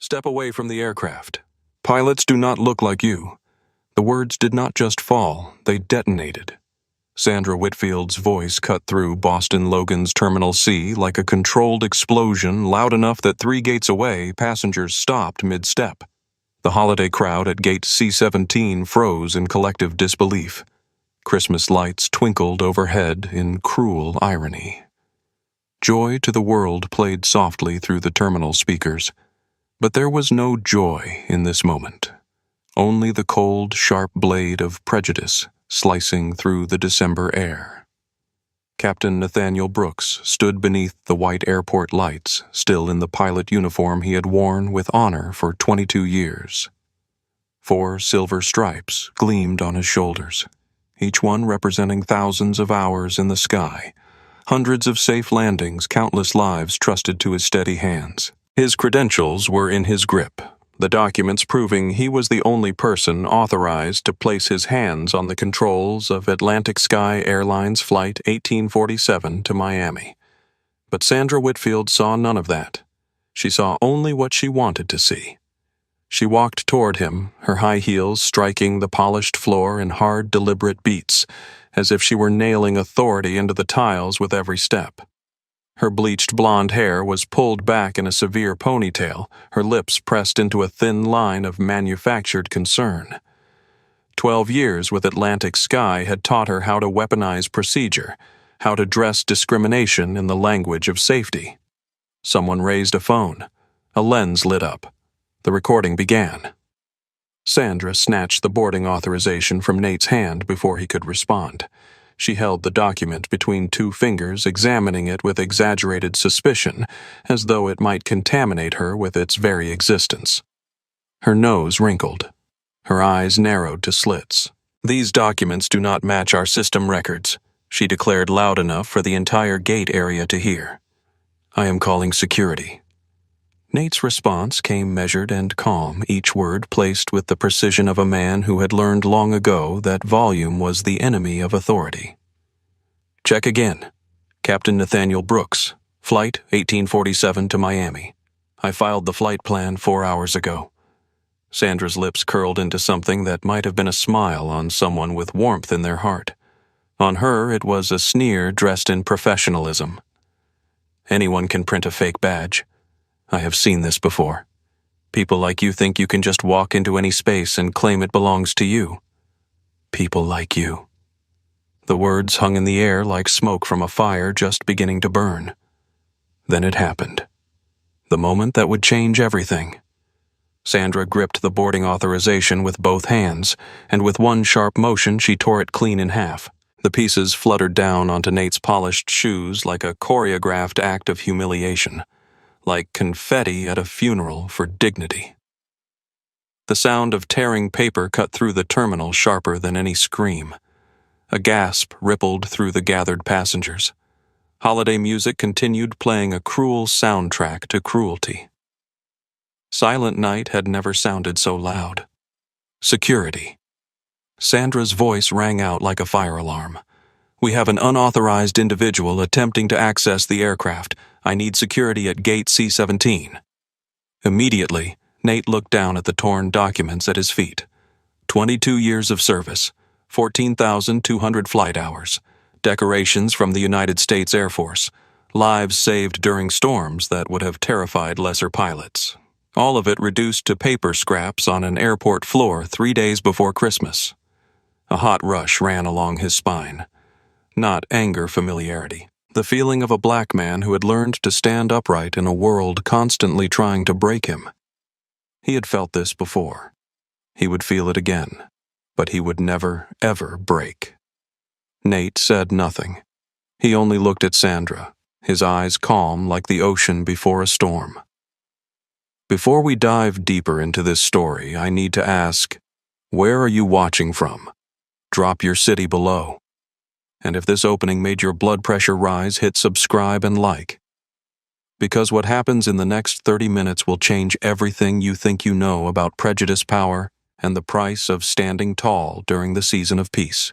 Step away from the aircraft. Pilots do not look like you. The words did not just fall, they detonated. Sandra Whitfield's voice cut through Boston Logan's Terminal C like a controlled explosion loud enough that 3 gates away, passengers stopped mid-step. The holiday crowd at gate C-17 froze in collective disbelief. Christmas lights twinkled overhead in cruel irony. Joy to the World played softly through the terminal speakers. But there was no joy in this moment. Only the cold, sharp blade of prejudice slicing through the December air. Captain Nathaniel Brooks stood beneath the white airport lights, still in the pilot uniform he had worn with honor for 22 years. 4 silver stripes gleamed on his shoulders, each one representing thousands of hours in the sky, hundreds of safe landings, countless lives trusted to his steady hands. His credentials were in his grip, the documents proving he was the only person authorized to place his hands on the controls of Atlantic Sky Airlines Flight 1847 to Miami. But Sandra Whitfield saw none of that. She saw only what she wanted to see. She walked toward him, her high heels striking the polished floor in hard, deliberate beats, as if she were nailing authority into the tiles with every step. Her bleached blonde hair was pulled back in a severe ponytail, her lips pressed into a thin line of manufactured concern. 12 years with Atlantic Sky had taught her how to weaponize procedure, how to dress discrimination in the language of safety. Someone raised a phone. A lens lit up. The recording began. Sandra snatched the boarding authorization from Nate's hand before he could respond. She held the document between 2 fingers, examining it with exaggerated suspicion, as though it might contaminate her with its very existence. Her nose wrinkled. Her eyes narrowed to slits. "These documents do not match our system records," she declared loud enough for the entire gate area to hear. "I am calling security." Nate's response came measured and calm, each word placed with the precision of a man who had learned long ago that volume was the enemy of authority. "Check again. Captain Nathaniel Brooks, Flight 1847 to Miami. I filed the flight plan 4 hours ago." Sandra's lips curled into something that might have been a smile on someone with warmth in their heart. On her, it was a sneer dressed in professionalism. "Anyone can print a fake badge. I have seen this before. People like you think you can just walk into any space and claim it belongs to you. People like you." The words hung in the air like smoke from a fire just beginning to burn. Then it happened. The moment that would change everything. Sandra gripped the boarding authorization with both hands, and with one sharp motion she tore it clean in half. The pieces fluttered down onto Nate's polished shoes like a choreographed act of humiliation. Like confetti at a funeral for dignity. The sound of tearing paper cut through the terminal sharper than any scream. A gasp rippled through the gathered passengers. Holiday music continued playing a cruel soundtrack to cruelty. Silent Night had never sounded so loud. Security. Sandra's voice rang out like a fire alarm. "We have an unauthorized individual attempting to access the aircraft. I need security at gate C-17. Immediately, Nate looked down at the torn documents at his feet. 22 years of service, 14,200 flight hours, decorations from the United States Air Force, lives saved during storms that would have terrified lesser pilots. All of it reduced to paper scraps on an airport floor 3 days before Christmas. A hot rush ran along his spine. Not anger familiarity. The feeling of a black man who had learned to stand upright in a world constantly trying to break him. He had felt this before. He would feel it again, but he would never, ever break. Nate said nothing. He only looked at Sandra, his eyes calm like the ocean before a storm. "Before we dive deeper into this story, I need to ask, where are you watching from? Drop your city below. And if this opening made your blood pressure rise, hit subscribe and like. Because what happens in the next 30 minutes will change everything you think you know about prejudice power and the price of standing tall during the season of peace.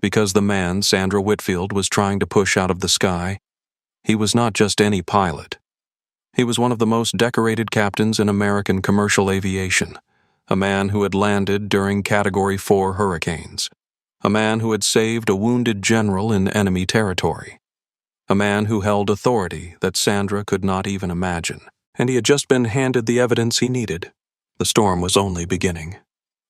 Because the man Sandra Whitfield was trying to push out of the sky, he was not just any pilot. He was one of the most decorated captains in American commercial aviation, a man who had landed during Category 4 hurricanes, a man who had saved a wounded general in enemy territory, a man who held authority that Sandra could not even imagine, and he had just been handed the evidence he needed. The storm was only beginning.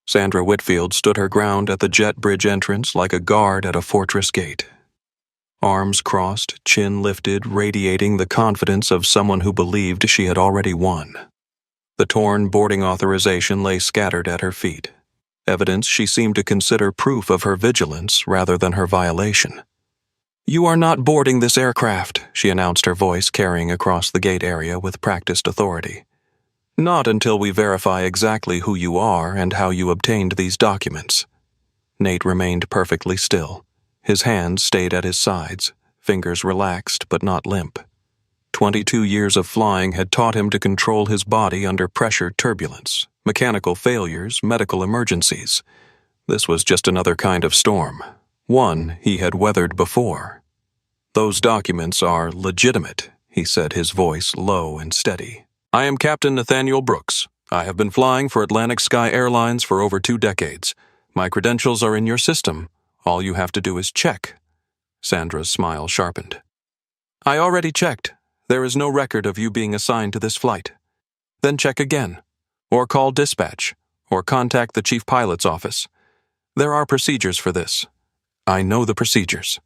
Sandra Whitfield stood her ground at the jet bridge entrance like a guard at a fortress gate. Arms crossed, chin lifted, radiating the confidence of someone who believed she had already won. The torn boarding authorization lay scattered at her feet, evidence she seemed to consider proof of her vigilance rather than her violation. "You are not boarding this aircraft," she announced, her voice carrying across the gate area with practiced authority. "Not until we verify exactly who you are and how you obtained these documents." Nate remained perfectly still. His hands stayed at his sides, fingers relaxed but not limp. 22 years of flying had taught him to control his body under pressure turbulence, mechanical failures, medical emergencies. This was just another kind of storm, one he had weathered before. "Those documents are legitimate," he said, his voice low and steady. "I am Captain Nathaniel Brooks. I have been flying for Atlantic Sky Airlines for over 2 decades. My credentials are in your system. All you have to do is check." Sandra's smile sharpened. "I already checked. There is no record of you being assigned to this flight." "Then check again. Or call dispatch. Or contact the chief pilot's office. There are procedures for this." "I know the procedures."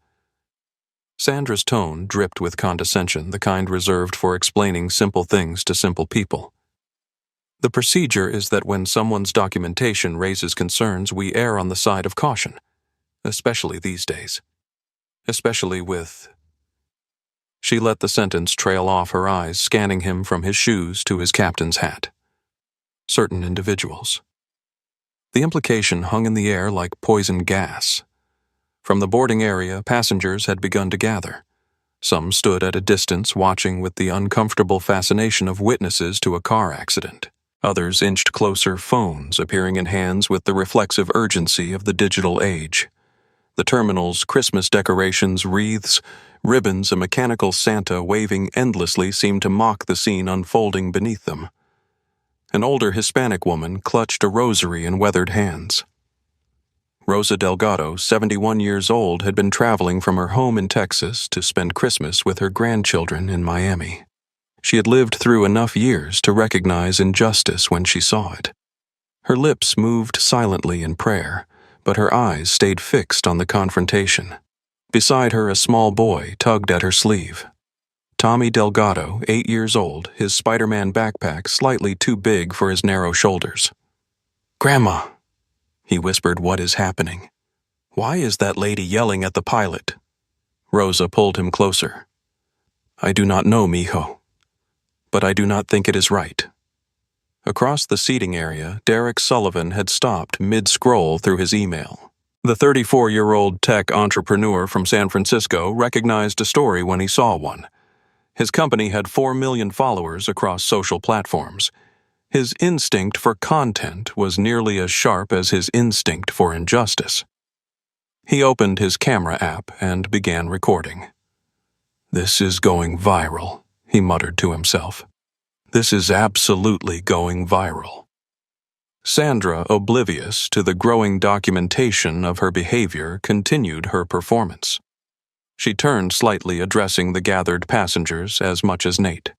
Sandra's tone dripped with condescension, the kind reserved for explaining simple things to simple people. "The procedure is that when someone's documentation raises concerns, we err on the side of caution. Especially these days. Especially with—" She let the sentence trail off, her eyes scanning him from his shoes to his captain's hat. "Certain individuals." The implication hung in the air like poison gas. From the boarding area, passengers had begun to gather. Some stood at a distance, watching with the uncomfortable fascination of witnesses to a car accident. Others inched closer, phones appearing in hands with the reflexive urgency of the digital age. The terminal's Christmas decorations, wreaths, ribbons, a mechanical Santa waving endlessly seemed to mock the scene unfolding beneath them. An older Hispanic woman clutched a rosary in weathered hands. Rosa Delgado, 71 years old, had been traveling from her home in Texas to spend Christmas with her grandchildren in Miami. She had lived through enough years to recognize injustice when she saw it. Her lips moved silently in prayer, but her eyes stayed fixed on the confrontation. Beside her, a small boy tugged at her sleeve. Tommy Delgado, 8 years old, his Spider-Man backpack slightly too big for his narrow shoulders. "Grandma," he whispered, "what is happening? Why is that lady yelling at the pilot?" Rosa pulled him closer. "I do not know, mijo. But I do not think it is right." Across the seating area, Derek Sullivan had stopped mid-scroll through his email. The 34-year-old tech entrepreneur from San Francisco recognized a story when he saw one. His company had 4 million followers across social platforms. His instinct for content was nearly as sharp as his instinct for injustice. He opened his camera app and began recording. "This is going viral," he muttered to himself. "This is absolutely going viral." Sandra, oblivious to the growing documentation of her behavior, continued her performance. She turned slightly, addressing the gathered passengers as much as Nate.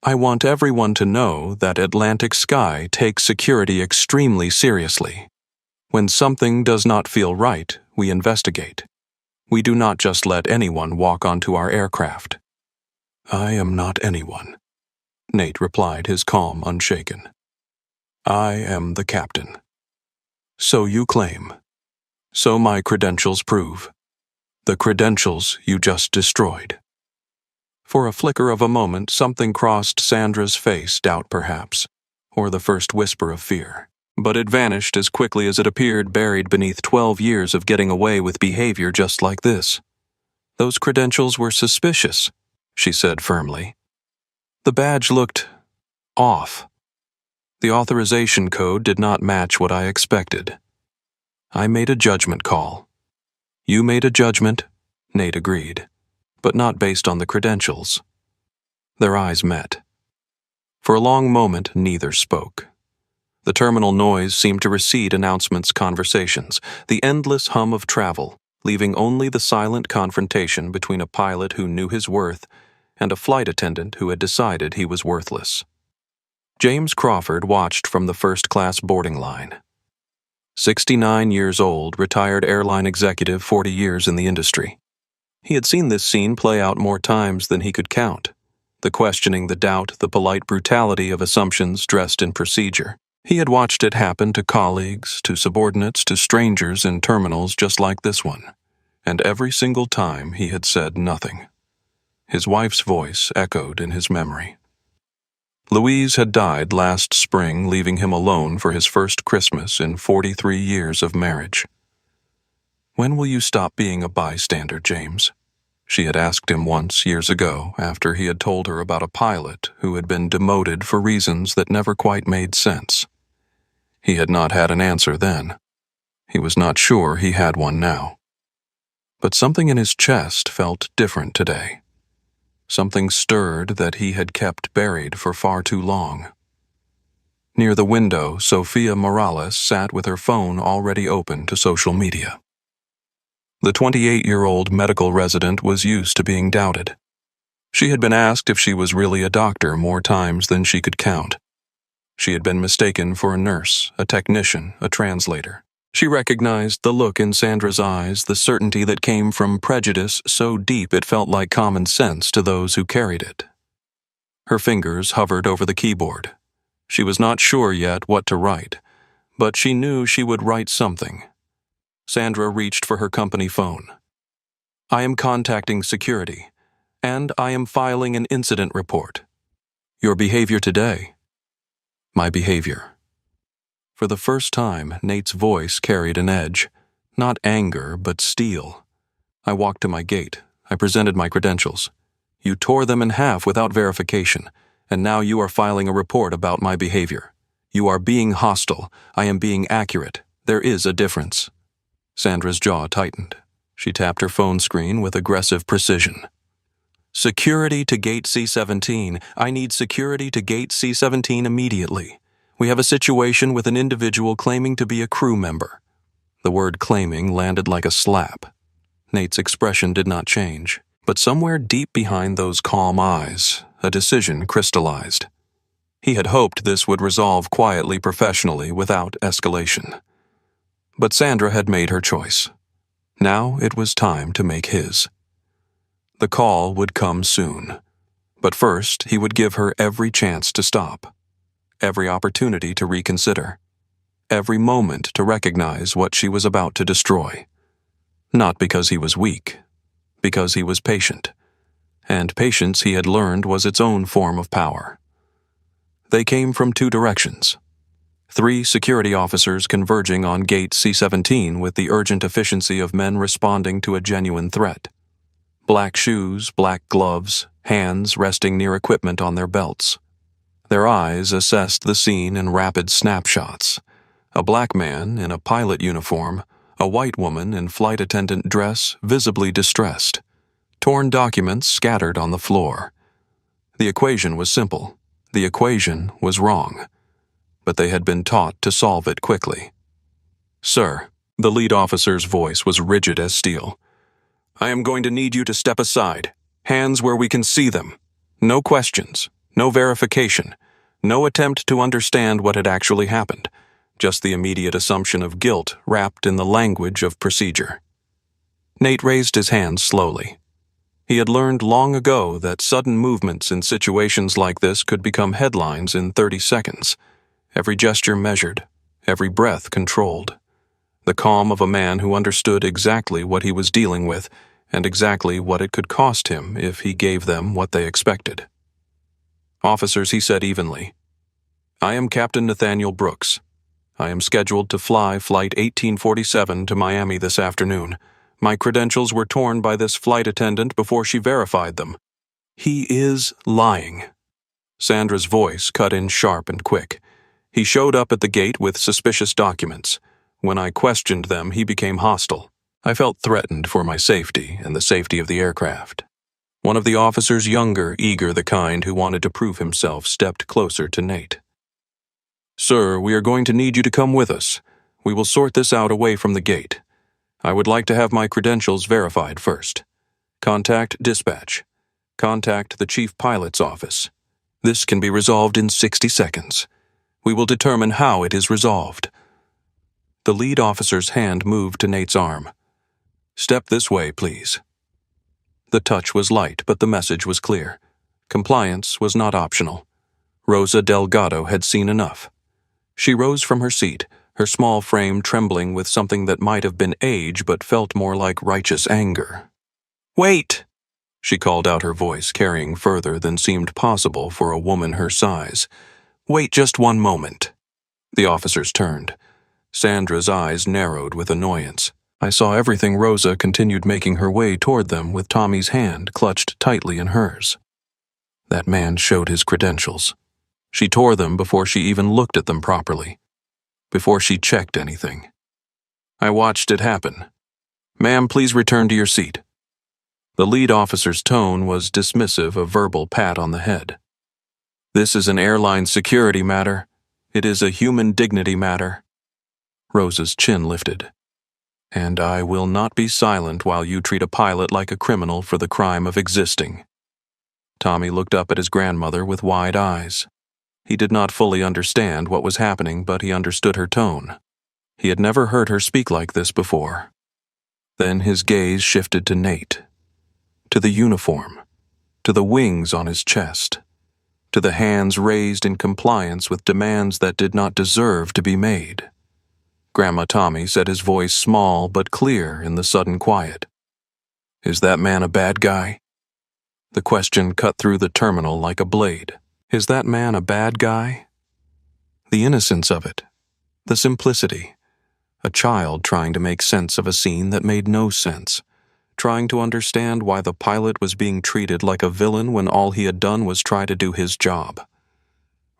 "I want everyone to know that Atlantic Sky takes security extremely seriously. When something does not feel right, we investigate. We do not just let anyone walk onto our aircraft." "I am not anyone," Nate replied, his calm unshaken. "I am the captain." "So you claim. So my credentials prove. The credentials you just destroyed." For a flicker of a moment, something crossed Sandra's face, doubt perhaps, or the first whisper of fear. But it vanished as quickly as it appeared, buried beneath 12 years of getting away with behavior just like this. "Those credentials were suspicious," she said firmly. "The badge looked off. The authorization code did not match what I expected. I made a judgment call." "You made a judgment," Nate agreed, "but not based on the credentials." Their eyes met. For a long moment, neither spoke. The terminal noise seemed to recede announcements, conversations, the endless hum of travel, leaving only the silent confrontation between a pilot who knew his worth and a flight attendant who had decided he was worthless. James Crawford watched from the first-class boarding line. 69 years old, retired airline executive, 40 years in the industry. He had seen this scene play out more times than he could count. The questioning, the doubt, the polite brutality of assumptions dressed in procedure. He had watched it happen to colleagues, to subordinates, to strangers in terminals just like this one. And every single time he had said nothing. His wife's voice echoed in his memory. Louise had died last spring, leaving him alone for his first Christmas in 43 years of marriage. "When will you stop being a bystander, James?" she had asked him once years ago after he had told her about a pilot who had been demoted for reasons that never quite made sense. He had not had an answer then. He was not sure he had one now. But something in his chest felt different today. Something stirred that he had kept buried for far too long. Near the window, Sofia Morales sat with her phone already open to social media. The 28-year-old medical resident was used to being doubted. She had been asked if she was really a doctor more times than she could count. She had been mistaken for a nurse, a technician, a translator. She recognized the look in Sandra's eyes, the certainty that came from prejudice so deep it felt like common sense to those who carried it. Her fingers hovered over the keyboard. She was not sure yet what to write, but she knew she would write something. Sandra reached for her company phone. "I am contacting security, and I am filing an incident report. Your behavior today." "My behavior." For the first time, Nate's voice carried an edge. Not anger, but steel. "I walked to my gate. I presented my credentials. You tore them in half without verification, and now you are filing a report about my behavior. You are being hostile. I am being accurate. There is a difference." Sandra's jaw tightened. She tapped her phone screen with aggressive precision. "Security to Gate C-17. I need security to Gate C-17 immediately. We have a situation with an individual claiming to be a crew member." The word claiming landed like a slap. Nate's expression did not change, but somewhere deep behind those calm eyes, a decision crystallized. He had hoped this would resolve quietly, professionally, without escalation. But Sandra had made her choice. Now it was time to make his. The call would come soon, but first he would give her every chance to stop. Every opportunity to reconsider, every moment to recognize what she was about to destroy. Not because he was weak, because he was patient. And patience, he had learned, was its own form of power. They came from two directions. 3 security officers converging on Gate C-17 with the urgent efficiency of men responding to a genuine threat. Black shoes, black gloves, hands resting near equipment on their belts. Their eyes assessed the scene in rapid snapshots. A black man in a pilot uniform, a white woman in flight attendant dress, visibly distressed. Torn documents scattered on the floor. The equation was simple. The equation was wrong. But they had been taught to solve it quickly. "Sir," the lead officer's voice was rigid as steel. "I am going to need you to step aside. Hands where we can see them. No questions. No verification, no attempt to understand what had actually happened, just the immediate assumption of guilt wrapped in the language of procedure." Nate raised his hands slowly. He had learned long ago that sudden movements in situations like this could become headlines in 30 seconds. Every gesture measured, every breath controlled. The calm of a man who understood exactly what he was dealing with and exactly what it could cost him if he gave them what they expected. "Officers," he said evenly, "I am Captain Nathaniel Brooks. I am scheduled to fly Flight 1847 to Miami this afternoon. My credentials were torn by this flight attendant before she verified them." "He is lying." Sandra's voice cut in sharp and quick. "He showed up at the gate with suspicious documents. When I questioned them, he became hostile. I felt threatened for my safety and the safety of the aircraft." One of the officers, younger, eager, the kind who wanted to prove himself, stepped closer to Nate. "Sir, we are going to need you to come with us. We will sort this out away from the gate. I would like to have my credentials verified first. Contact dispatch. Contact the chief pilot's office. This can be resolved in 60 seconds. We will determine how it is resolved." The lead officer's hand moved to Nate's arm. "Step this way, please." The touch was light, but the message was clear. Compliance was not optional. Rosa Delgado had seen enough. She rose from her seat, her small frame trembling with something that might have been age but felt more like righteous anger. "Wait!" She called out, her voice carrying further than seemed possible for a woman her size. "Wait just one moment." The officers turned. Sandra's eyes narrowed with annoyance. I saw everything. Rosa continued making her way toward them with Tommy's hand clutched tightly in hers. That man showed his credentials. She tore them before she even looked at them properly, before she checked anything. I watched it happen. "Ma'am, please return to your seat." The lead officer's tone was dismissive, a verbal pat on the head. "This is an airline security matter. It is a human dignity matter." Rosa's chin lifted. "And I will not be silent while you treat a pilot like a criminal for the crime of existing." Tommy looked up at his grandmother with wide eyes. He did not fully understand what was happening, but he understood her tone. He had never heard her speak like this before. Then his gaze shifted to Nate, to the uniform, to the wings on his chest, to the hands raised in compliance with demands that did not deserve to be made. Grandma Tommy said, his voice small but clear in the sudden quiet. "Is that man a bad guy?" The question cut through the terminal like a blade. Is that man a bad guy? The innocence of it, the simplicity. A child trying to make sense of a scene that made no sense, trying to understand why the pilot was being treated like a villain when all he had done was try to do his job.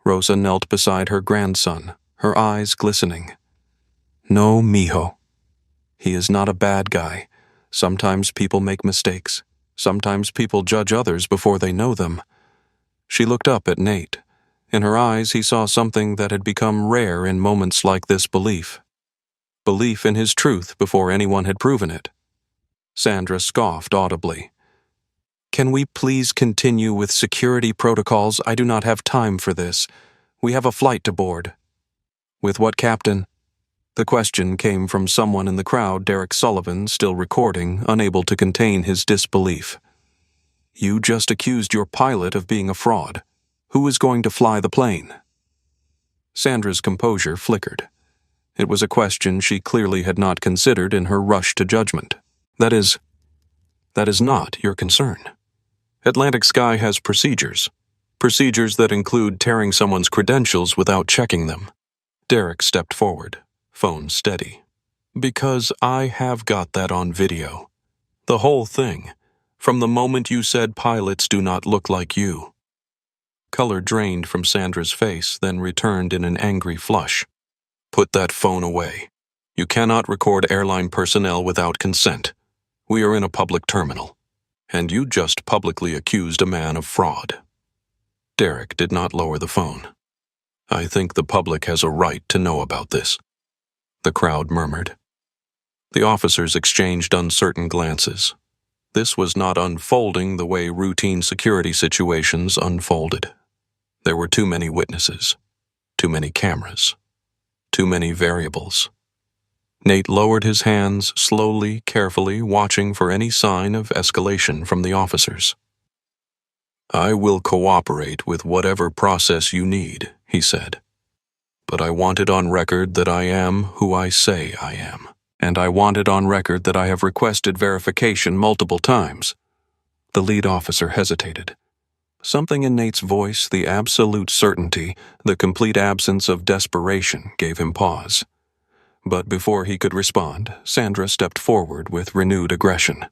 Rosa knelt beside her grandson, her eyes glistening. "No, mijo. He is not a bad guy. Sometimes people make mistakes. Sometimes people judge others before they know them." She looked up at Nate. In her eyes he saw something that had become rare in moments like this: belief. Belief in his truth before anyone had proven it. Sandra scoffed audibly. "Can we please continue with security protocols? I do not have time for this. We have a flight to board." "With what captain?" The question came from someone in the crowd, Derek Sullivan, still recording, unable to contain his disbelief. "You just accused your pilot of being a fraud. Who is going to fly the plane?" Sandra's composure flickered. It was a question she clearly had not considered in her rush to judgment. That is not your concern. Atlantic Sky has procedures. Procedures that include tearing someone's credentials without checking them. Derek stepped forward, phone steady. "Because I have got that on video. The whole thing. From the moment you said pilots do not look like you." Color drained from Sandra's face, then returned in an angry flush. "Put that phone away. You cannot record airline personnel without consent. We are in a public terminal. And you just publicly accused a man of fraud." Derek did not lower the phone. "I think the public has a right to know about this," the crowd murmured. The officers exchanged uncertain glances. This was not unfolding the way routine security situations unfolded. There were too many witnesses, too many cameras, too many variables. Nate lowered his hands slowly, carefully, watching for any sign of escalation from the officers. "I will cooperate with whatever process you need," he said. "But I want it on record that I am who I say I am. And I want it on record that I have requested verification multiple times." The lead officer hesitated. Something in Nate's voice, the absolute certainty, the complete absence of desperation, gave him pause. But before he could respond, Sandra stepped forward with renewed aggression.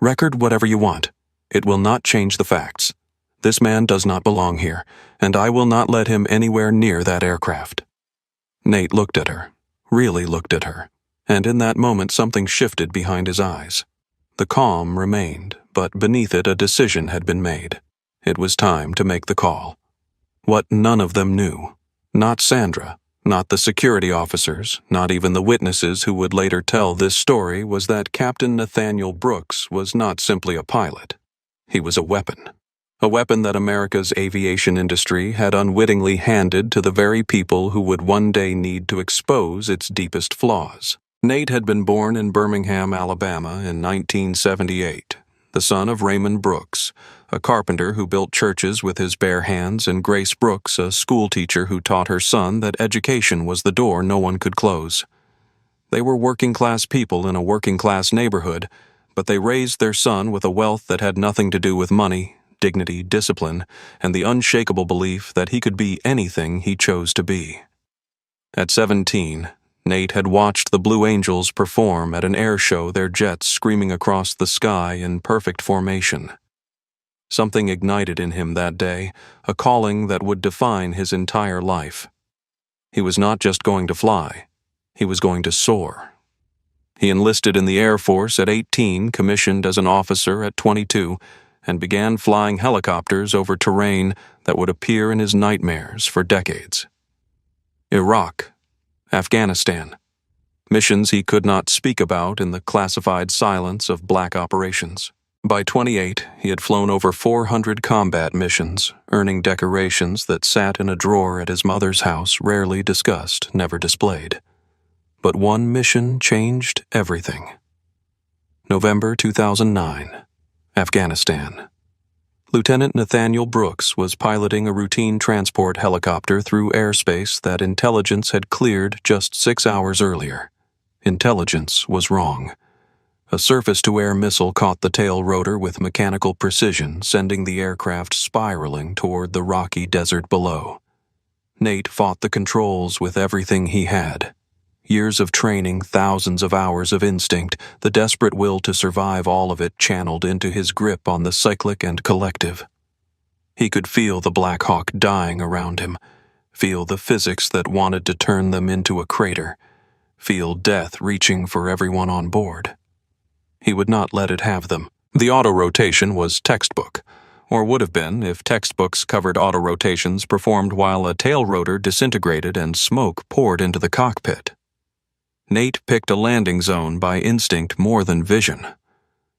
"Record whatever you want. It will not change the facts. This man does not belong here, and I will not let him anywhere near that aircraft." Nate looked at her, really looked at her, and in that moment something shifted behind his eyes. The calm remained, but beneath it a decision had been made. It was time to make the call. What none of them knew, not Sandra, not the security officers, not even the witnesses who would later tell this story, was that Captain Nathaniel Brooks was not simply a pilot. He was a weapon. A weapon that America's aviation industry had unwittingly handed to the very people who would one day need to expose its deepest flaws. Nate had been born in Birmingham, Alabama in 1978, the son of Raymond Brooks, a carpenter who built churches with his bare hands, and Grace Brooks, a schoolteacher who taught her son that education was the door no one could close. They were working-class people in a working-class neighborhood, but they raised their son with a wealth that had nothing to do with money, dignity, discipline, and the unshakable belief that he could be anything he chose to be. At 17, Nate had watched the Blue Angels perform at an air show, their jets screaming across the sky in perfect formation. Something ignited in him that day, a calling that would define his entire life. He was not just going to fly, he was going to soar. He enlisted in the Air Force at 18, commissioned as an officer at 22, and began flying helicopters over terrain that would appear in his nightmares for decades. Iraq, Afghanistan, missions he could not speak about in the classified silence of black operations. By 28, he had flown over 400 combat missions, earning decorations that sat in a drawer at his mother's house, rarely discussed, never displayed. But one mission changed everything. November 2009, Afghanistan. Lieutenant Nathaniel Brooks was piloting a routine transport helicopter through airspace that intelligence had cleared just 6 hours earlier. Intelligence was wrong. A surface-to-air missile caught the tail rotor with mechanical precision, sending the aircraft spiraling toward the rocky desert below. Nate fought the controls with everything he had. Years of training, thousands of hours of instinct, the desperate will to survive, all of it channeled into his grip on the cyclic and collective. He could feel the Black Hawk dying around him, feel the physics that wanted to turn them into a crater, feel death reaching for everyone on board. He would not let it have them. The auto-rotation was textbook, or would have been if textbooks covered auto-rotations performed while a tail rotor disintegrated and smoke poured into the cockpit. Nate picked a landing zone by instinct more than vision,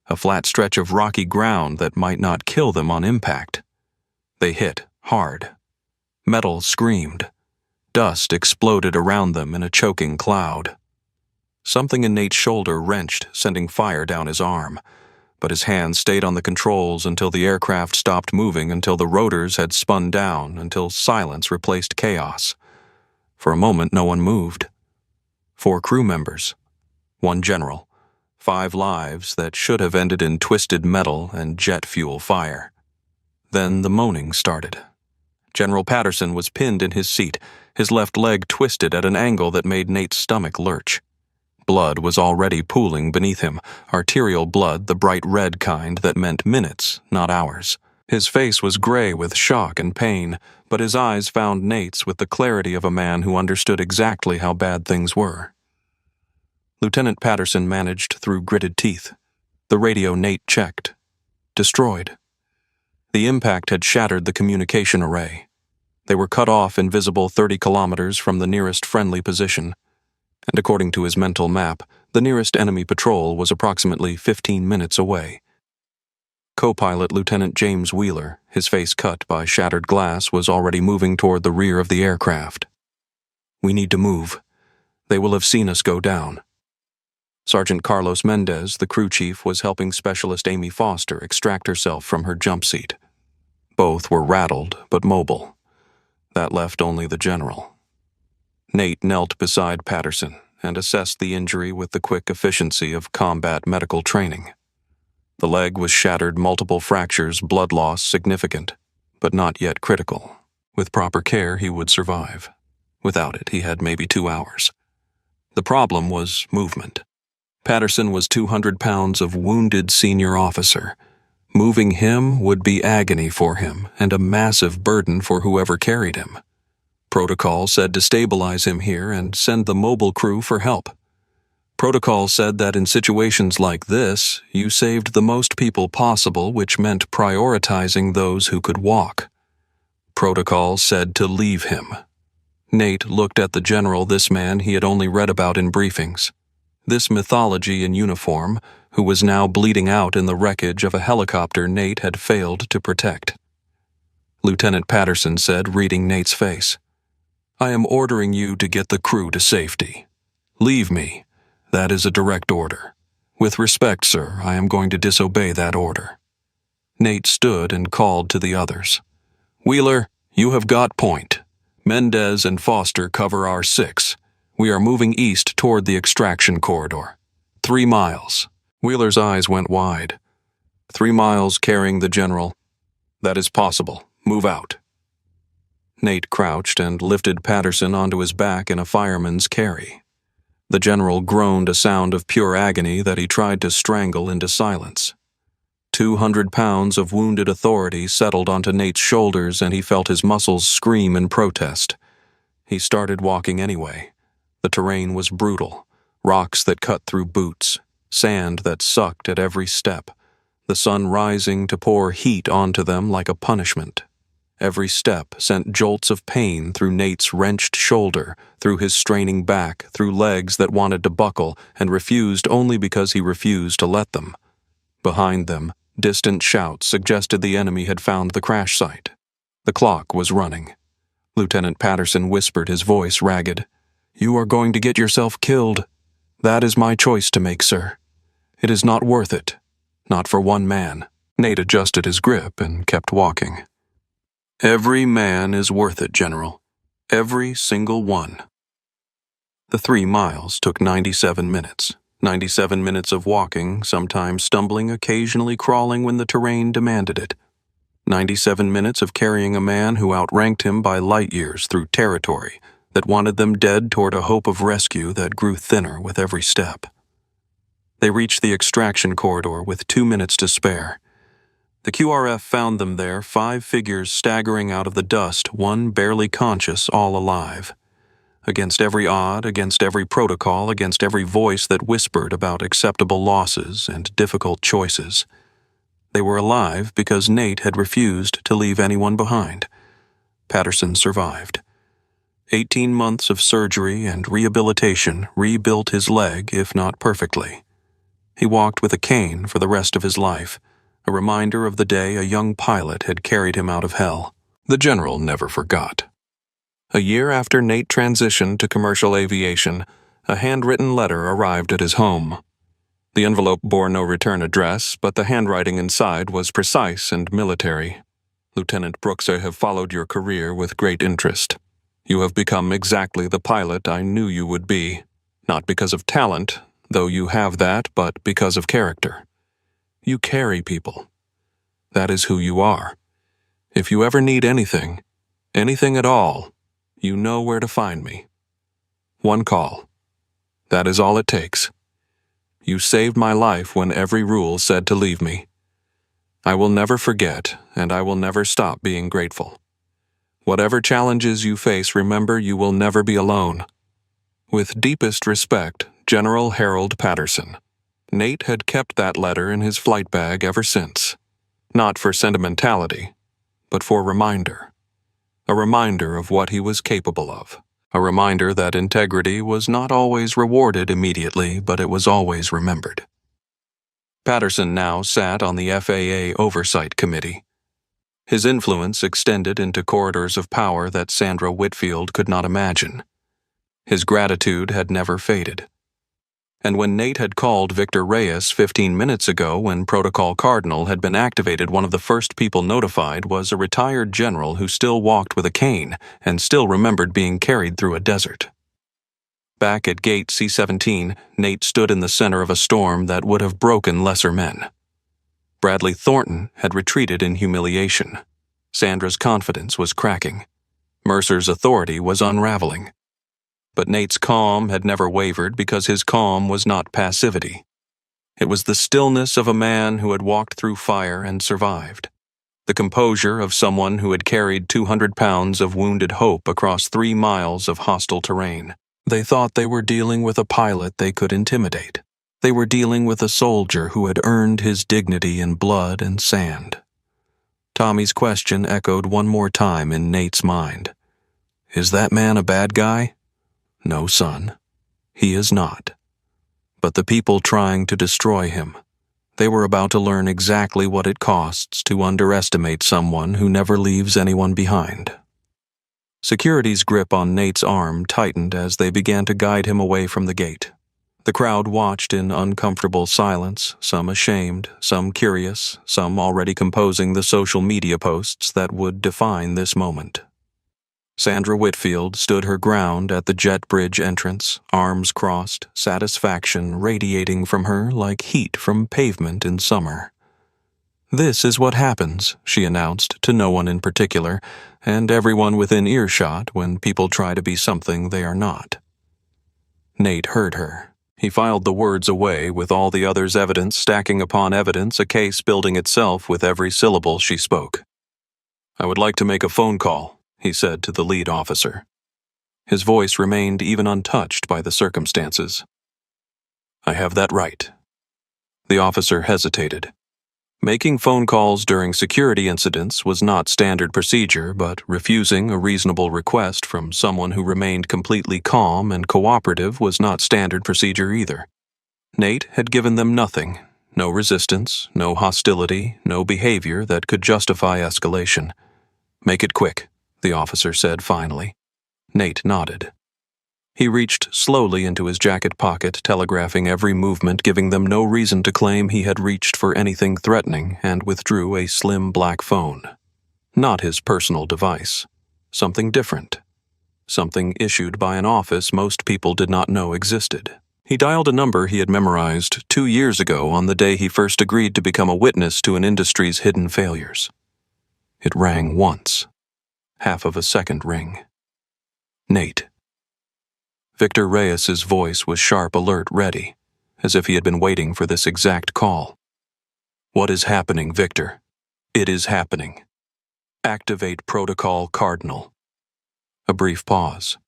a flat stretch of rocky ground that might not kill them on impact. They hit hard. Metal screamed. Dust exploded around them in a choking cloud. Something in Nate's shoulder wrenched, sending fire down his arm, but his hand stayed on the controls until the aircraft stopped moving, until the rotors had spun down, until silence replaced chaos. For a moment, no one moved. 4 crew members, 1 general, 5 lives that should have ended in twisted metal and jet fuel fire. Then the moaning started. General Patterson was pinned in his seat, his left leg twisted at an angle that made Nate's stomach lurch. Blood was already pooling beneath him, arterial blood, the bright red kind that meant minutes, not hours. His face was gray with shock and pain, but his eyes found Nate's with the clarity of a man who understood exactly how bad things were. Lieutenant Patterson managed through gritted teeth. The radio Nate checked. Destroyed. The impact had shattered the communication array. They were cut off invisible 30 kilometers from the nearest friendly position, and according to his mental map, the nearest enemy patrol was approximately 15 minutes away. Co-pilot Lieutenant James Wheeler, his face cut by shattered glass, was already moving toward the rear of the aircraft. "We need to move. They will have seen us go down." Sergeant Carlos Mendez, the crew chief, was helping Specialist Amy Foster extract herself from her jump seat. Both were rattled but mobile. That left only the general. Nate knelt beside Patterson and assessed the injury with the quick efficiency of combat medical training. The leg was shattered, multiple fractures, blood loss significant, but not yet critical. With proper care, he would survive. Without it, he had maybe 2 hours. The problem was movement. Patterson was 200 pounds of wounded senior officer. Moving him would be agony for him and a massive burden for whoever carried him. Protocol said to stabilize him here and send the mobile crew for help. Protocol said that in situations like this, you saved the most people possible, which meant prioritizing those who could walk. Protocol said to leave him. Nate looked at the general, this man he had only read about in briefings. This mythology in uniform, who was now bleeding out in the wreckage of a helicopter Nate had failed to protect. Lieutenant Patterson said, reading Nate's face, "I am ordering you to get the crew to safety. Leave me. That is a direct order. With respect, sir, I am going to disobey that order." Nate stood and called to the others. "Wheeler, you have got point. Mendez and Foster cover our 6. We are moving east toward the extraction corridor. 3 miles. Wheeler's eyes went wide. 3 miles carrying the general. That is possible. Move out. Nate crouched and lifted Patterson onto his back in a fireman's carry. The general groaned a sound of pure agony that he tried to strangle into silence. 200 pounds of wounded authority settled onto Nate's shoulders, and he felt his muscles scream in protest. He started walking anyway. The terrain was brutal. Rocks that cut through boots, sand that sucked at every step, the sun rising to pour heat onto them like a punishment. Every step sent jolts of pain through Nate's wrenched shoulder, through his straining back, through legs that wanted to buckle and refused only because he refused to let them. Behind them, distant shouts suggested the enemy had found the crash site. The clock was running. Lieutenant Patterson whispered, his voice ragged. "You are going to get yourself killed. That is my choice to make, sir. It is not worth it. Not for one man." Nate adjusted his grip and kept walking. "Every man is worth it, General. Every single one." The 3 miles took 97 minutes. 97 minutes of walking, sometimes stumbling, occasionally crawling when the terrain demanded it. 97 minutes of carrying a man who outranked him by light years through territory that wanted them dead toward a hope of rescue that grew thinner with every step. They reached the extraction corridor with 2 minutes to spare. The QRF found them there, 5 figures staggering out of the dust, one barely conscious, all alive. Against every odd, against every protocol, against every voice that whispered about acceptable losses and difficult choices. They were alive because Nate had refused to leave anyone behind. Patterson survived. 18 months of surgery and rehabilitation rebuilt his leg, if not perfectly. He walked with a cane for the rest of his life, a reminder of the day a young pilot had carried him out of hell. The general never forgot. A year after Nate transitioned to commercial aviation, a handwritten letter arrived at his home. The envelope bore no return address, but the handwriting inside was precise and military. "Lieutenant Brooks, I have followed your career with great interest. You have become exactly the pilot I knew you would be, not because of talent, though you have that, but because of character. You carry people. That is who you are. If you ever need anything, anything at all, you know where to find me. One call. That is all it takes. You saved my life when every rule said to leave me. I will never forget, and I will never stop being grateful. Whatever challenges you face, remember you will never be alone. With deepest respect, General Harold Patterson." Nate had kept that letter in his flight bag ever since. Not for sentimentality, but for reminder. A reminder of what he was capable of. A reminder that integrity was not always rewarded immediately, but it was always remembered. Patterson now sat on the FAA Oversight Committee. His influence extended into corridors of power that Sandra Whitfield could not imagine. His gratitude had never faded. And when Nate had called Victor Reyes 15 minutes ago when Protocol Cardinal had been activated, one of the first people notified was a retired general who still walked with a cane and still remembered being carried through a desert. Back at Gate C-17, Nate stood in the center of a storm that would have broken lesser men. Bradley Thornton had retreated in humiliation. Sandra's confidence was cracking. Mercer's authority was unraveling. But Nate's calm had never wavered because his calm was not passivity. It was the stillness of a man who had walked through fire and survived. The composure of someone who had carried 200 pounds of wounded hope across 3 miles of hostile terrain. They thought they were dealing with a pilot they could intimidate. They were dealing with a soldier who had earned his dignity in blood and sand. Tommy's question echoed one more time in Nate's mind. Is that man a bad guy? No, son. He is not. But the people trying to destroy him, they were about to learn exactly what it costs to underestimate someone who never leaves anyone behind. Security's grip on Nate's arm tightened as they began to guide him away from the gate. The crowd watched in uncomfortable silence, some ashamed, some curious, some already composing the social media posts that would define this moment. Sandra Whitfield stood her ground at the jet bridge entrance, arms crossed, satisfaction radiating from her like heat from pavement in summer. This is what happens, she announced to no one in particular, and everyone within earshot when people try to be something they are not. Nate heard her. He filed the words away with all the others' evidence stacking upon evidence, a case building itself with every syllable she spoke. I would like to make a phone call, he said to the lead officer. His voice remained even untouched by the circumstances. I have that right. The officer hesitated. Making phone calls during security incidents was not standard procedure, but refusing a reasonable request from someone who remained completely calm and cooperative was not standard procedure either. Nate had given them nothing, no resistance, no hostility, no behavior that could justify escalation. Make it quick, the officer said finally. Nate nodded. He reached slowly into his jacket pocket, telegraphing every movement, giving them no reason to claim he had reached for anything threatening, and withdrew a slim black phone. Not his personal device. Something different. Something issued by an office most people did not know existed. He dialed a number he had memorized 2 years ago on the day he first agreed to become a witness to an industry's hidden failures. It rang once. Half of a second ring. Nate. Victor Reyes's voice was sharp, alert, ready, as if he had been waiting for this exact call. What is happening, Victor? It is happening. Activate Protocol Cardinal. A brief pause.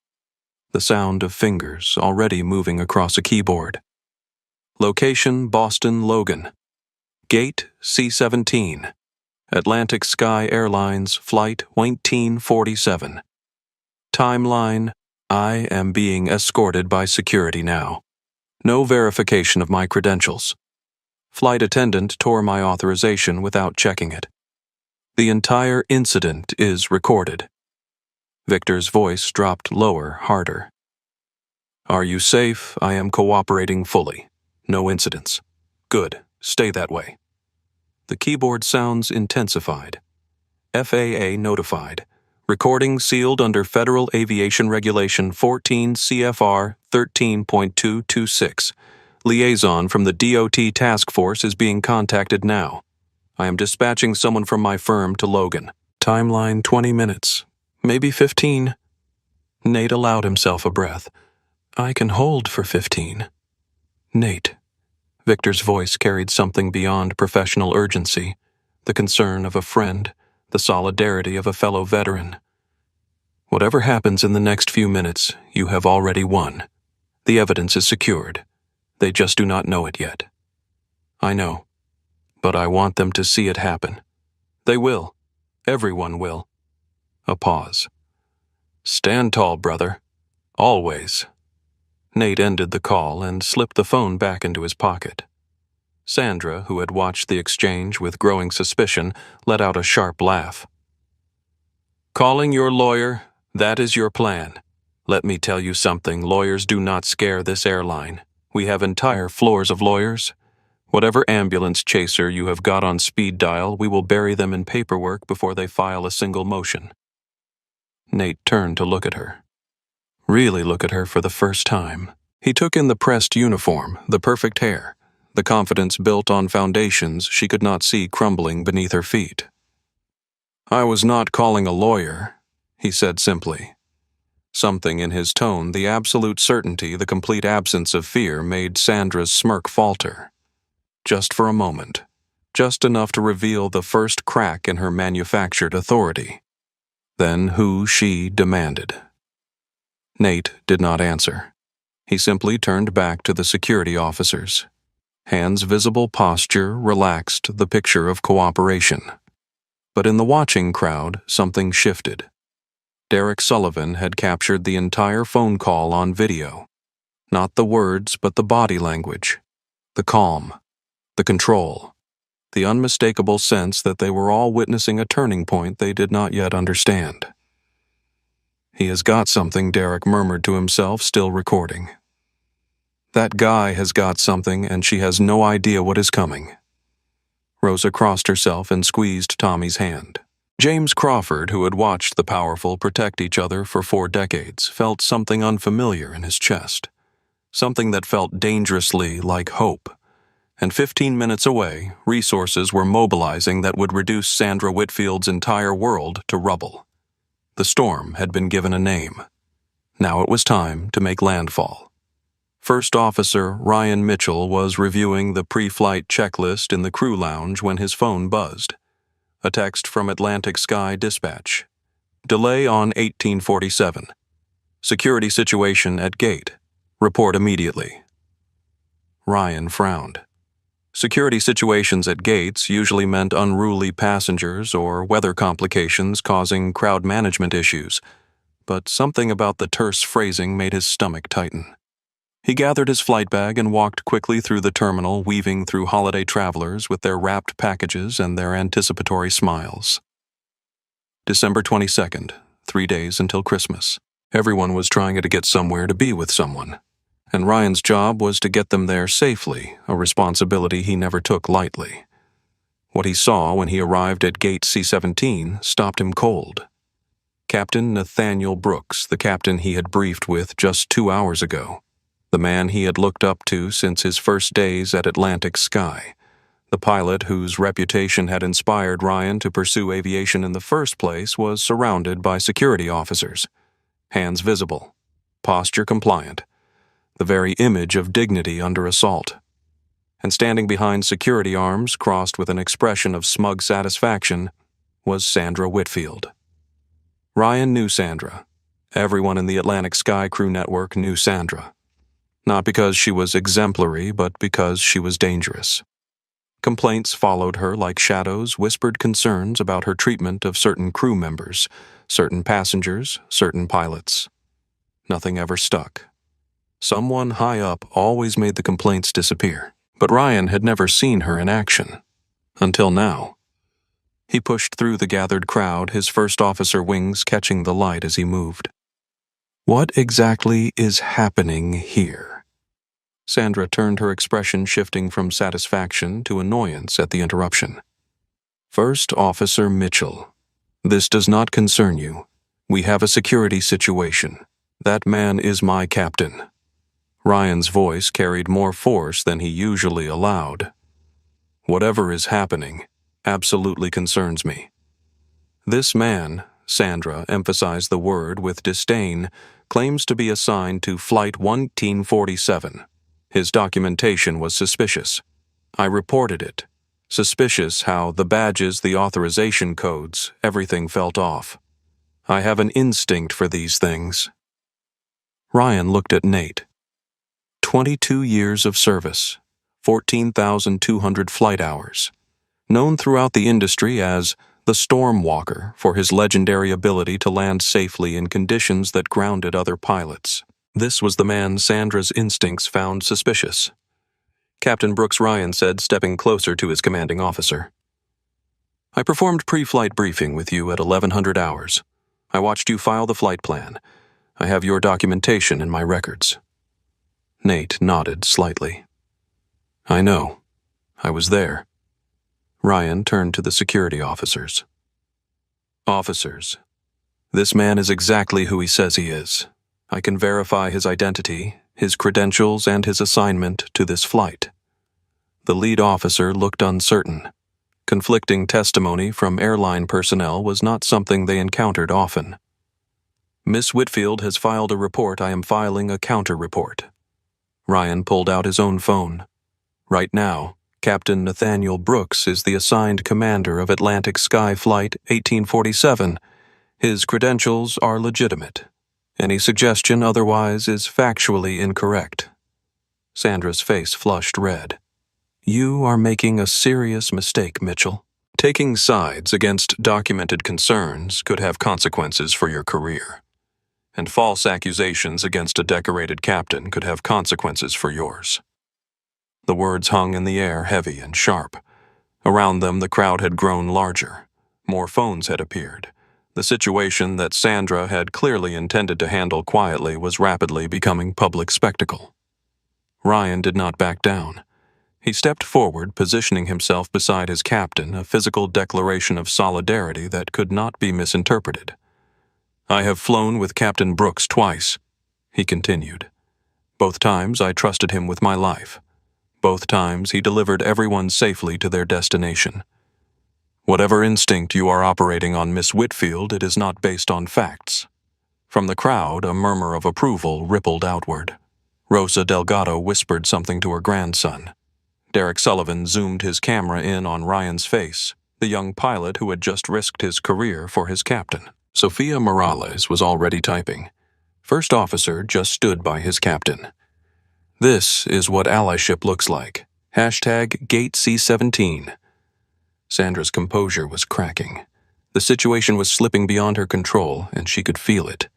The sound of fingers already moving across a keyboard. Location Boston Logan. Gate C-17. Atlantic Sky Airlines Flight 1947. Timeline: I am being escorted by security now. No verification of my credentials. Flight attendant tore my authorization without checking it. The entire incident is recorded. Victor's voice dropped lower, harder. Are you safe? I am cooperating fully. No incidents. Good. Stay that way. The keyboard sounds intensified. FAA notified. Recording sealed under Federal Aviation Regulation 14 CFR 13.226. Liaison from the DOT Task Force is being contacted now. I am dispatching someone from my firm to Logan. Timeline 20 minutes. Maybe 15. Nate allowed himself a breath. I can hold for 15. Nate. Victor's voice carried something beyond professional urgency, the concern of a friend, the solidarity of a fellow veteran. Whatever happens in the next few minutes, you have already won. The evidence is secured. They just do not know it yet. I know, but I want them to see it happen. They will. Everyone will. A pause. Stand tall, brother. Always. Nate ended the call and slipped the phone back into his pocket. Sandra, who had watched the exchange with growing suspicion, let out a sharp laugh. Calling your lawyer, that is your plan. Let me tell you something, lawyers do not scare this airline. We have entire floors of lawyers. Whatever ambulance chaser you have got on speed dial, we will bury them in paperwork before they file a single motion. Nate turned to look at her. Really look at her for the first time. He took in the pressed uniform, the perfect hair, the confidence built on foundations she could not see crumbling beneath her feet. I was not calling a lawyer, he said simply. Something in his tone, the absolute certainty, the complete absence of fear, made Sandra's smirk falter. Just for a moment. Just enough to reveal the first crack in her manufactured authority. Then who she demanded. Nate did not answer. He simply turned back to the security officers. Hand's visible posture relaxed the picture of cooperation. But in the watching crowd, something shifted. Derek Sullivan had captured the entire phone call on video. Not the words, but the body language. The calm. The control. The unmistakable sense that they were all witnessing a turning point they did not yet understand. "He has got something," Derek murmured to himself, still recording. "That guy has got something, and she has no idea what is coming." Rosa crossed herself and squeezed Tommy's hand. James Crawford, who had watched the powerful protect each other for 4 decades, felt something unfamiliar in his chest. Something that felt dangerously like hope. And 15 minutes away, resources were mobilizing that would reduce Sandra Whitfield's entire world to rubble. The storm had been given a name. Now it was time to make landfall. First Officer Ryan Mitchell was reviewing the pre-flight checklist in the crew lounge when his phone buzzed. A text from Atlantic Sky Dispatch. "Delay on 1847. Security situation at gate. Report immediately." Ryan frowned. Security situations at gates usually meant unruly passengers or weather complications causing crowd management issues, but something about the terse phrasing made his stomach tighten. He gathered his flight bag and walked quickly through the terminal, weaving through holiday travelers with their wrapped packages and their anticipatory smiles. December 22nd, 3 days until Christmas. Everyone was trying to get somewhere to be with someone, and Ryan's job was to get them there safely, a responsibility he never took lightly. What he saw when he arrived at Gate C-17 stopped him cold. Captain Nathaniel Brooks, the captain he had briefed with just 2 hours ago. The man he had looked up to since his first days at Atlantic Sky. The pilot whose reputation had inspired Ryan to pursue aviation in the first place was surrounded by security officers. Hands visible. Posture compliant. The very image of dignity under assault. And standing behind security arms crossed with an expression of smug satisfaction was Sandra Whitfield. Ryan knew Sandra. Everyone in the Atlantic Sky crew network knew Sandra. Not because she was exemplary, but because she was dangerous. Complaints followed her like shadows, whispered concerns about her treatment of certain crew members, certain passengers, certain pilots. Nothing ever stuck. Someone high up always made the complaints disappear, but Ryan had never seen her in action. Until now. He pushed through the gathered crowd, his first officer wings catching the light as he moved. What exactly is happening here? Sandra turned, her expression shifting from satisfaction to annoyance at the interruption. First Officer Mitchell, this does not concern you. We have a security situation. That man is my captain. Ryan's voice carried more force than he usually allowed. Whatever is happening absolutely concerns me. This man, Sandra emphasized the word with disdain, claims to be assigned to Flight 1847. His documentation was suspicious. I reported it. Suspicious how the badges, the authorization codes, everything felt off. I have an instinct for these things. Ryan looked at Nate. 22 years of service, 14,200 flight hours. Known throughout the industry as the Storm Walker for his legendary ability to land safely in conditions that grounded other pilots. This was the man Sandra's instincts found suspicious. Captain Brooks Ryan said, stepping closer to his commanding officer. I performed pre-flight briefing with you at 1100 hours. I watched you file the flight plan. I have your documentation in my records. Nate nodded slightly. I know. I was there. Ryan turned to the security officers. Officers, this man is exactly who he says he is. I can verify his identity, his credentials, and his assignment to this flight. The lead officer looked uncertain. Conflicting testimony from airline personnel was not something they encountered often. Miss Whitfield has filed a report. I am filing a counter-report. Ryan pulled out his own phone. Right now, Captain Nathaniel Brooks is the assigned commander of Atlantic Sky Flight 1847. His credentials are legitimate. Any suggestion otherwise is factually incorrect. Sandra's face flushed red. You are making a serious mistake, Mitchell. Taking sides against documented concerns could have consequences for your career. And false accusations against a decorated captain could have consequences for yours. The words hung in the air heavy and sharp. Around them, the crowd had grown larger. More phones had appeared. The situation that Sandra had clearly intended to handle quietly was rapidly becoming public spectacle. Ryan did not back down. He stepped forward, positioning himself beside his captain, a physical declaration of solidarity that could not be misinterpreted. I have flown with Captain Brooks twice, he continued. Both times I trusted him with my life. Both times he delivered everyone safely to their destination. Whatever instinct you are operating on, Miss Whitfield, it is not based on facts. From the crowd, a murmur of approval rippled outward. Rosa Delgado whispered something to her grandson. Derek Sullivan zoomed his camera in on Ryan's face, the young pilot who had just risked his career for his captain. Sofia Morales was already typing. First officer just stood by his captain. This is what allyship looks like. #Gate C-17. Sandra's composure was cracking. The situation was slipping beyond her control, and she could feel it.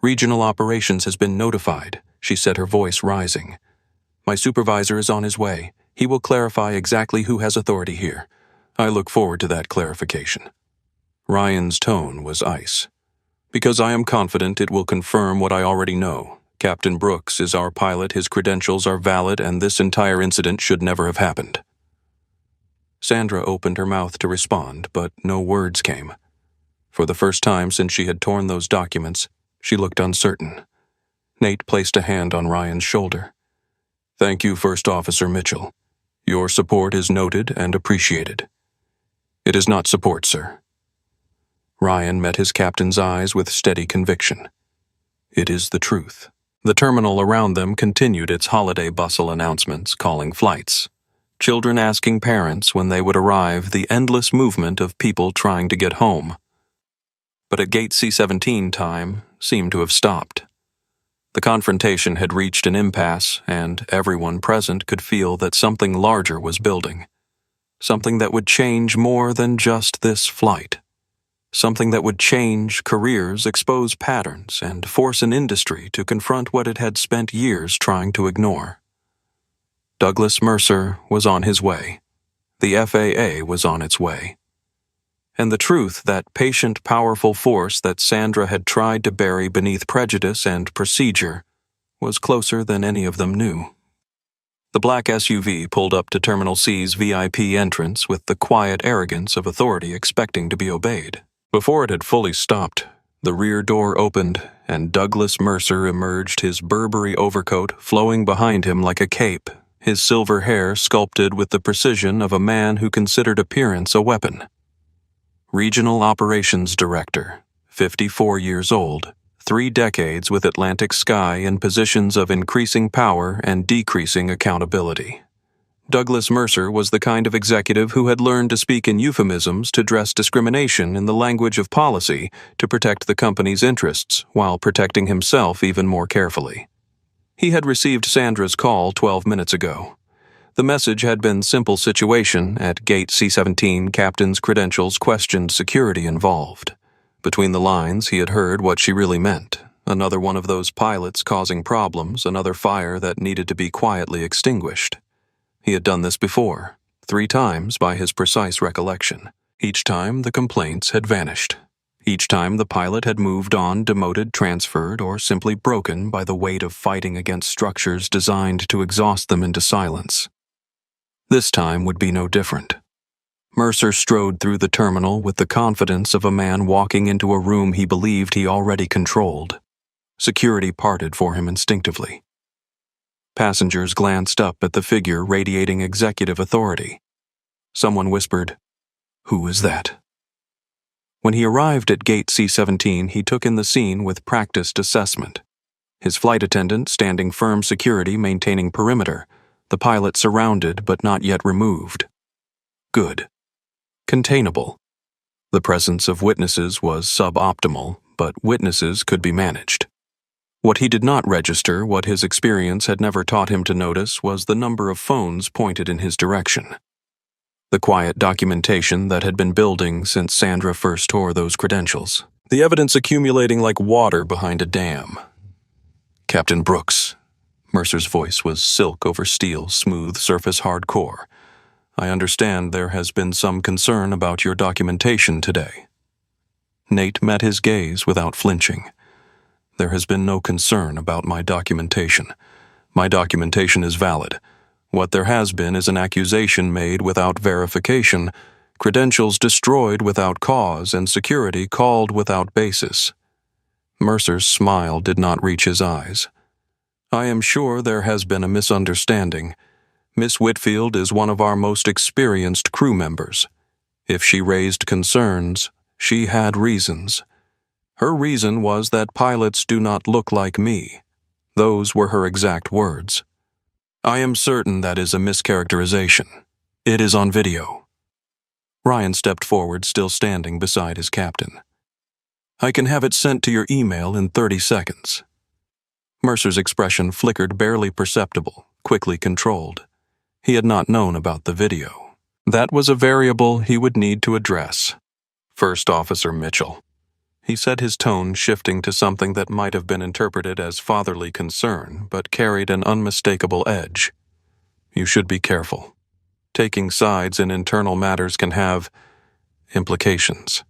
Regional Operations has been notified, she said, her voice rising. My supervisor is on his way. He will clarify exactly who has authority here. I look forward to that clarification. Ryan's tone was ice. Because I am confident it will confirm what I already know. Captain Brooks is our pilot, his credentials are valid, and this entire incident should never have happened. Sandra opened her mouth to respond, but no words came. For the first time since she had torn those documents, she looked uncertain. Nate placed a hand on Ryan's shoulder. Thank you, First Officer Mitchell. Your support is noted and appreciated. It is not support, sir. Ryan met his captain's eyes with steady conviction. It is the truth. The terminal around them continued its holiday bustle announcements calling flights. Children asking parents when they would arrive, the endless movement of people trying to get home. But at Gate C-17 time seemed to have stopped. The confrontation had reached an impasse, and everyone present could feel that something larger was building. Something that would change more than just this flight. Something that would change careers, expose patterns, and force an industry to confront what it had spent years trying to ignore. Douglas Mercer was on his way. The FAA was on its way. And the truth, that patient, powerful force that Sandra had tried to bury beneath prejudice and procedure, was closer than any of them knew. The black SUV pulled up to Terminal C's VIP entrance with the quiet arrogance of authority expecting to be obeyed. Before it had fully stopped, the rear door opened, and Douglas Mercer emerged, his Burberry overcoat flowing behind him like a cape, his silver hair sculpted with the precision of a man who considered appearance a weapon. Regional Operations Director, 54 years old, 3 decades with Atlantic Sky in positions of increasing power and decreasing accountability. Douglas Mercer was the kind of executive who had learned to speak in euphemisms to dress discrimination in the language of policy to protect the company's interests while protecting himself even more carefully. He had received Sandra's call 12 minutes ago. The message had been simple situation at Gate C-17, captain's credentials questioned security involved. Between the lines, he had heard what she really meant. Another one of those pilots causing problems, another fire that needed to be quietly extinguished. He had done this before, 3 times by his precise recollection. Each time the complaints had vanished. Each time the pilot had moved on, demoted, transferred, or simply broken by the weight of fighting against structures designed to exhaust them into silence. This time would be no different. Mercer strode through the terminal with the confidence of a man walking into a room he believed he already controlled. Security parted for him instinctively. Passengers glanced up at the figure radiating executive authority. Someone whispered, "Who is that?" When he arrived at Gate C-17, he took in the scene with practiced assessment. His flight attendant standing firm security maintaining perimeter, the pilot surrounded but not yet removed. Good. Containable. The presence of witnesses was suboptimal, but witnesses could be managed. What he did not register, what his experience had never taught him to notice, was the number of phones pointed in his direction. The quiet documentation that had been building since Sandra first tore those credentials. The evidence accumulating like water behind a dam. Captain Brooks. Mercer's voice was silk over steel, smooth surface hardcore. I understand there has been some concern about your documentation today. Nate met his gaze without flinching. There has been no concern about my documentation. My documentation is valid. What there has been is an accusation made without verification, credentials destroyed without cause, and security called without basis. Mercer's smile did not reach his eyes. I am sure there has been a misunderstanding. Miss Whitfield is one of our most experienced crew members. If she raised concerns, she had reasons. Her reason was that pilots do not look like me. Those were her exact words. I am certain that is a mischaracterization. It is on video. Ryan stepped forward, still standing beside his captain. I can have it sent to your email in 30 seconds. Mercer's expression flickered, barely perceptible, quickly controlled. He had not known about the video. That was a variable he would need to address. First Officer Mitchell. He said, his tone shifting to something that might have been interpreted as fatherly concern, but carried an unmistakable edge. You should be careful. Taking sides in internal matters can have implications.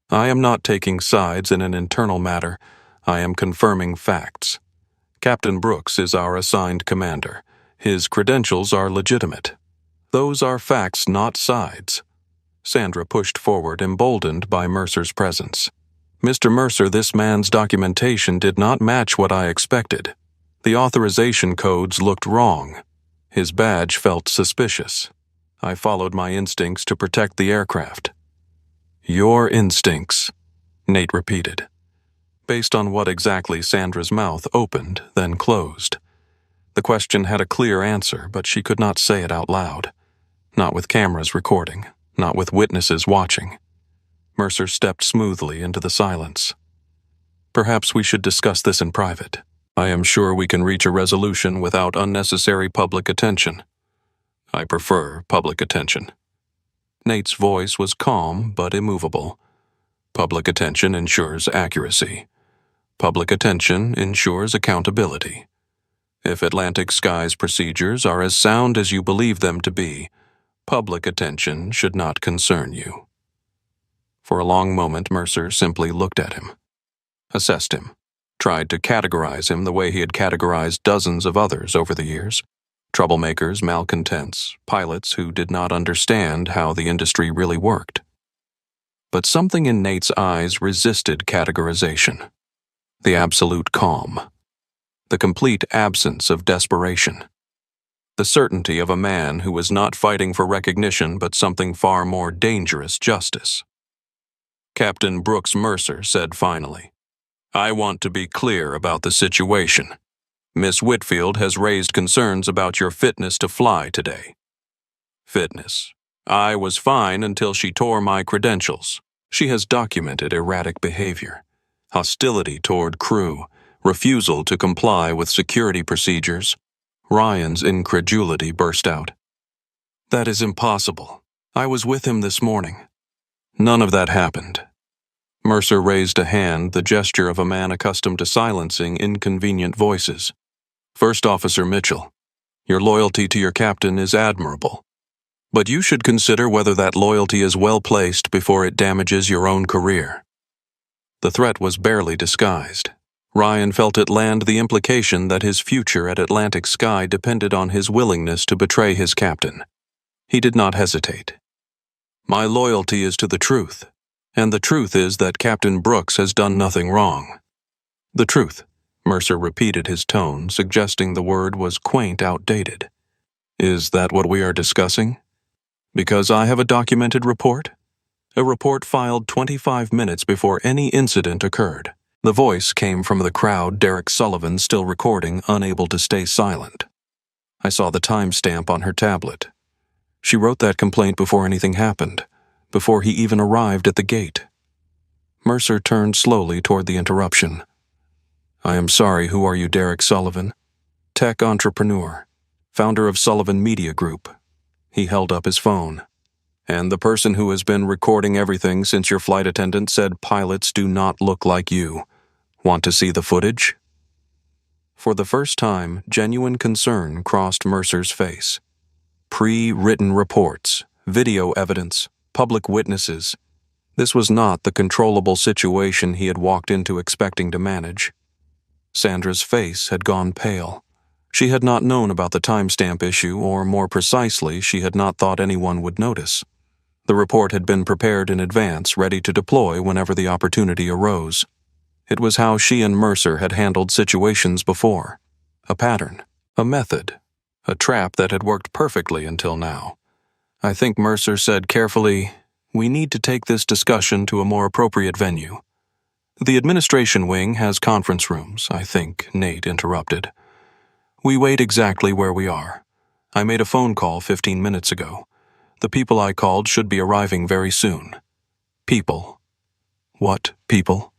I am not taking sides in an internal matter. I am confirming facts. Captain Brooks is our assigned commander. His credentials are legitimate. Those are facts, not sides. Sandra pushed forward, emboldened by Mercer's presence. Mr. Mercer, this man's documentation did not match what I expected. The authorization codes looked wrong. His badge felt suspicious. I followed my instincts to protect the aircraft. Your instincts, Nate repeated. Based on what exactly? Sandra's mouth opened, then closed. The question had a clear answer, but she could not say it out loud. Not with cameras recording, not with witnesses watching. Mercer stepped smoothly into the silence. Perhaps we should discuss this in private. I am sure we can reach a resolution without unnecessary public attention. I prefer public attention. Nate's voice was calm but immovable. Public attention ensures accuracy. Public attention ensures accountability. If Atlantic Sky's procedures are as sound as you believe them to be, public attention should not concern you. For a long moment, Mercer simply looked at him, assessed him, tried to categorize him the way he had categorized dozens of others over the years. Troublemakers, malcontents, pilots who did not understand how the industry really worked. But something in Nate's eyes resisted categorization. The absolute calm. The complete absence of desperation. The certainty of a man who was not fighting for recognition but something far more dangerous, justice. Captain Brooks Mercer said finally, I want to be clear about the situation. Miss Whitfield has raised concerns about your fitness to fly today. Fitness. I was fine until she tore my credentials. She has documented erratic behavior, hostility toward crew, refusal to comply with security procedures. Ryan's incredulity burst out. That is impossible. I was with him this morning. None of that happened. Mercer raised a hand, the gesture of a man accustomed to silencing inconvenient voices. First Officer Mitchell, your loyalty to your captain is admirable. But you should consider whether that loyalty is well placed before it damages your own career. The threat was barely disguised. Ryan felt it land the implication that his future at Atlantic Sky depended on his willingness to betray his captain. He did not hesitate. My loyalty is to the truth, and the truth is that Captain Brooks has done nothing wrong. The truth, Mercer repeated, his tone suggesting the word was quaint, outdated. Is that what we are discussing? Because I have a documented report? A report filed 25 minutes before any incident occurred. The voice came from the crowd, Derek Sullivan still recording, unable to stay silent. I saw the timestamp on her tablet. She wrote that complaint before anything happened, before he even arrived at the gate. Mercer turned slowly toward the interruption. I am sorry, who are you, Derek Sullivan? Tech entrepreneur, founder of Sullivan Media Group. He held up his phone. And the person who has been recording everything since your flight attendant said pilots do not look like you. Want to see the footage? For the first time, genuine concern crossed Mercer's face. Pre-written reports, video evidence, public witnesses. This was not the controllable situation he had walked into expecting to manage. Sandra's face had gone pale. She had not known about the timestamp issue, or more precisely, she had not thought anyone would notice. The report had been prepared in advance, ready to deploy whenever the opportunity arose. It was how she and Mercer had handled situations before. A pattern, a method, a trap that had worked perfectly until now. I think Mercer said carefully, "We need to take this discussion to a more appropriate venue." "The administration wing has conference rooms, I think," Nate interrupted. "We wait exactly where we are. I made a phone call 15 minutes ago. The people I called should be arriving very soon." People. What people?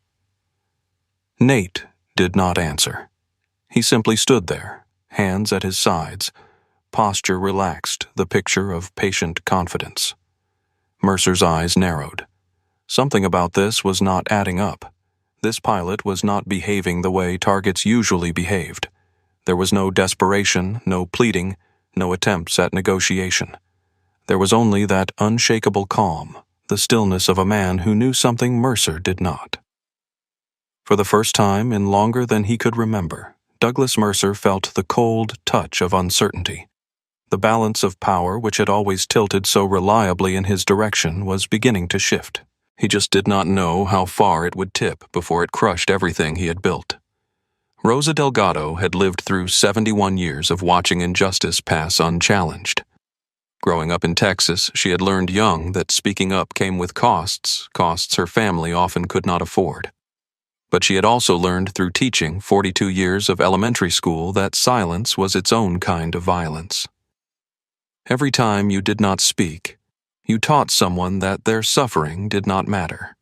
Nate did not answer. He simply stood there, hands at his sides, posture relaxed, the picture of patient confidence. Mercer's eyes narrowed. Something about this was not adding up. This pilot was not behaving the way targets usually behaved. There was no desperation, no pleading, no attempts at negotiation. There was only that unshakable calm, the stillness of a man who knew something Mercer did not. For the first time in longer than he could remember, Douglas Mercer felt the cold touch of uncertainty. The balance of power which had always tilted so reliably in his direction was beginning to shift. He just did not know how far it would tip before it crushed everything he had built. Rosa Delgado had lived through 71 years of watching injustice pass unchallenged. Growing up in Texas, she had learned young that speaking up came with costs her family often could not afford. But she had also learned through teaching 42 years of elementary school that silence was its own kind of violence. Every time you did not speak, you taught someone that their suffering did not matter.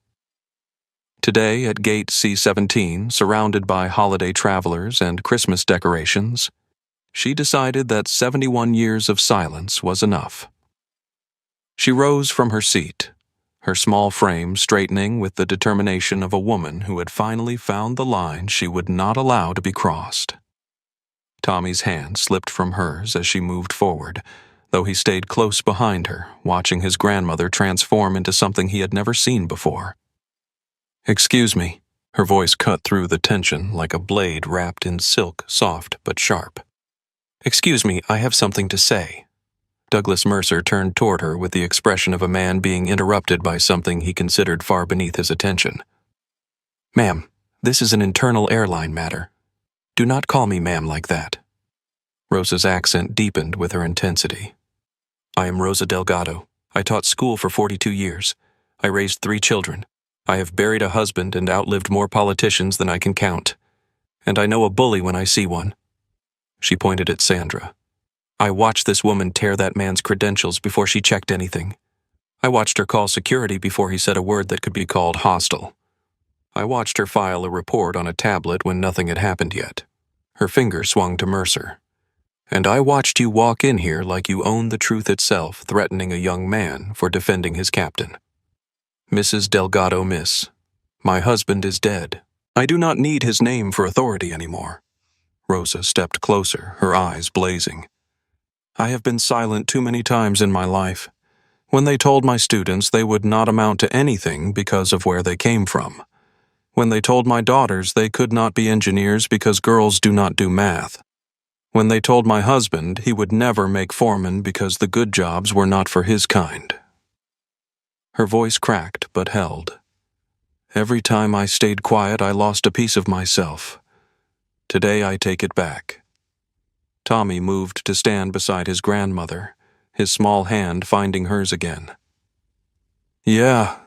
Today at Gate C-17, surrounded by holiday travelers and Christmas decorations, she decided that 71 years of silence was enough. She rose from her seat, her small frame straightening with the determination of a woman who had finally found the line she would not allow to be crossed. Tommy's hand slipped from hers as she moved forward, though he stayed close behind her, watching his grandmother transform into something he had never seen before. "Excuse me," her voice cut through the tension like a blade wrapped in silk, soft but sharp. "Excuse me, I have something to say." Douglas Mercer turned toward her with the expression of a man being interrupted by something he considered far beneath his attention. "Ma'am, this is an internal airline matter. Do not call me ma'am like that." Rosa's accent deepened with her intensity. "I am Rosa Delgado. I taught school for 42 years. I raised 3 children. I have buried a husband and outlived more politicians than I can count. And I know a bully when I see one." She pointed at Sandra. "I watched this woman tear that man's credentials before she checked anything. I watched her call security before he said a word that could be called hostile. I watched her file a report on a tablet when nothing had happened yet." Her finger swung to Mercer. "And I watched you walk in here like you owned the truth itself, threatening a young man for defending his captain. Mrs. Delgado, miss, my husband is dead. I do not need his name for authority anymore." Rosa stepped closer, her eyes blazing. "I have been silent too many times in my life. When they told my students they would not amount to anything because of where they came from. When they told my daughters they could not be engineers because girls do not do math. When they told my husband he would never make foreman because the good jobs were not for his kind." Her voice cracked but held. "Every time I stayed quiet, I lost a piece of myself. Today I take it back." Tommy moved to stand beside his grandmother, his small hand finding hers again. "Yeah,"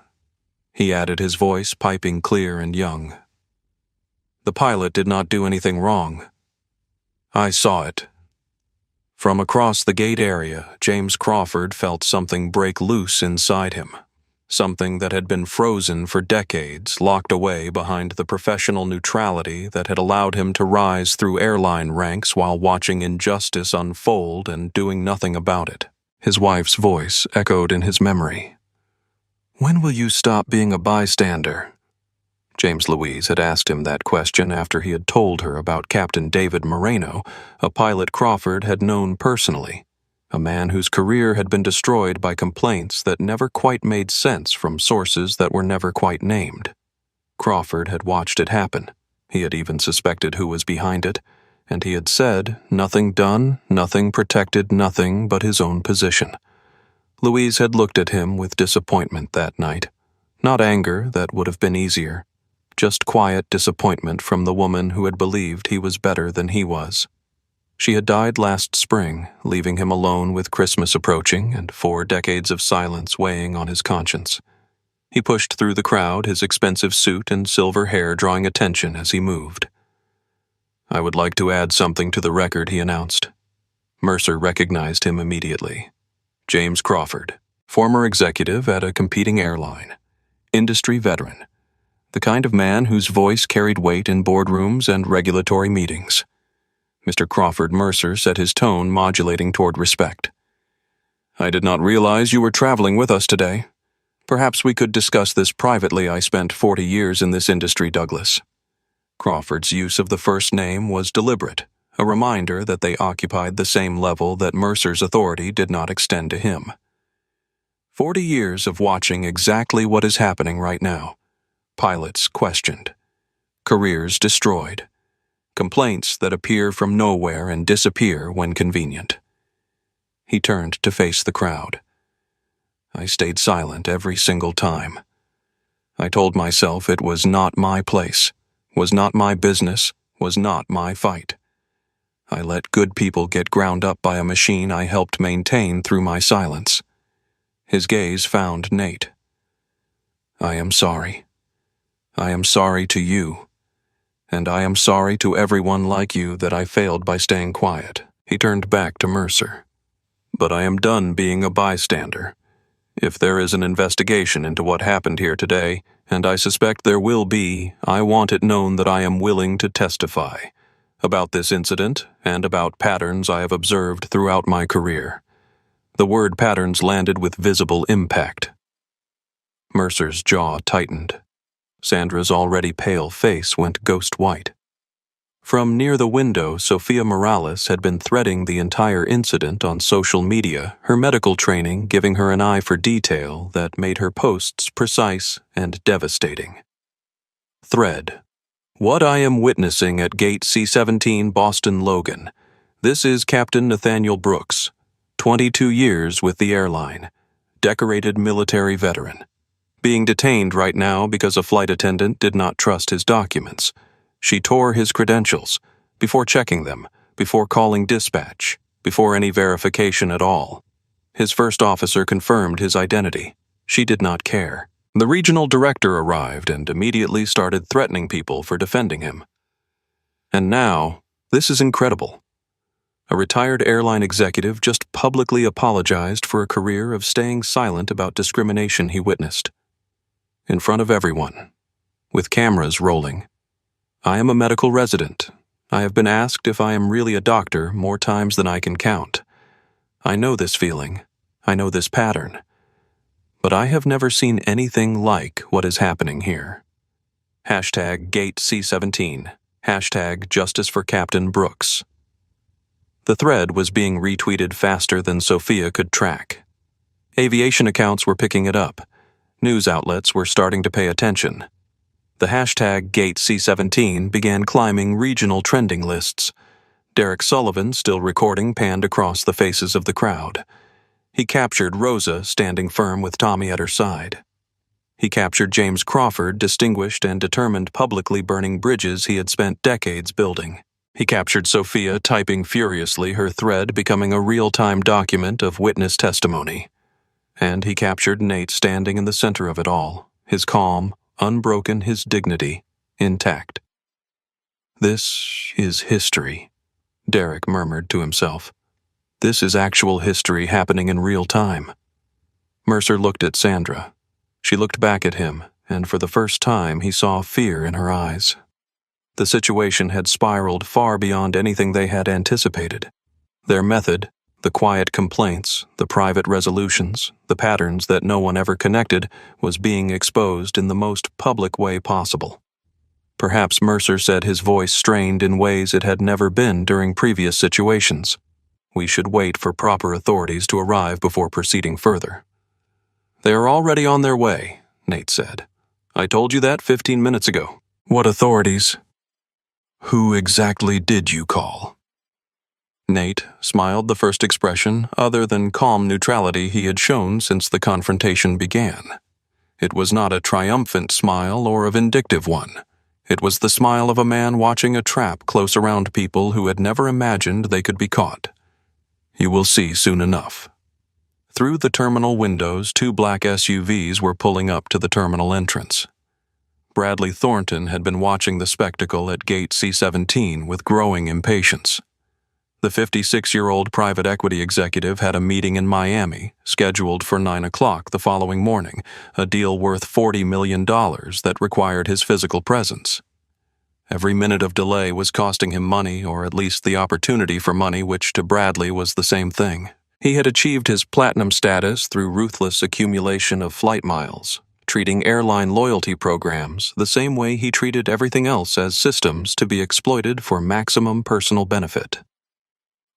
he added, his voice piping clear and young. "The pilot did not do anything wrong. I saw it." From across the gate area, James Crawford felt something break loose inside him. something that had been frozen for decades, locked away behind the professional neutrality that had allowed him to rise through airline ranks while watching injustice unfold and doing nothing about it. His wife's voice echoed in his memory. "When will you stop being a bystander?" James Louise had asked him that question after he had told her about Captain David Moreno, a pilot Crawford had known personally, a man whose career had been destroyed by complaints that never quite made sense from sources that were never quite named. Crawford had watched it happen. He had even suspected who was behind it, and he had said, nothing done, nothing protected, nothing but his own position. Louise had looked at him with disappointment that night. Not anger, that would have been easier. Just quiet disappointment from the woman who had believed he was better than he was. She had died last spring, leaving him alone with Christmas approaching and 4 decades of silence weighing on his conscience. He pushed through the crowd, his expensive suit and silver hair drawing attention as he moved. "I would like to add something to the record," he announced. Mercer recognized him immediately. James Crawford, former executive at a competing airline, industry veteran, the kind of man whose voice carried weight in boardrooms and regulatory meetings. Mr. Crawford Mercer set his tone, modulating toward respect. "I did not realize you were traveling with us today. Perhaps we could discuss this privately. I spent 40 years in this industry, Douglas." Crawford's use of the first name was deliberate, a reminder that they occupied the same level that Mercer's authority did not extend to him. 40 years of watching exactly what is happening right now. Pilots questioned. Careers destroyed. Complaints that appear from nowhere and disappear when convenient. He turned to face the crowd. I stayed silent every single time. I told myself it was not my place, was not my business, was not my fight. I let good people get ground up by a machine I helped maintain through my silence. His gaze found Nate. "I am sorry. I am sorry to you. And I am sorry to everyone like you that I failed by staying quiet." He turned back to Mercer. "But I am done being a bystander. If there is an investigation into what happened here today, and I suspect there will be, I want it known that I am willing to testify about this incident and about patterns I have observed throughout my career." The word patterns landed with visible impact. Mercer's jaw tightened. Sandra's already pale face went ghost white. From near the window, Sophia Morales had been threading the entire incident on social media, her medical training giving her an eye for detail that made her posts precise and devastating. Thread. "What I am witnessing at Gate C-17 Boston Logan. This is Captain Nathaniel Brooks, 22 years with the airline, decorated military veteran. Being detained right now because a flight attendant did not trust his documents. She tore his credentials, before checking them, before calling dispatch, before any verification at all. His first officer confirmed his identity. She did not care. The regional director arrived and immediately started threatening people for defending him. And now, this is incredible. A retired airline executive just publicly apologized for a career of staying silent about discrimination he witnessed. In front of everyone, with cameras rolling. I am a medical resident. I have been asked if I am really a doctor more times than I can count. I know this feeling. I know this pattern. But I have never seen anything like what is happening here. Hashtag Gate C-17. Hashtag Justice for Captain Brooks." The thread was being retweeted faster than Sophia could track. Aviation accounts were picking it up. News outlets were starting to pay attention. The hashtag Gate C-17 began climbing regional trending lists. Derek Sullivan, still recording, panned across the faces of the crowd. He captured Rosa standing firm with Tommy at her side. He captured James Crawford, distinguished and determined, publicly burning bridges he had spent decades building. He captured Sophia typing furiously, her thread becoming a real-time document of witness testimony. And he captured Nate standing in the center of it all, his calm, unbroken, his dignity intact. "This is history," Derek murmured to himself. "This is actual history happening in real time." Mercer looked at Sandra. She looked back at him, and for the first time he saw fear in her eyes. The situation had spiraled far beyond anything they had anticipated. Their method, the quiet complaints, the private resolutions, the patterns that no one ever connected, was being exposed in the most public way possible. Perhaps Mercer said his voice strained in ways it had never been during previous situations. We should wait for proper authorities to arrive before proceeding further. They are already on their way, Nate said. I told you that 15 minutes ago. What authorities? Who exactly did you call? Nate smiled, the first expression other than calm neutrality he had shown since the confrontation began. It was not a triumphant smile or a vindictive one. It was the smile of a man watching a trap close around people who had never imagined they could be caught. You will see soon enough. Through the terminal windows, 2 black SUVs were pulling up to the terminal entrance. Bradley Thornton had been watching the spectacle at gate C-17 with growing impatience. The 56-year-old private equity executive had a meeting in Miami, scheduled for 9 o'clock the following morning, a deal worth $40 million that required his physical presence. Every minute of delay was costing him money, or at least the opportunity for money, which to Bradley was the same thing. He had achieved his platinum status through ruthless accumulation of flight miles, treating airline loyalty programs the same way he treated everything else as systems to be exploited for maximum personal benefit.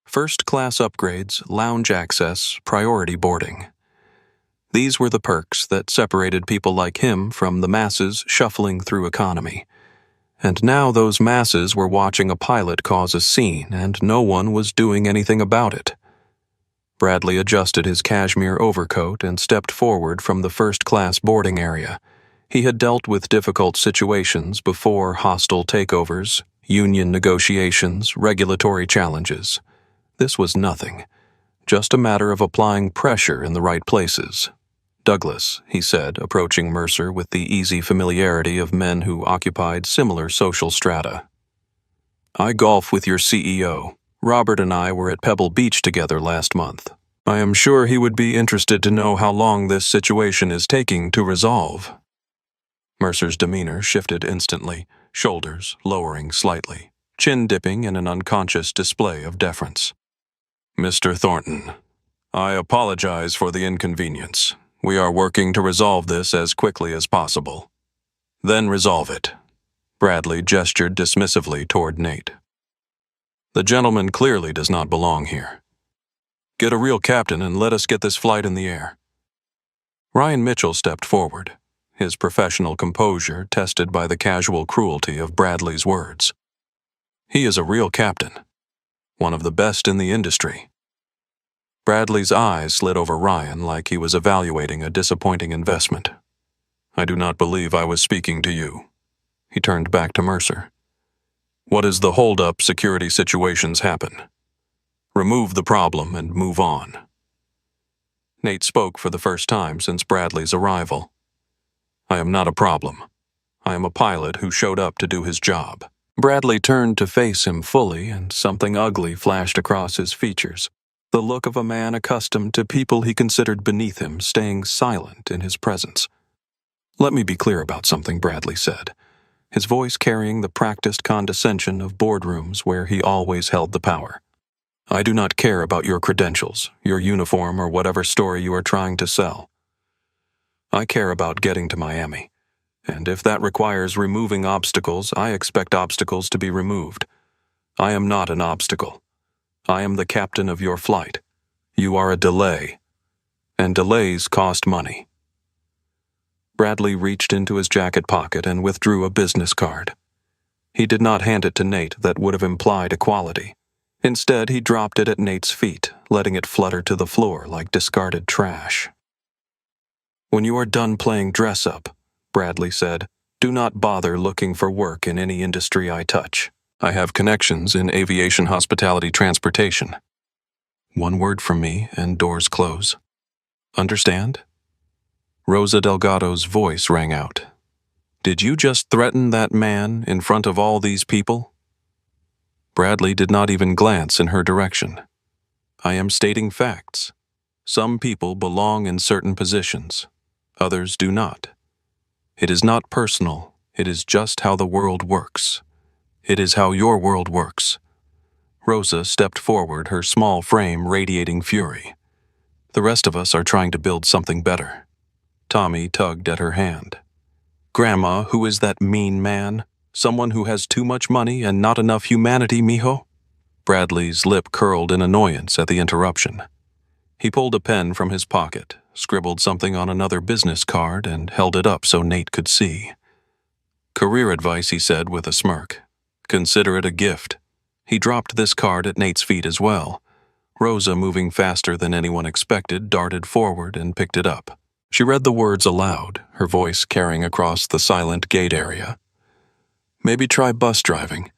First-class upgrades, lounge access, priority boarding. These were the perks that separated people like him from the masses shuffling through economy. And now those masses were watching a pilot cause a scene, and no one was doing anything about it. Bradley adjusted his cashmere overcoat and stepped forward from the first-class boarding area. He had dealt with difficult situations before: hostile takeovers, union negotiations, regulatory challenges. This was nothing, just a matter of applying pressure in the right places. Douglas, he said, approaching Mercer with the easy familiarity of men who occupied similar social strata. I golf with your CEO. Robert and I were at Pebble Beach together last month. I am sure he would be interested to know how long this situation is taking to resolve. Mercer's demeanor shifted instantly, shoulders lowering slightly, chin dipping in an unconscious display of deference. Mr. Thornton, I apologize for the inconvenience. We are working to resolve this as quickly as possible. Then resolve it. Bradley gestured dismissively toward Nate. The gentleman clearly does not belong here. Get a real captain and let us get this flight in the air. Ryan Mitchell stepped forward, his professional composure tested by the casual cruelty of Bradley's words. He is a real captain, one of the best in the industry. Bradley's eyes slid over Ryan like he was evaluating a disappointing investment. I do not believe I was speaking to you. He turned back to Mercer. What is the hold-up security situations happen? Remove the problem and move on. Nate spoke for the first time since Bradley's arrival. I am not a problem. I am a pilot who showed up to do his job. Bradley turned to face him fully, and something ugly flashed across his features, the look of a man accustomed to people he considered beneath him staying silent in his presence. Let me be clear about something, Bradley said, his voice carrying the practiced condescension of boardrooms where he always held the power. I do not care about your credentials, your uniform, or whatever story you are trying to sell. I care about getting to Miami, and if that requires removing obstacles, I expect obstacles to be removed. I am not an obstacle. I am the captain of your flight. You are a delay, and delays cost money. Bradley reached into his jacket pocket and withdrew a business card. He did not hand it to Nate. That would have implied equality. Instead, he dropped it at Nate's feet, letting it flutter to the floor like discarded trash. When you are done playing dress-up, Bradley said, do not bother looking for work in any industry I touch. I have connections in aviation, hospitality, transportation. One word from me and doors close. Understand? Rosa Delgado's voice rang out. Did you just threaten that man in front of all these people? Bradley did not even glance in her direction. I am stating facts. Some people belong in certain positions. Others do not. It is not personal. It is just how the world works. It is how your world works. Rosa stepped forward, her small frame radiating fury. The rest of us are trying to build something better. Tommy tugged at her hand. Grandma, who is that mean man? Someone who has too much money and not enough humanity, mijo? Bradley's lip curled in annoyance at the interruption. He pulled a pen from his pocket, scribbled something on another business card, and held it up so Nate could see. Career advice, he said with a smirk. Consider it a gift. He dropped this card at Nate's feet as well. Rosa, moving faster than anyone expected, darted forward and picked it up. She read the words aloud, her voice carrying across the silent gate area. Maybe try bus driving.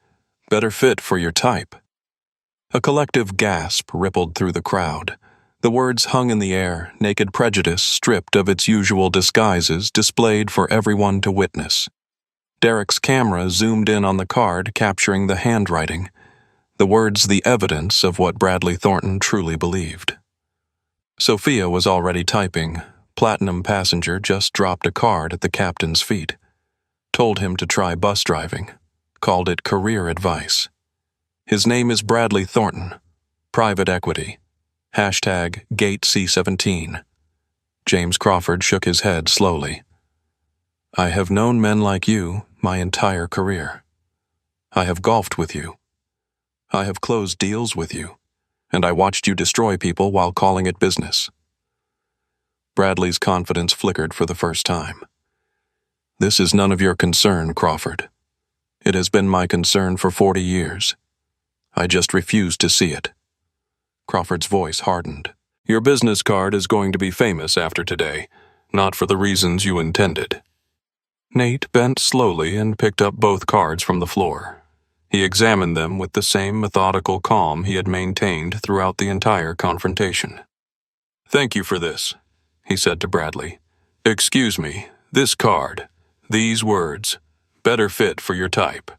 Better fit for your type. A collective gasp rippled through the crowd. The words hung in the air, naked prejudice stripped of its usual disguises displayed for everyone to witness. Derek's camera zoomed in on the card, capturing the handwriting. The words the evidence of what Bradley Thornton truly believed. Sophia was already typing. Platinum passenger just dropped a card at the captain's feet. Told him to try bus driving. Called it career advice. His name is Bradley Thornton. Private equity. Hashtag Gate C17. James Crawford shook his head slowly. I have known men like you my entire career. I have golfed with you. I have closed deals with you. And I watched you destroy people while calling it business. Bradley's confidence flickered for the first time. This is none of your concern, Crawford. It has been my concern for 40 years. I just refuse to see it. Crawford's voice hardened. Your business card is going to be famous after today, not for the reasons you intended. Nate bent slowly and picked up both cards from the floor. He examined them with the same methodical calm he had maintained throughout the entire confrontation. Thank you for this, he said to Bradley. Excuse me, this card, these words, better fit for your type.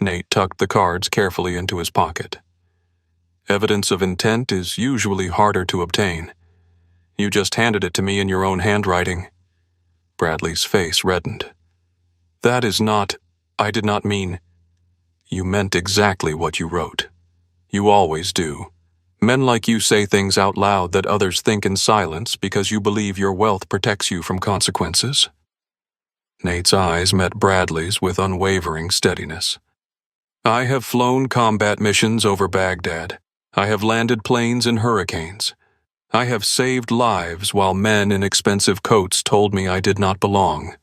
Nate tucked the cards carefully into his pocket. Evidence of intent is usually harder to obtain. You just handed it to me in your own handwriting. Bradley's face reddened. That is not, I did not mean. You meant exactly what you wrote. You always do. Men like you say things out loud that others think in silence because you believe your wealth protects you from consequences. Nate's eyes met Bradley's with unwavering steadiness. I have flown combat missions over Baghdad. I have landed planes in hurricanes. I have saved lives while men in expensive coats told me I did not belong.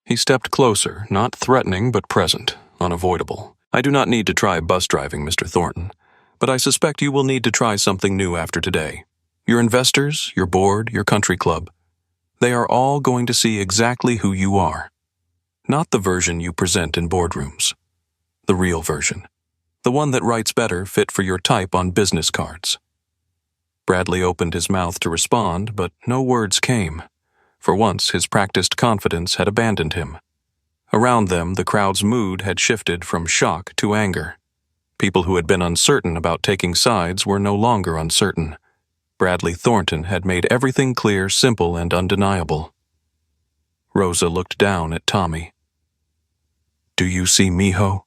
He stepped closer, not threatening but present, unavoidable. I do not need to try bus driving, Mr. Thornton, but I suspect you will need to try something new after today. Your investors, your board, your country club, they are all going to see exactly who you are. Not the version you present in boardrooms. The real version. The one that writes better fit for your type on business cards. Bradley opened his mouth to respond, but no words came. For once, his practiced confidence had abandoned him. Around them, the crowd's mood had shifted from shock to anger. People who had been uncertain about taking sides were no longer uncertain. Bradley Thornton had made everything clear, simple, and undeniable. Rosa looked down at Tommy. Do you see, mijo?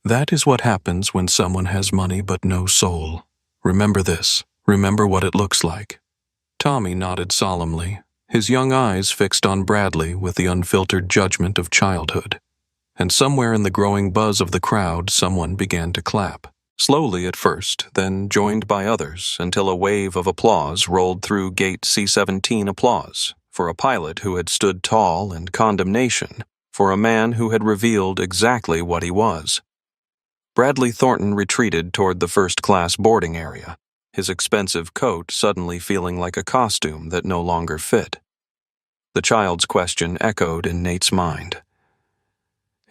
That is what happens when someone has money but no soul. Remember this. Remember what it looks like. Tommy nodded solemnly, his young eyes fixed on Bradley with the unfiltered judgment of childhood. And somewhere in the growing buzz of the crowd, someone began to clap. Slowly at first, then joined by others, until a wave of applause rolled through Gate C17 applause for a pilot who had stood tall, and condemnation for a man who had revealed exactly what he was. Bradley Thornton retreated toward the first-class boarding area, his expensive coat suddenly feeling like a costume that no longer fit. The child's question echoed in Nate's mind.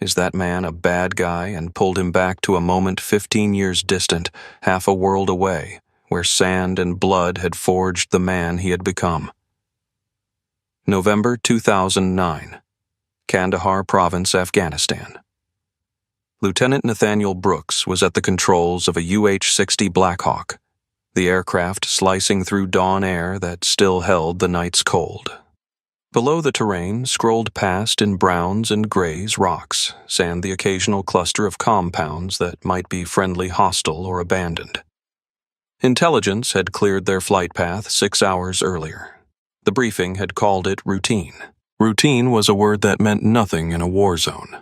Is that man a bad guy, and pulled him back to a moment 15 years distant, half a world away, where sand and blood had forged the man he had become? November 2009, Kandahar Province, Afghanistan. Lieutenant Nathaniel Brooks was at the controls of a UH-60 Blackhawk, the aircraft slicing through dawn air that still held the night's cold. Below the terrain, scrolled past in browns and grays rocks, sand the occasional cluster of compounds that might be friendly, hostile, or abandoned. Intelligence had cleared their flight path 6 hours earlier. The briefing had called it routine. Routine was a word that meant nothing in a war zone.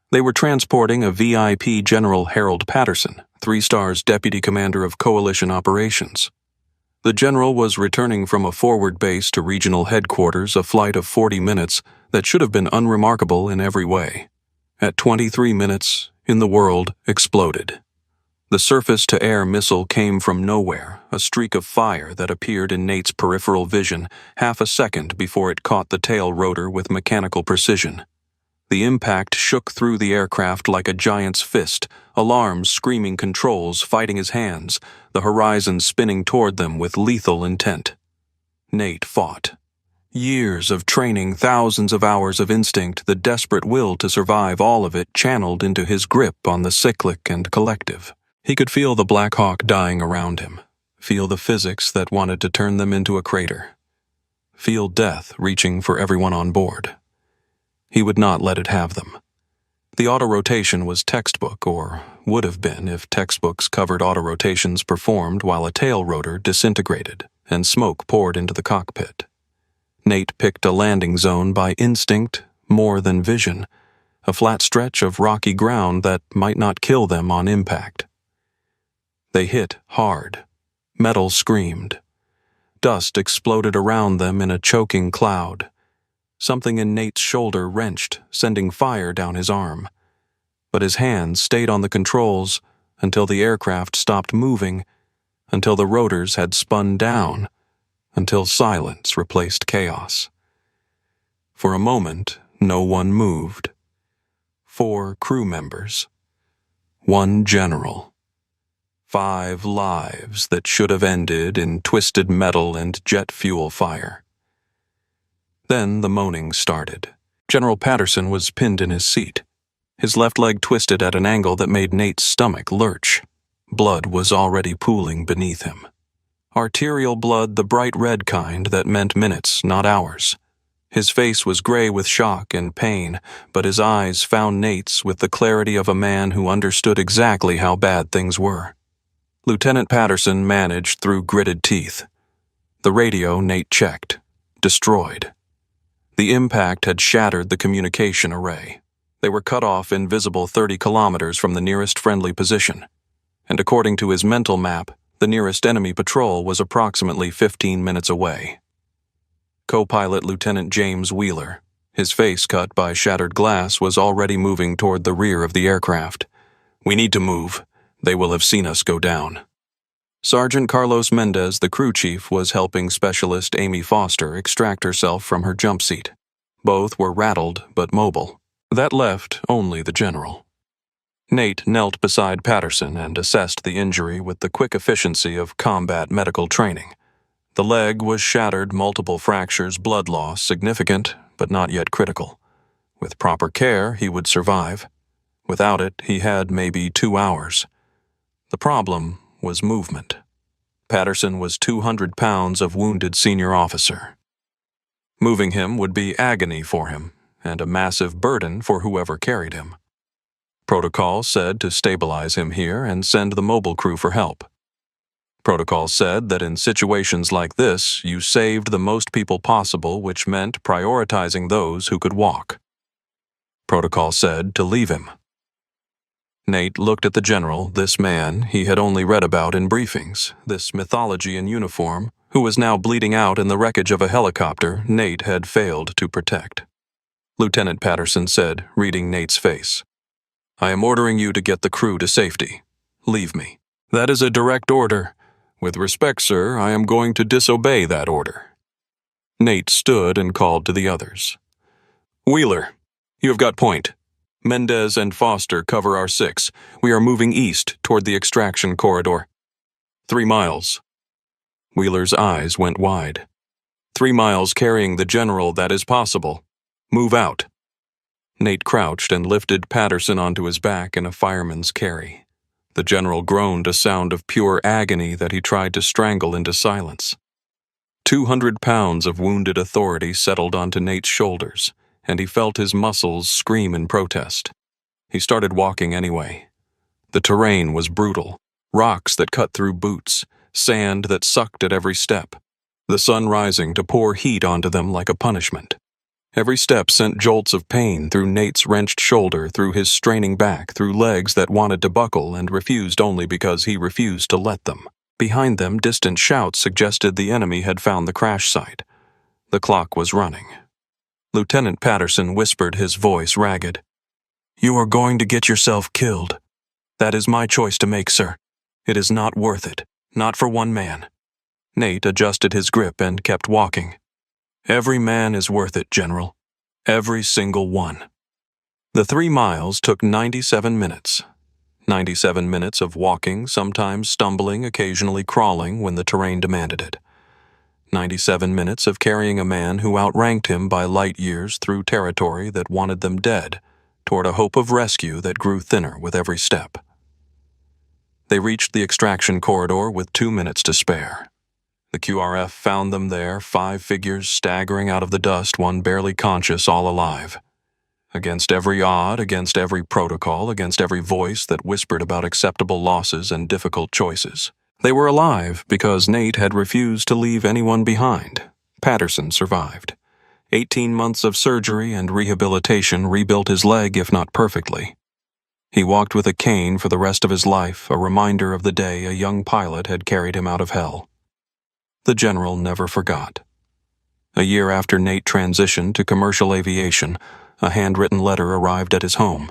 They were transporting a VIP General Harold Patterson, 3 stars Deputy Commander of Coalition Operations. The general was returning from a forward base to regional headquarters, a flight of 40 minutes that should have been unremarkable in every way. At 23 minutes, the world exploded. The surface-to-air missile came from nowhere, a streak of fire that appeared in Nate's peripheral vision half a second before it caught the tail rotor with mechanical precision. The impact shook through the aircraft like a giant's fist, alarms screaming controls fighting his hands, the horizon spinning toward them with lethal intent. Nate fought. Years of training, thousands of hours of instinct, the desperate will to survive, all of it channeled into his grip on the cyclic and collective. He could feel the Black Hawk dying around him, feel the physics that wanted to turn them into a crater, feel death reaching for everyone on board. He would not let it have them. The auto-rotation was textbook, or would have been if textbooks covered auto-rotations performed while a tail rotor disintegrated and smoke poured into the cockpit. Nate picked a landing zone by instinct more than vision, a flat stretch of rocky ground that might not kill them on impact. They hit hard. Metal screamed. Dust exploded around them in a choking cloud. Something in Nate's shoulder wrenched, sending fire down his arm. But his hands stayed on the controls until the aircraft stopped moving, until the rotors had spun down, until silence replaced chaos. For a moment, no one moved. 4 crew members. 1 general. 5 lives that should have ended in twisted metal and jet fuel fire. Then the moaning started. General Patterson was pinned in his seat. His left leg twisted at an angle that made Nate's stomach lurch. Blood was already pooling beneath him. Arterial blood, the bright red kind that meant minutes, not hours. His face was gray with shock and pain, but his eyes found Nate's with the clarity of a man who understood exactly how bad things were. Lieutenant Patterson managed through gritted teeth. The radio Nate checked. Destroyed. The impact had shattered the communication array. They were cut off invisible 30 kilometers from the nearest friendly position. And according to his mental map, the nearest enemy patrol was approximately 15 minutes away. Co-pilot Lieutenant James Wheeler, his face cut by shattered glass, was already moving toward the rear of the aircraft. "We need to move. They will have seen us go down." Sergeant Carlos Mendez, the crew chief, was helping Specialist Amy Foster extract herself from her jump seat. Both were rattled but mobile. That left only the general. Nate knelt beside Patterson and assessed the injury with the quick efficiency of combat medical training. The leg was shattered, multiple fractures, blood loss, significant but not yet critical. With proper care, he would survive. Without it, he had maybe 2 hours. The problem was movement. Patterson was 200 pounds of wounded senior officer. Moving him would be agony for him, and a massive burden for whoever carried him. Protocol said to stabilize him here and send the mobile crew for help. Protocol said that in situations like this, you saved the most people possible, which meant prioritizing those who could walk. Protocol said to leave him. Nate looked at the general, this man he had only read about in briefings, this mythology in uniform, who was now bleeding out in the wreckage of a helicopter Nate had failed to protect. Lieutenant Patterson said, reading Nate's face, "I am ordering you to get the crew to safety. Leave me." "That is a direct order. With respect, sir, I am going to disobey that order." Nate stood and called to the others. "Wheeler, you have got point. Mendez and Foster cover our 6. We are moving east toward the extraction corridor. 3 miles. Wheeler's eyes went wide. 3 miles carrying the general, that is possible. Move out. Nate crouched and lifted Patterson onto his back in a fireman's carry. The general groaned a sound of pure agony that he tried to strangle into silence. 200 pounds of wounded authority settled onto Nate's shoulders, and he felt his muscles scream in protest. He started walking anyway. The terrain was brutal, rocks that cut through boots, sand that sucked at every step, the sun rising to pour heat onto them like a punishment. Every step sent jolts of pain through Nate's wrenched shoulder, through his straining back, through legs that wanted to buckle and refused only because he refused to let them. Behind them, distant shouts suggested the enemy had found the crash site. The clock was running. Lieutenant Patterson whispered, his voice ragged. "You are going to get yourself killed. That is my choice to make, sir. It is not worth it, not for one man." Nate adjusted his grip and kept walking. "Every man is worth it, General. Every single one." The 3 miles took 97 minutes. 97 minutes of walking, sometimes stumbling, occasionally crawling when the terrain demanded it. 97 minutes of carrying a man who outranked him by light years through territory that wanted them dead, toward a hope of rescue that grew thinner with every step. They reached the extraction corridor with 2 minutes to spare. The QRF found them there, 5 figures staggering out of the dust, one barely conscious, all alive. Against every odd, against every protocol, against every voice that whispered about acceptable losses and difficult choices. They were alive because Nate had refused to leave anyone behind. Patterson survived. 18 months of surgery and rehabilitation rebuilt his leg, if not perfectly. He walked with a cane for the rest of his life, a reminder of the day a young pilot had carried him out of hell. The general never forgot. A year after Nate transitioned to commercial aviation, a handwritten letter arrived at his home.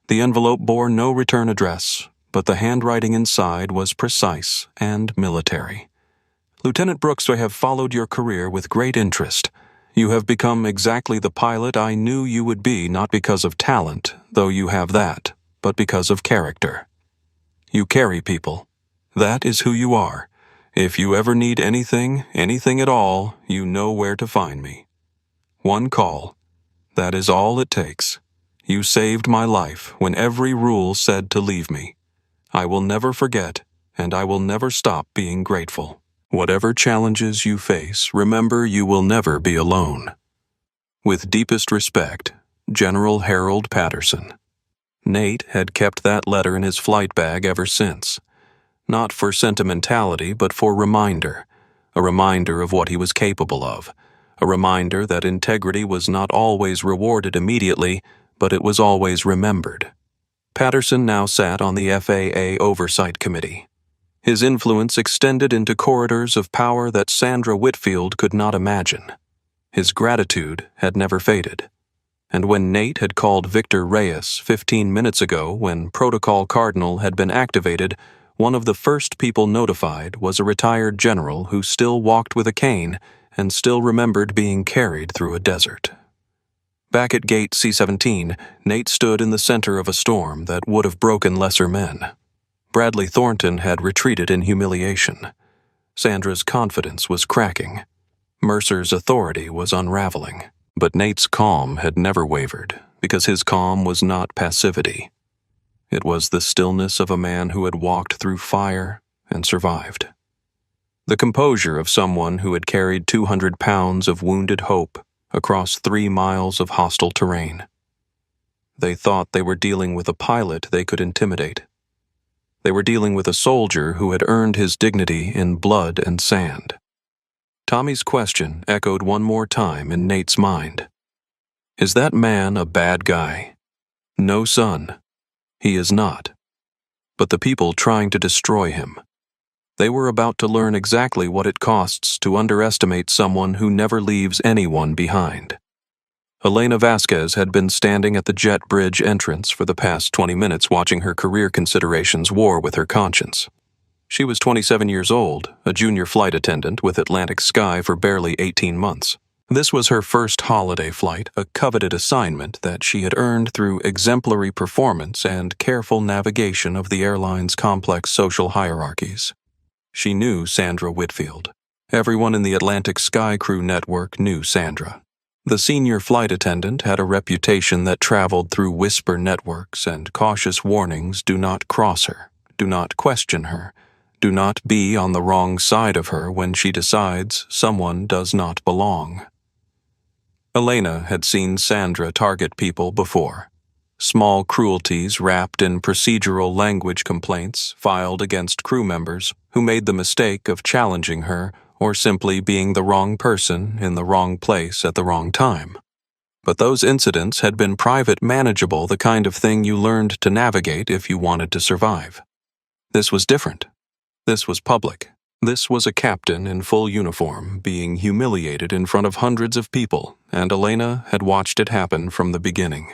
The envelope bore no return address, but the handwriting inside was precise and military. "Lieutenant Brooks, I have followed your career with great interest. You have become exactly the pilot I knew you would be, not because of talent, though you have that, but because of character. You carry people. That is who you are. If you ever need anything, anything at all, you know where to find me. One call. That is all it takes. You saved my life when every rule said to leave me. I will never forget, and I will never stop being grateful. Whatever challenges you face, remember you will never be alone. With deepest respect, General Harold Patterson." Nate had kept that letter in his flight bag ever since. Not for sentimentality, but for reminder. A reminder of what he was capable of. A reminder that integrity was not always rewarded immediately, but it was always remembered. Patterson now sat on the FAA Oversight Committee. His influence extended into corridors of power that Sandra Whitfield could not imagine. His gratitude had never faded. And when Nate had called Victor Reyes 15 minutes ago, when Protocol Cardinal had been activated, one of the first people notified was a retired general who still walked with a cane and still remembered being carried through a desert. Back at Gate C-17, Nate stood in the center of a storm that would have broken lesser men. Bradley Thornton had retreated in humiliation. Sandra's confidence was cracking. Mercer's authority was unraveling. But Nate's calm had never wavered, because his calm was not passivity. It was the stillness of a man who had walked through fire and survived. The composure of someone who had carried 200 pounds of wounded hope across 3 miles of hostile terrain. They thought they were dealing with a pilot they could intimidate. They were dealing with a soldier who had earned his dignity in blood and sand. Tommy's question echoed one more time in Nate's mind. Is that man a bad guy? No, son. He is not. But the people trying to destroy him. They were about to learn exactly what it costs to underestimate someone who never leaves anyone behind. Elena Vasquez had been standing at the jet bridge entrance for the past 20 minutes watching her career considerations war with her conscience. She was 27 years old, a junior flight attendant with Atlantic Sky for barely 18 months. This was her first holiday flight, a coveted assignment that she had earned through exemplary performance and careful navigation of the airline's complex social hierarchies. She knew Sandra Whitfield. Everyone in the Atlantic Sky Crew network knew Sandra. The senior flight attendant had a reputation that traveled through whisper networks and cautious warnings: do not cross her, do not question her, Do not be on the wrong side of her when she decides someone does not belong. Elena had seen Sandra target people before. Small cruelties wrapped in procedural language complaints filed against crew members who made the mistake of challenging her or simply being the wrong person in the wrong place at the wrong time. But those incidents had been private, manageable, the kind of thing you learned to navigate if you wanted to survive. This was different. This was public. This was a captain in full uniform being humiliated in front of hundreds of people, and Elena had watched it happen from the beginning.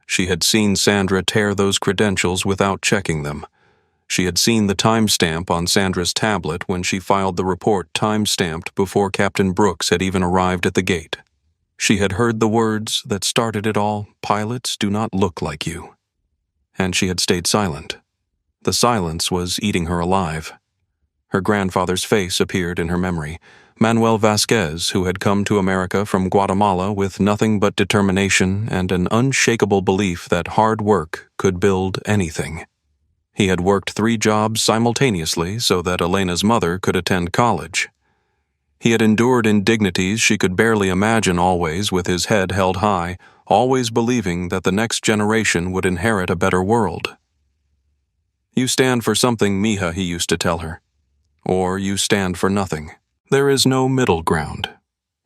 She had seen Sandra tear those credentials without checking them. She had seen the timestamp on Sandra's tablet when she filed the report time-stamped before Captain Brooks had even arrived at the gate. She had heard the words that started it all, "Pilots do not look like you." And she had stayed silent. The silence was eating her alive. Her grandfather's face appeared in her memory. Manuel Vasquez, who had come to America from Guatemala with nothing but determination and an unshakable belief that hard work could build anything. He had worked 3 jobs simultaneously so that Elena's mother could attend college. He had endured indignities she could barely imagine, always with his head held high, always believing that the next generation would inherit a better world. "You stand for something, mija," he used to tell her. "Or you stand for nothing. There is no middle ground."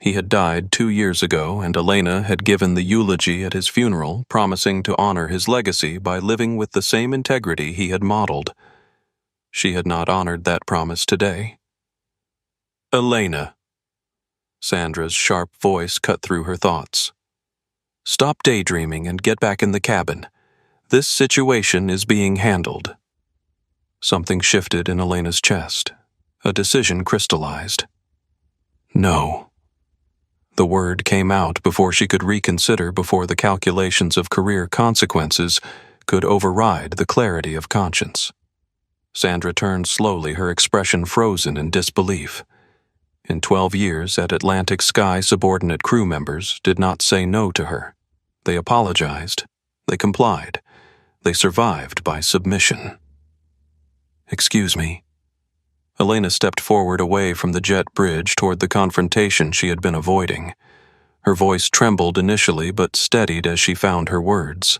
He had died 2 years ago, and Elena had given the eulogy at his funeral, promising to honor his legacy by living with the same integrity he had modeled. She had not honored that promise today. "Elena." Sandra's sharp voice cut through her thoughts. "Stop daydreaming and get back in the cabin. This situation is being handled." Something shifted in Elena's chest. A decision crystallized. "No." The word came out before she could reconsider, before the calculations of career consequences could override the clarity of conscience. Sandra turned slowly, her expression frozen in disbelief. In 12 years at Atlantic Sky, subordinate crew members did not say no to her. They apologized. They complied. They survived by submission. "Excuse me." Elena stepped forward away from the jet bridge toward the confrontation she had been avoiding. Her voice trembled initially, but steadied as she found her words.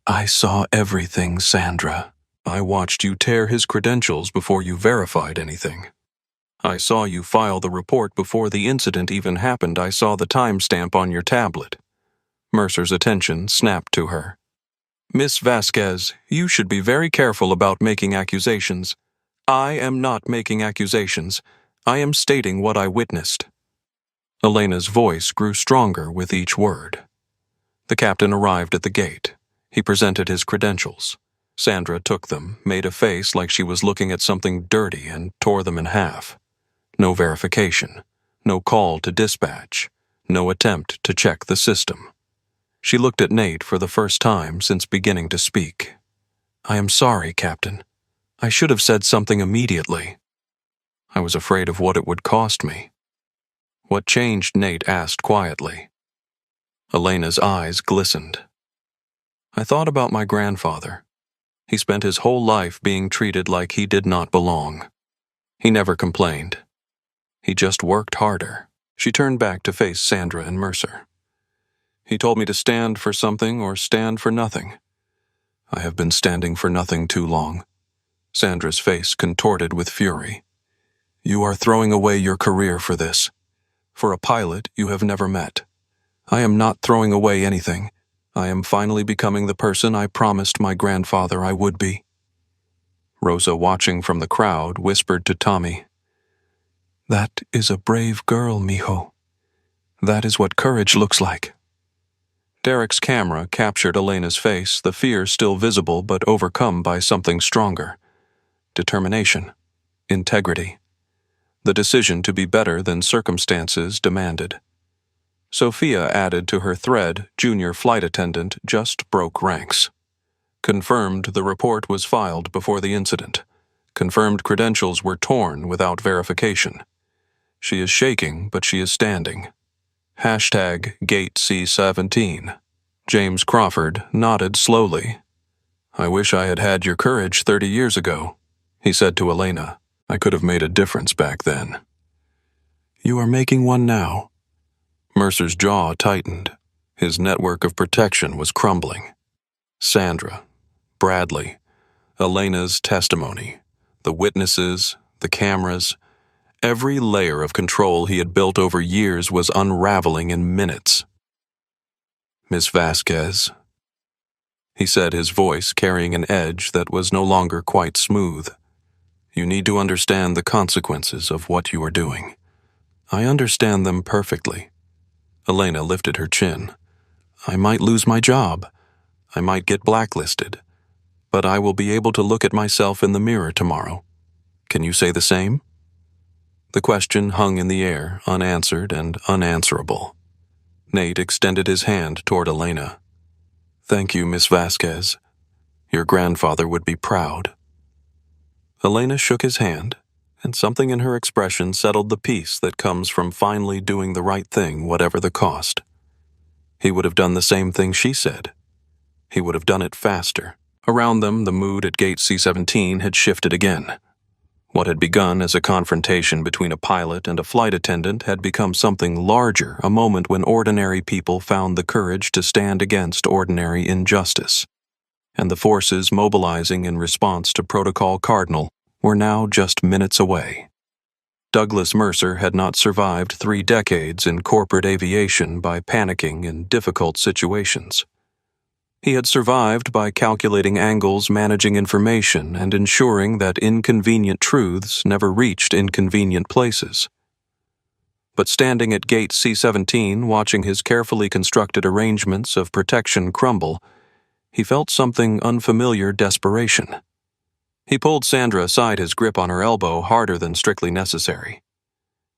"I saw everything, Sandra. I watched you tear his credentials before you verified anything. I saw you file the report before the incident even happened. I saw the timestamp on your tablet." Mercer's attention snapped to her. "Miss Vasquez, you should be very careful about making accusations. I am not making accusations. I am stating what I witnessed." Elena's voice grew stronger with each word. The captain arrived at the gate. He presented his credentials. Sandra took them, made a face like she was looking at something dirty, and tore them in half. No verification, no call to dispatch, no attempt to check the system. She looked at Nate for the first time since beginning to speak. "I am sorry, Captain. I should have said something immediately. I was afraid of what it would cost me." "What changed?" Nate asked quietly. Elena's eyes glistened. "I thought about my grandfather. He spent his whole life being treated like he did not belong. He never complained. He just worked harder." She turned back to face Sandra and Mercer. "He told me to stand for something or stand for nothing. I have been standing for nothing too long." Sandra's face contorted with fury. "You are throwing away your career for this. For a pilot you have never met. I am not throwing away anything. I am finally becoming the person I promised my grandfather I would be." Rosa, watching from the crowd, whispered to Tommy, "That is a brave girl, mijo. That is what courage looks like." Derek's camera captured Elena's face, the fear still visible but overcome by something stronger. Determination. Integrity. The decision to be better than circumstances demanded. Sophia added to her thread, junior flight attendant, just broke ranks. Confirmed the report was filed before the incident. Confirmed credentials were torn without verification. She is shaking, but she is standing. Hashtag Gate C17. James Crawford nodded slowly. "I wish I had had your courage 30 years ago," he said to Elena. I could have made a difference back then. You are making one now. Mercer's jaw tightened. His network of protection was crumbling. Sandra, Bradley, Elena's testimony, the witnesses, the cameras, every layer of control he had built over years was unraveling in minutes. Miss Vasquez, he said, his voice carrying an edge that was no longer quite smooth. You need to understand the consequences of what you are doing. I understand them perfectly. Elena lifted her chin. I might lose my job. I might get blacklisted. But I will be able to look at myself in the mirror tomorrow. Can you say the same? The question hung in the air, unanswered and unanswerable. Nate extended his hand toward Elena. Thank you, Miss Vasquez. Your grandfather would be proud. Elena shook his hand, and something in her expression settled the peace that comes from finally doing the right thing, whatever the cost. He would have done the same thing she said. He would have done it faster. Around them, the mood at Gate C-17 had shifted again. What had begun as a confrontation between a pilot and a flight attendant had become something larger, a moment when ordinary people found the courage to stand against ordinary injustice. And the forces mobilizing in response to Protocol Cardinal were now just minutes away. Douglas Mercer had not survived 3 decades in corporate aviation by panicking in difficult situations. He had survived by calculating angles, managing information, and ensuring that inconvenient truths never reached inconvenient places. But standing at Gate C-17, watching his carefully constructed arrangements of protection crumble, he felt something unfamiliar desperation. He pulled Sandra aside, his grip on her elbow harder than strictly necessary.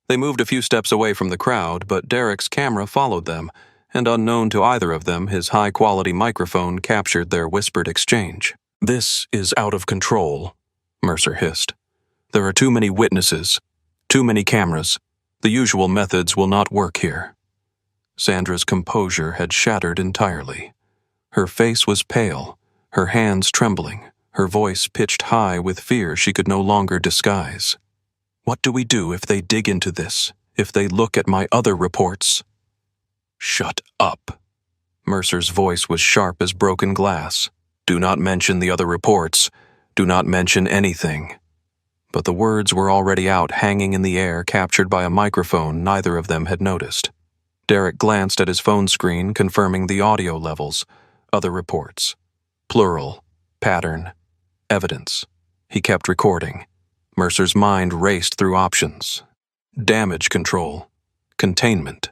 They moved a few steps away from the crowd, but Derek's camera followed them, and unknown to either of them, his high-quality microphone captured their whispered exchange. This is out of control, Mercer hissed. There are too many witnesses, too many cameras. The usual methods will not work here. Sandra's composure had shattered entirely. Her face was pale, her hands trembling, her voice pitched high with fear she could no longer disguise. What do we do if they dig into this, if they look at my other reports? Shut up. Mercer's voice was sharp as broken glass. Do not mention the other reports. Do not mention anything. But the words were already out, hanging in the air, captured by a microphone neither of them had noticed. Derek glanced at his phone screen, confirming the audio levels. Other reports. Plural. Pattern. Evidence. He kept recording. Mercer's mind raced through options. Damage control. Containment.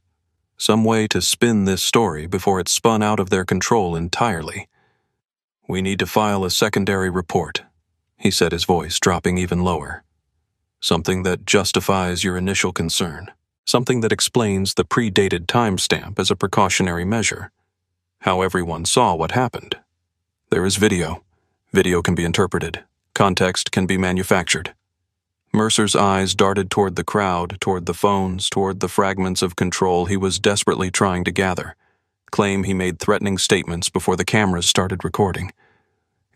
Some way to spin this story before it spun out of their control entirely. We need to file a secondary report, he said, his voice dropping even lower. Something that justifies your initial concern. Something that explains the predated timestamp as a precautionary measure. How everyone saw what happened. There is video. Video can be interpreted. Context can be manufactured. Mercer's eyes darted toward the crowd, toward the phones, toward the fragments of control he was desperately trying to gather. Claim he made threatening statements before the cameras started recording.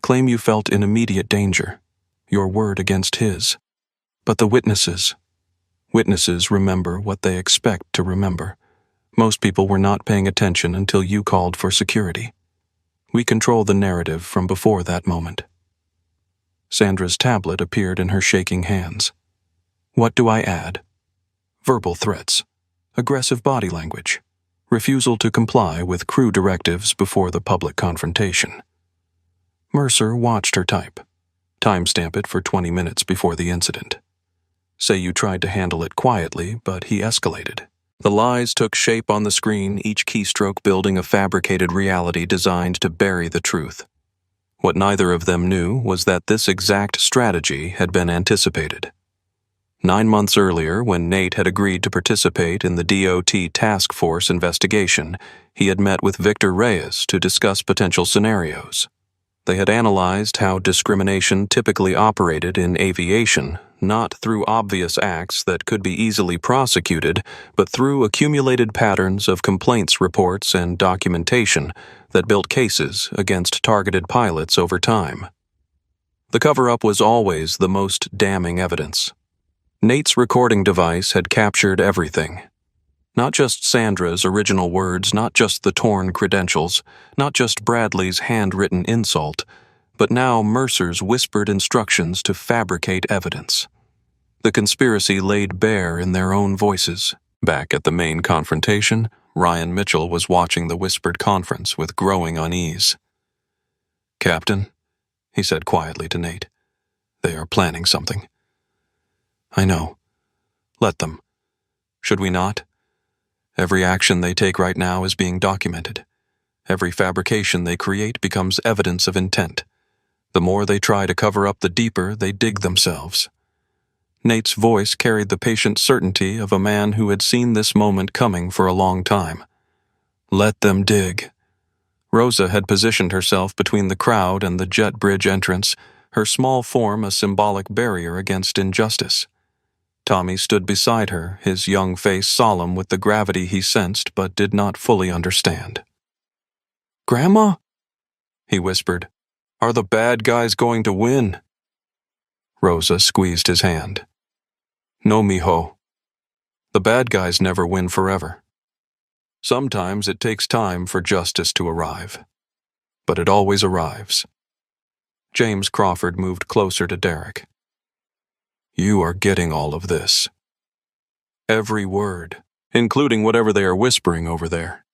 Claim you felt in immediate danger. Your word against his. But the witnesses. Witnesses remember what they expect to remember. Most people were not paying attention until you called for security. We control the narrative from before that moment. Sandra's tablet appeared in her shaking hands. What do I add? Verbal threats. Aggressive body language. Refusal to comply with crew directives before the public confrontation. Mercer watched her type. Timestamp it for 20 minutes before the incident. Say you tried to handle it quietly, but he escalated. The lies took shape on the screen, each keystroke building a fabricated reality designed to bury the truth. What neither of them knew was that this exact strategy had been anticipated. 9 months earlier, when Nate had agreed to participate in the DOT task force investigation, he had met with Victor Reyes to discuss potential scenarios. They had analyzed how discrimination typically operated in aviation, not through obvious acts that could be easily prosecuted, but through accumulated patterns of complaints reports and documentation that built cases against targeted pilots over time. The cover-up was always the most damning evidence. Nate's recording device had captured everything. Not just Sandra's original words, not just the torn credentials, not just Bradley's handwritten insult, but now Mercer's whispered instructions to fabricate evidence. The conspiracy laid bare in their own voices. Back at the main confrontation, Ryan Mitchell was watching the whispered conference with growing unease. "Captain," he said quietly to Nate, "they are planning something." "I know. Let them. Should we not? Every action they take right now is being documented. Every fabrication they create becomes evidence of intent. The more they try to cover up, the deeper they dig themselves." Nate's voice carried the patient certainty of a man who had seen this moment coming for a long time. Let them dig. Rosa had positioned herself between the crowd and the jet bridge entrance, her small form a symbolic barrier against injustice. Tommy stood beside her, his young face solemn with the gravity he sensed but did not fully understand. "Grandma?" he whispered. "Are the bad guys going to win?" Rosa squeezed his hand. "No, mijo. The bad guys never win forever. Sometimes it takes time for justice to arrive, but it always arrives." James Crawford moved closer to Derek. "You are getting all of this. Every word, including whatever they are whispering over there."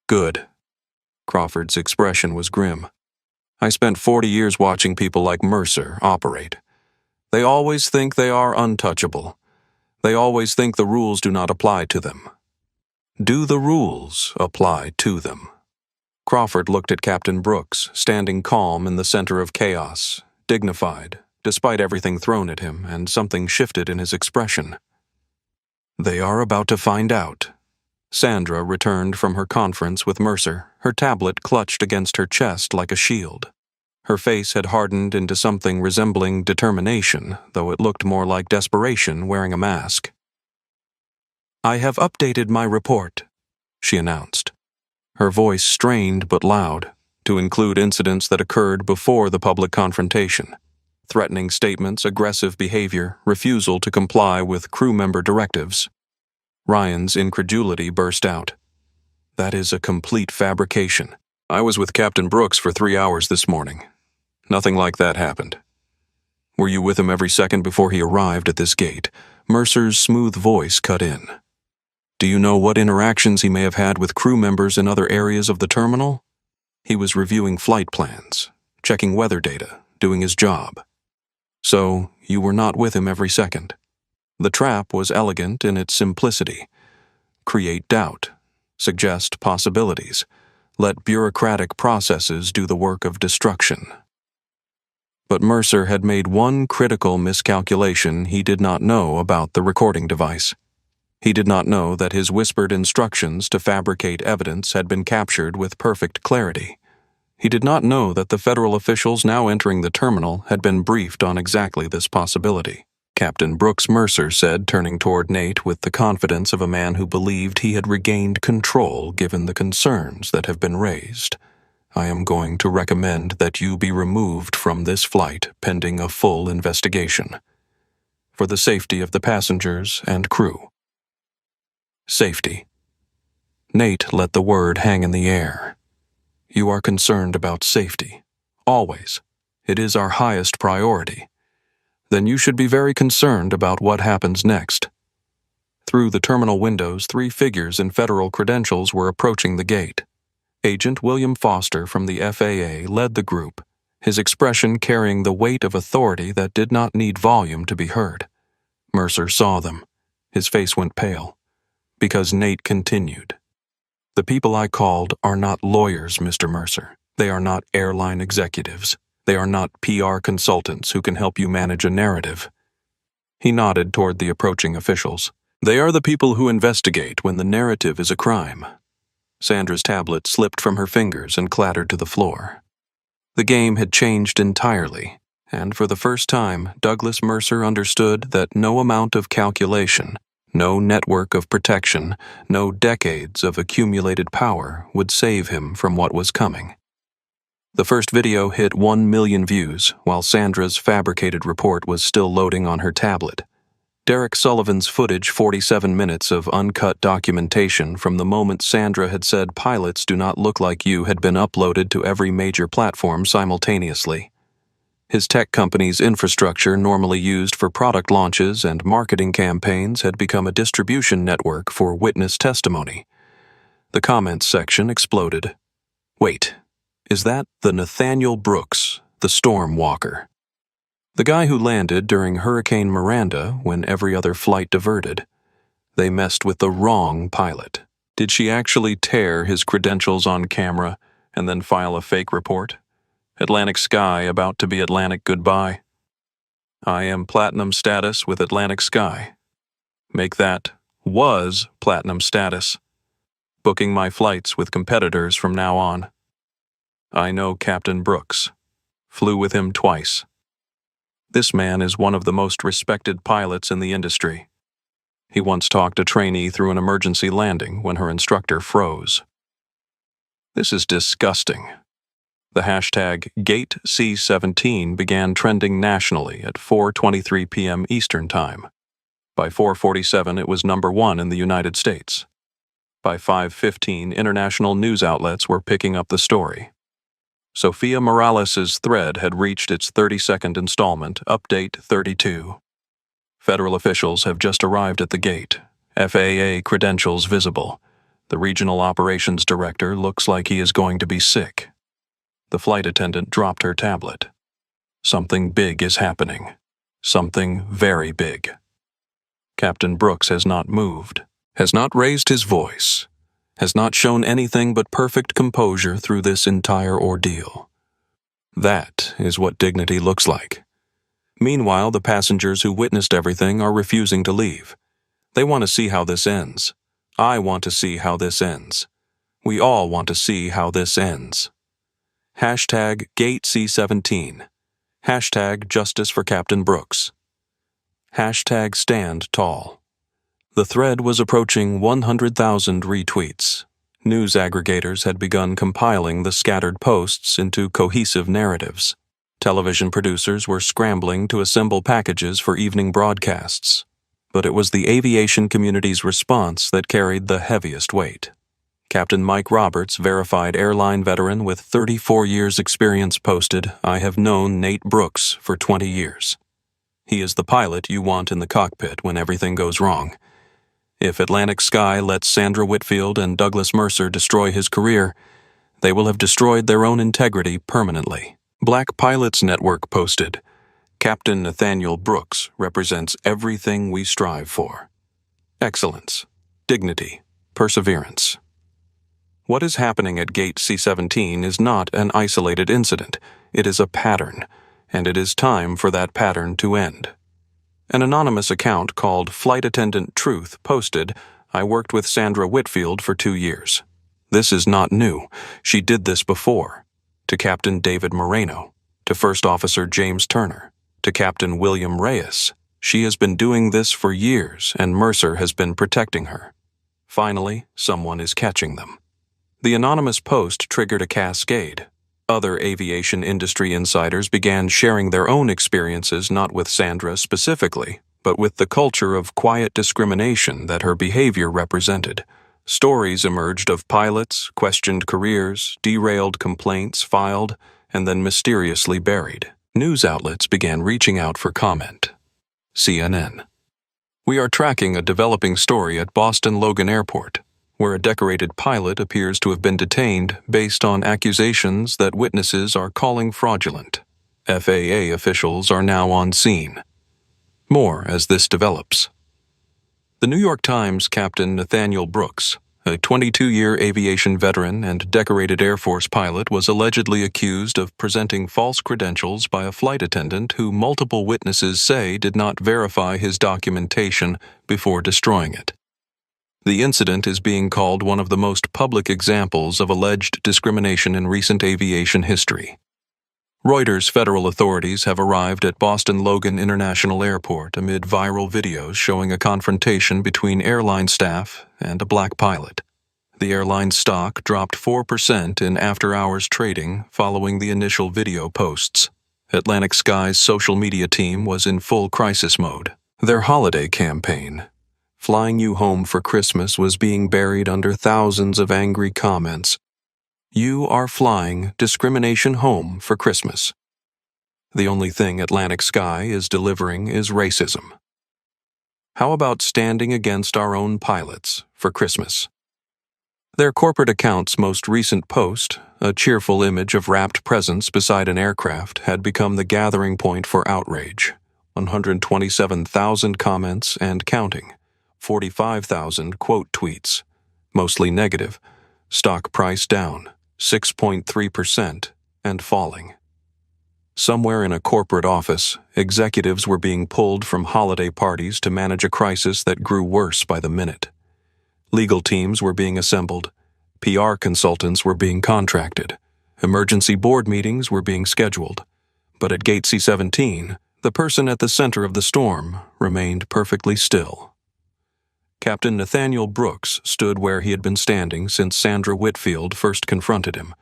"Good." Crawford's expression was grim. "I spent 40 years watching people like Mercer operate. They always think they are untouchable. They always think the rules do not apply to them. Do the rules apply to them?" Crawford looked at Captain Brooks, standing calm in the center of chaos, dignified, despite everything thrown at him, and something shifted in his expression. "They are about to find out." Sandra returned from her conference with Mercer, her tablet clutched against her chest like a shield. Her face had hardened into something resembling determination, though it looked more like desperation wearing a mask. "I have updated my report," she announced. Her voice strained but loud, to include incidents that occurred before the public confrontation. Threatening statements, aggressive behavior, refusal to comply with crew member directives. Ryan's incredulity burst out. "That is a complete fabrication. I was with Captain Brooks for 3 hours this morning. Nothing like that happened." "Were you with him every second before he arrived at this gate?" Mercer's smooth voice cut in. "Do you know what interactions he may have had with crew members in other areas of the terminal?" "He was reviewing flight plans, checking weather data, doing his job." "So, you were not with him every second." The trap was elegant in its simplicity. Create doubt. Suggest possibilities. Let bureaucratic processes do the work of destruction. But Mercer had made one critical miscalculation he did not know about the recording device. He did not know that his whispered instructions to fabricate evidence had been captured with perfect clarity. He did not know that the federal officials now entering the terminal had been briefed on exactly this possibility. Captain Brooks Mercer said, turning toward Nate with the confidence of a man who believed he had regained control given the concerns that have been raised. "I am going to recommend that you be removed from this flight pending a full investigation. For the safety of the passengers and crew." Safety. Nate let the word hang in the air. "You are concerned about safety. Always. It is our highest priority. Then you should be very concerned about what happens next." Through the terminal windows, 3 figures in federal credentials were approaching the gate. Agent William Foster from the FAA led the group, his expression carrying the weight of authority that did not need volume to be heard. Mercer saw them. His face went pale. Because Nate continued. "The people I called are not lawyers, Mr. Mercer. They are not airline executives. They are not PR consultants who can help you manage a narrative." He nodded toward the approaching officials. "They are the people who investigate when the narrative is a crime." Sandra's tablet slipped from her fingers and clattered to the floor. The game had changed entirely, and for the first time, Douglas Mercer understood that no amount of calculation, no network of protection, no decades of accumulated power would save him from what was coming. The first video hit 1 million views, while Sandra's fabricated report was still loading on her tablet. Derek Sullivan's footage, 47 minutes of uncut documentation from the moment Sandra had said pilots do not look like you, had been uploaded to every major platform simultaneously. His tech company's infrastructure, normally used for product launches and marketing campaigns, had become a distribution network for witness testimony. The comments section exploded. Wait, is that the Nathaniel Brooks, the storm walker? The guy who landed during Hurricane Miranda when every other flight diverted. They messed with the wrong pilot. Did she actually tear his credentials on camera and then file a fake report? Atlantic Sky about to be Atlantic goodbye. I am platinum status with Atlantic Sky. Make that was platinum status. Booking my flights with competitors from now on. I know Captain Brooks. Flew with him twice. This man is one of the most respected pilots in the industry. He once talked a trainee through an emergency landing when her instructor froze. This is disgusting. The hashtag GateC17 began trending nationally at 4:23 p.m. Eastern Time. By 4:47, it was #1 in the United States. By 5:15, international news outlets were picking up the story. Sofia Morales' thread had reached its 32nd installment, Update 32. Federal officials have just arrived at the gate. FAA credentials visible. The regional operations director looks like he is going to be sick. The flight attendant dropped her tablet. Something big is happening. Something very big. Captain Brooks has not moved, has not raised his voice, has not shown anything but perfect composure through this entire ordeal. That is what dignity looks like. Meanwhile, the passengers who witnessed everything are refusing to leave. They want to see how this ends. I want to see how this ends. We all want to see how this ends. Hashtag GateC17. Hashtag Justice for Captain Brooks. Hashtag Stand Tall. The thread was approaching 100,000 retweets. News aggregators had begun compiling the scattered posts into cohesive narratives. Television producers were scrambling to assemble packages for evening broadcasts. But it was the aviation community's response that carried the heaviest weight. Captain Mike Roberts, verified airline veteran with 34 years' experience, posted, "I have known Nate Brooks for 20 years. He is the pilot you want in the cockpit when everything goes wrong. If Atlantic Sky lets Sandra Whitfield and Douglas Mercer destroy his career, they will have destroyed their own integrity permanently." Black Pilots Network posted, "Captain Nathaniel Brooks represents everything we strive for. Excellence, dignity, perseverance." What is happening at Gate C17 is not an isolated incident. It is a pattern, and it is time for that pattern to end. An anonymous account called Flight Attendant Truth posted, "I worked with Sandra Whitfield for 2 years. This is not new. She did this before. To Captain David Moreno, to First Officer James Turner, to Captain William Reyes. She has been doing this for years, and Mercer has been protecting her. Finally, someone is catching them." The anonymous post triggered a cascade. Other aviation industry insiders began sharing their own experiences, not with Sandra specifically, but with the culture of quiet discrimination that her behavior represented. Stories emerged of pilots, questioned careers, derailed complaints filed, and then mysteriously buried. News outlets began reaching out for comment. CNN. "We are tracking a developing story at Boston Logan Airport, where a decorated pilot appears to have been detained based on accusations that witnesses are calling fraudulent. FAA officials are now on scene. More as this develops." The New York Times Captain Nathaniel Brooks, a 22-year aviation veteran and decorated Air Force pilot, was allegedly accused of presenting false credentials by a flight attendant who multiple witnesses say did not verify his documentation before destroying it. The incident is being called one of the most public examples of alleged discrimination in recent aviation history. Reuters federal authorities have arrived at Boston Logan International Airport amid viral videos showing a confrontation between airline staff and a black pilot. The airline's stock dropped 4% in after-hours trading following the initial video posts. Atlantic Sky's social media team was in full crisis mode. Their holiday campaign, Flying You Home for Christmas, was being buried under thousands of angry comments. You are flying discrimination home for Christmas. The only thing Atlantic Sky is delivering is racism. How about standing against our own pilots for Christmas? Their corporate account's most recent post, a cheerful image of wrapped presents beside an aircraft, had become the gathering point for outrage. 127,000 comments and counting. 45,000 quote tweets, mostly negative. Stock price down 6.3% and falling. Somewhere in a corporate office, executives were being pulled from holiday parties to manage a crisis that grew worse by the minute. Legal teams were being assembled. PR consultants were being contracted. Emergency board meetings were being scheduled. But at Gate C-17, the person at the center of the storm remained perfectly still. Captain Nathaniel Brooks stood where he had been standing since Sandra Whitfield first confronted him.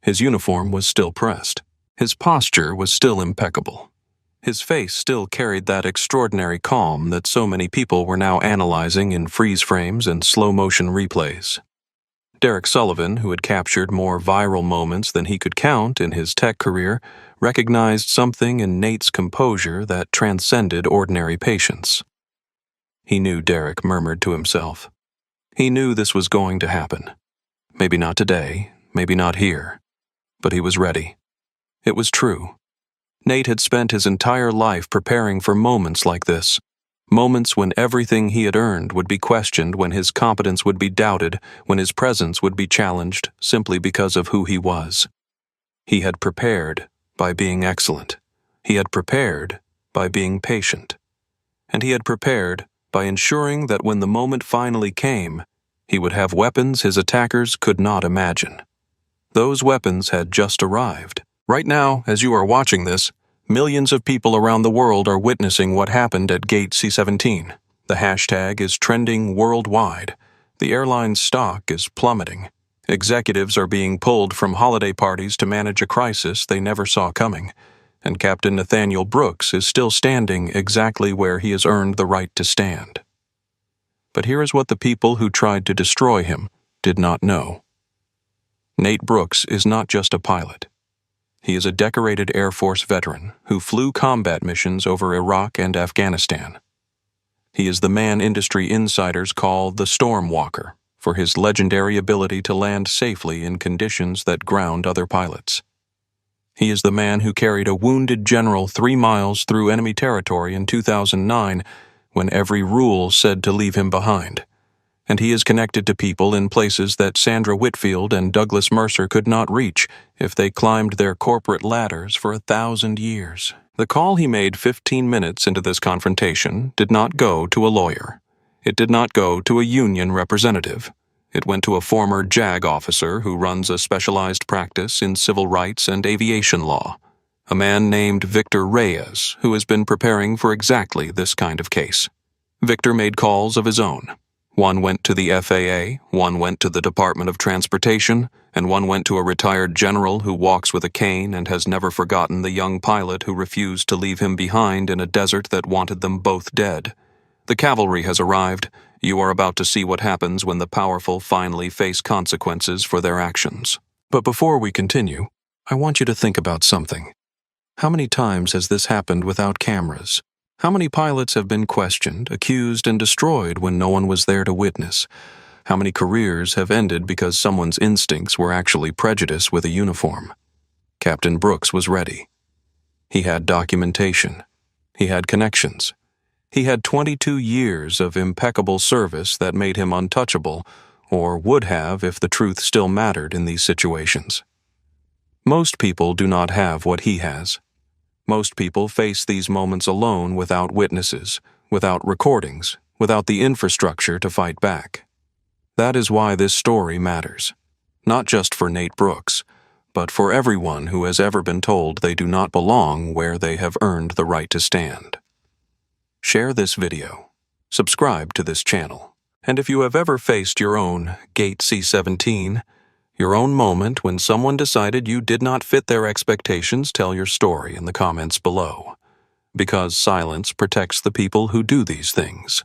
His uniform was still pressed. His posture was still impeccable. His face still carried that extraordinary calm that so many people were now analyzing in freeze frames and slow-motion replays. Derek Sullivan, who had captured more viral moments than he could count in his tech career, recognized something in Nate's composure that transcended ordinary patience. He knew, Derek murmured to himself. He knew this was going to happen. Maybe not today, maybe not here. But he was ready. It was true. Nate had spent his entire life preparing for moments like this. Moments when everything he had earned would be questioned, when his competence would be doubted, when his presence would be challenged simply because of who he was. He had prepared by being excellent. He had prepared by being patient. And he had prepared by ensuring that when the moment finally came, he would have weapons his attackers could not imagine. Those weapons had just arrived. Right now, as you are watching this, millions of people around the world are witnessing what happened at Gate C-17. The hashtag is trending worldwide. The airline's stock is plummeting. Executives are being pulled from holiday parties to manage a crisis they never saw coming. And Captain Nathaniel Brooks is still standing exactly where he has earned the right to stand. But here is what the people who tried to destroy him did not know. Nate Brooks is not just a pilot. He is a decorated Air Force veteran who flew combat missions over Iraq and Afghanistan. He is the man industry insiders call the Storm Walker for his legendary ability to land safely in conditions that ground other pilots. He is the man who carried a wounded general 3 miles through enemy territory in 2009 when every rule said to leave him behind. And he is connected to people in places that Sandra Whitfield and Douglas Mercer could not reach if they climbed their corporate ladders for 1,000 years. The call he made 15 minutes into this confrontation did not go to a lawyer. It did not go to a union representative. It went to a former JAG officer who runs a specialized practice in civil rights and aviation law, a man named Victor Reyes, who has been preparing for exactly this kind of case. Victor made calls of his own. One went to the FAA, one went to the Department of Transportation, and one went to a retired general who walks with a cane and has never forgotten the young pilot who refused to leave him behind in a desert that wanted them both dead. The cavalry has arrived. You are about to see what happens when the powerful finally face consequences for their actions. But before we continue, I want you to think about something. How many times has this happened without cameras? How many pilots have been questioned, accused, and destroyed when no one was there to witness? How many careers have ended because someone's instincts were actually prejudice with a uniform? Captain Brooks was ready. He had documentation. He had connections. He had 22 years of impeccable service that made him untouchable, or would have if the truth still mattered in these situations. Most people do not have what he has. Most people face these moments alone without witnesses, without recordings, without the infrastructure to fight back. That is why this story matters. Not just for Nate Brooks, but for everyone who has ever been told they do not belong where they have earned the right to stand. Share this video. Subscribe to this channel. And if you have ever faced your own Gate C-17, your own moment when someone decided you did not fit their expectations, tell your story in the comments below. Because silence protects the people who do these things.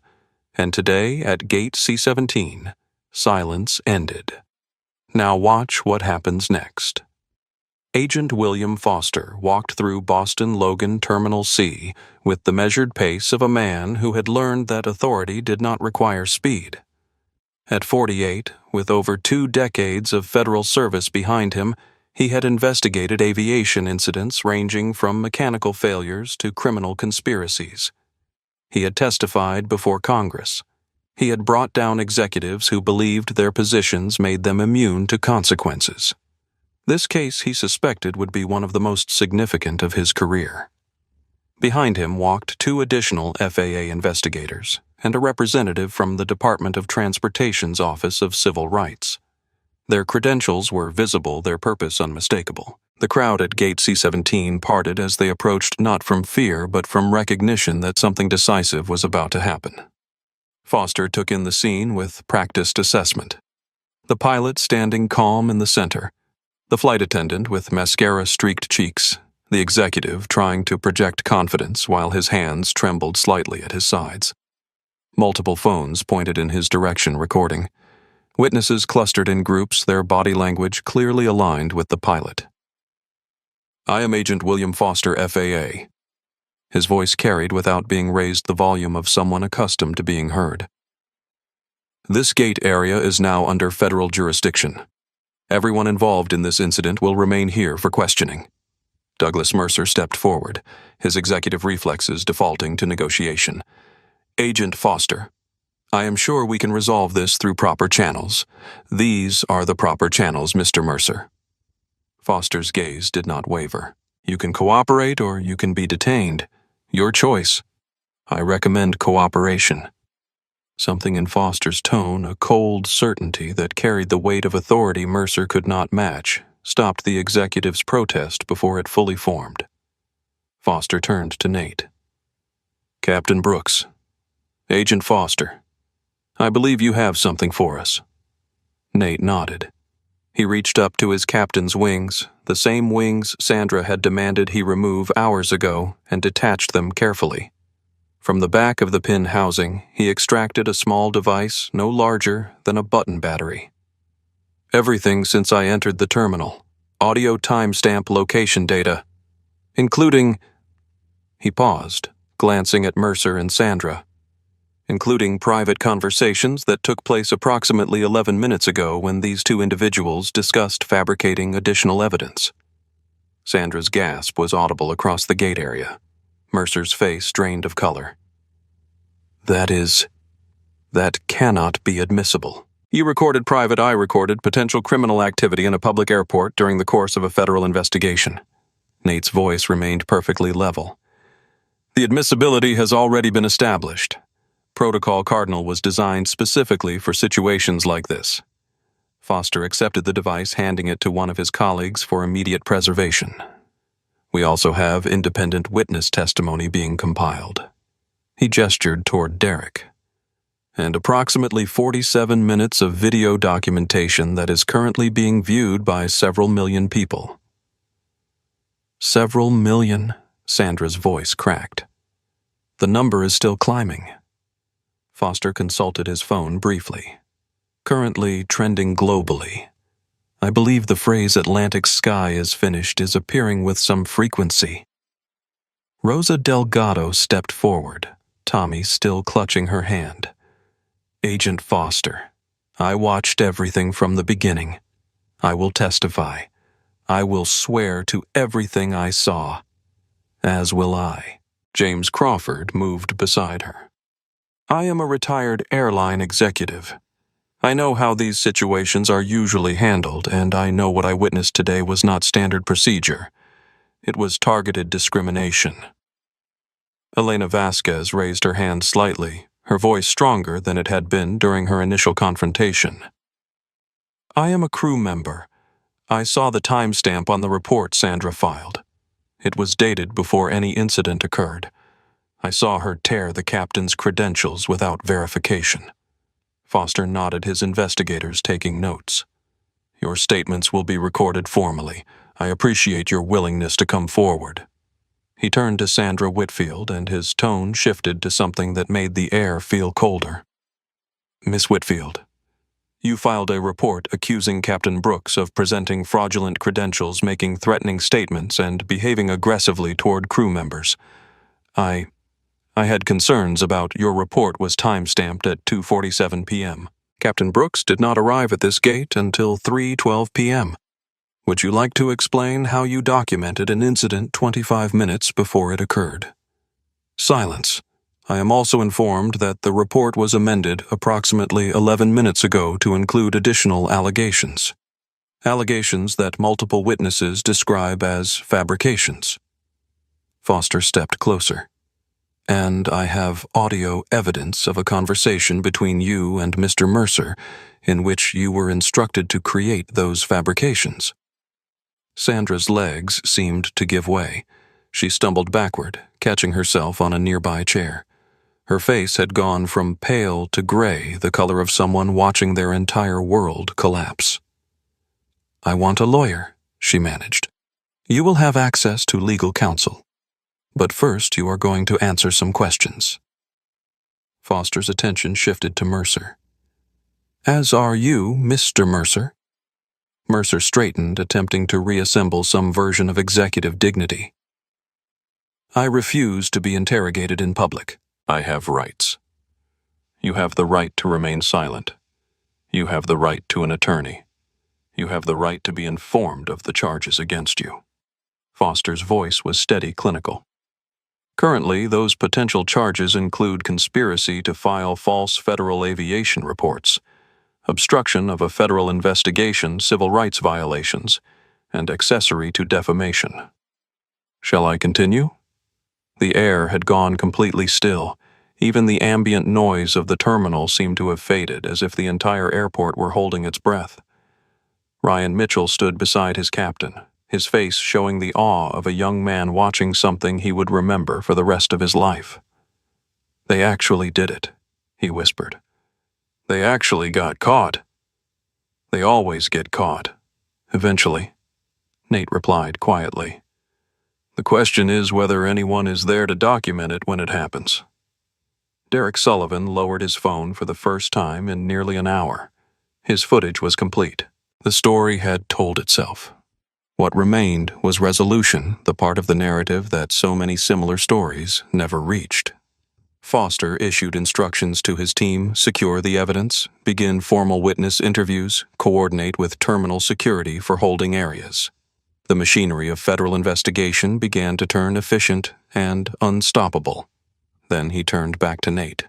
And today at Gate C-17, silence ended. Now watch what happens next. Agent William Foster walked through Boston Logan Terminal C with the measured pace of a man who had learned that authority did not require speed. At 48, with over 2 decades of federal service behind him, he had investigated aviation incidents ranging from mechanical failures to criminal conspiracies. He had testified before Congress. He had brought down executives who believed their positions made them immune to consequences. This case, he suspected, would be one of the most significant of his career. Behind him walked 2 additional FAA investigators and a representative from the Department of Transportation's Office of Civil Rights. Their credentials were visible, their purpose unmistakable. The crowd at Gate C-17 parted as they approached not from fear but from recognition that something decisive was about to happen. Foster took in the scene with practiced assessment. The pilot standing calm in the center, the flight attendant with mascara-streaked cheeks, the executive trying to project confidence while his hands trembled slightly at his sides. Multiple phones pointed in his direction, recording. Witnesses clustered in groups, their body language clearly aligned with the pilot. "I am Agent William Foster, FAA." His voice carried without being raised the volume of someone accustomed to being heard. "This gate area is now under federal jurisdiction. Everyone involved in this incident will remain here for questioning." Douglas Mercer stepped forward, his executive reflexes defaulting to negotiation. "Agent Foster, I am sure we can resolve this through proper channels. These are the proper channels, Mr. Mercer." Foster's gaze did not waver. "You can cooperate or you can be detained. Your choice. I recommend cooperation." Something in Foster's tone, a cold certainty that carried the weight of authority Mercer could not match, stopped the executive's protest before it fully formed. Foster turned to Nate. "Captain Brooks, Agent Foster, I believe you have something for us." Nate nodded. He reached up to his captain's wings, the same wings Sandra had demanded he remove hours ago, and detached them carefully. From the back of the pin housing, he extracted a small device no larger than a button battery. "Everything since I entered the terminal. Audio timestamp location data, including..." He paused, glancing at Mercer and Sandra. "Including private conversations that took place approximately 11 minutes ago when these 2 individuals discussed fabricating additional evidence." Sandra's gasp was audible across the gate area. Mercer's face drained of color. That cannot be admissible." "You recorded private, I recorded potential criminal activity in a public airport during the course of a federal investigation." Nate's voice remained perfectly level. "The admissibility has already been established. Protocol Cardinal was designed specifically for situations like this." Foster accepted the device, handing it to one of his colleagues for immediate preservation. "We also have independent witness testimony being compiled." He gestured toward Derek. "And approximately 47 minutes of video documentation that is currently being viewed by several million people." "Several million?" Sandra's voice cracked. "The number is still climbing." Foster consulted his phone briefly. "Currently trending globally. I believe the phrase Atlantic sky is finished is appearing with some frequency." Rosa Delgado stepped forward, Tommy still clutching her hand. "Agent Foster, I watched everything from the beginning. I will testify. I will swear to everything I saw. As will I." James Crawford moved beside her. "I am a retired airline executive. I know how these situations are usually handled, and I know what I witnessed today was not standard procedure. It was targeted discrimination." Elena Vasquez raised her hand slightly, her voice stronger than it had been during her initial confrontation. "I am a crew member. I saw the timestamp on the report Sandra filed. It was dated before any incident occurred. I saw her tear the captain's credentials without verification." Foster nodded, his investigators taking notes. Your statements will be recorded formally. I appreciate your willingness to come forward. He turned to Sandra Whitfield, and his tone shifted to something that made the air feel colder. Miss Whitfield, you filed a report accusing Captain Brooks of presenting fraudulent credentials, making threatening statements, and behaving aggressively toward crew members. I had concerns about your report was time-stamped at 2:47 p.m. Captain Brooks did not arrive at this gate until 3:12 p.m. Would you like to explain how you documented an incident 25 minutes before it occurred? Silence. I am also informed that the report was amended approximately 11 minutes ago to include additional allegations. Allegations that multiple witnesses describe as fabrications. Foster stepped closer. And I have audio evidence of a conversation between you and Mr. Mercer in which you were instructed to create those fabrications. Sandra's legs seemed to give way. She stumbled backward, catching herself on a nearby chair. Her face had gone from pale to gray, the color of someone watching their entire world collapse. I want a lawyer, she managed. You will have access to legal counsel. But first you are going to answer some questions. Foster's attention shifted to Mercer. As are you, Mr. Mercer. Mercer straightened, attempting to reassemble some version of executive dignity. I refuse to be interrogated in public. I have rights. You have the right to remain silent. You have the right to an attorney. You have the right to be informed of the charges against you. Foster's voice was steady, clinical. Currently, those potential charges include conspiracy to file false federal aviation reports, obstruction of a federal investigation, civil rights violations, and accessory to defamation. Shall I continue? The air had gone completely still. Even the ambient noise of the terminal seemed to have faded, as if the entire airport were holding its breath. Ryan Mitchell stood beside his captain, his face showing the awe of a young man watching something he would remember for the rest of his life. They actually did it, he whispered. They actually got caught. They always get caught. Eventually, Nate replied quietly. The question is whether anyone is there to document it when it happens. Derek Sullivan lowered his phone for the first time in nearly an hour. His footage was complete. The story had told itself. What remained was resolution, the part of the narrative that so many similar stories never reached. Foster issued instructions to his team: secure the evidence, begin formal witness interviews, coordinate with terminal security for holding areas. The machinery of federal investigation began to turn efficient and unstoppable. Then he turned back to Nate.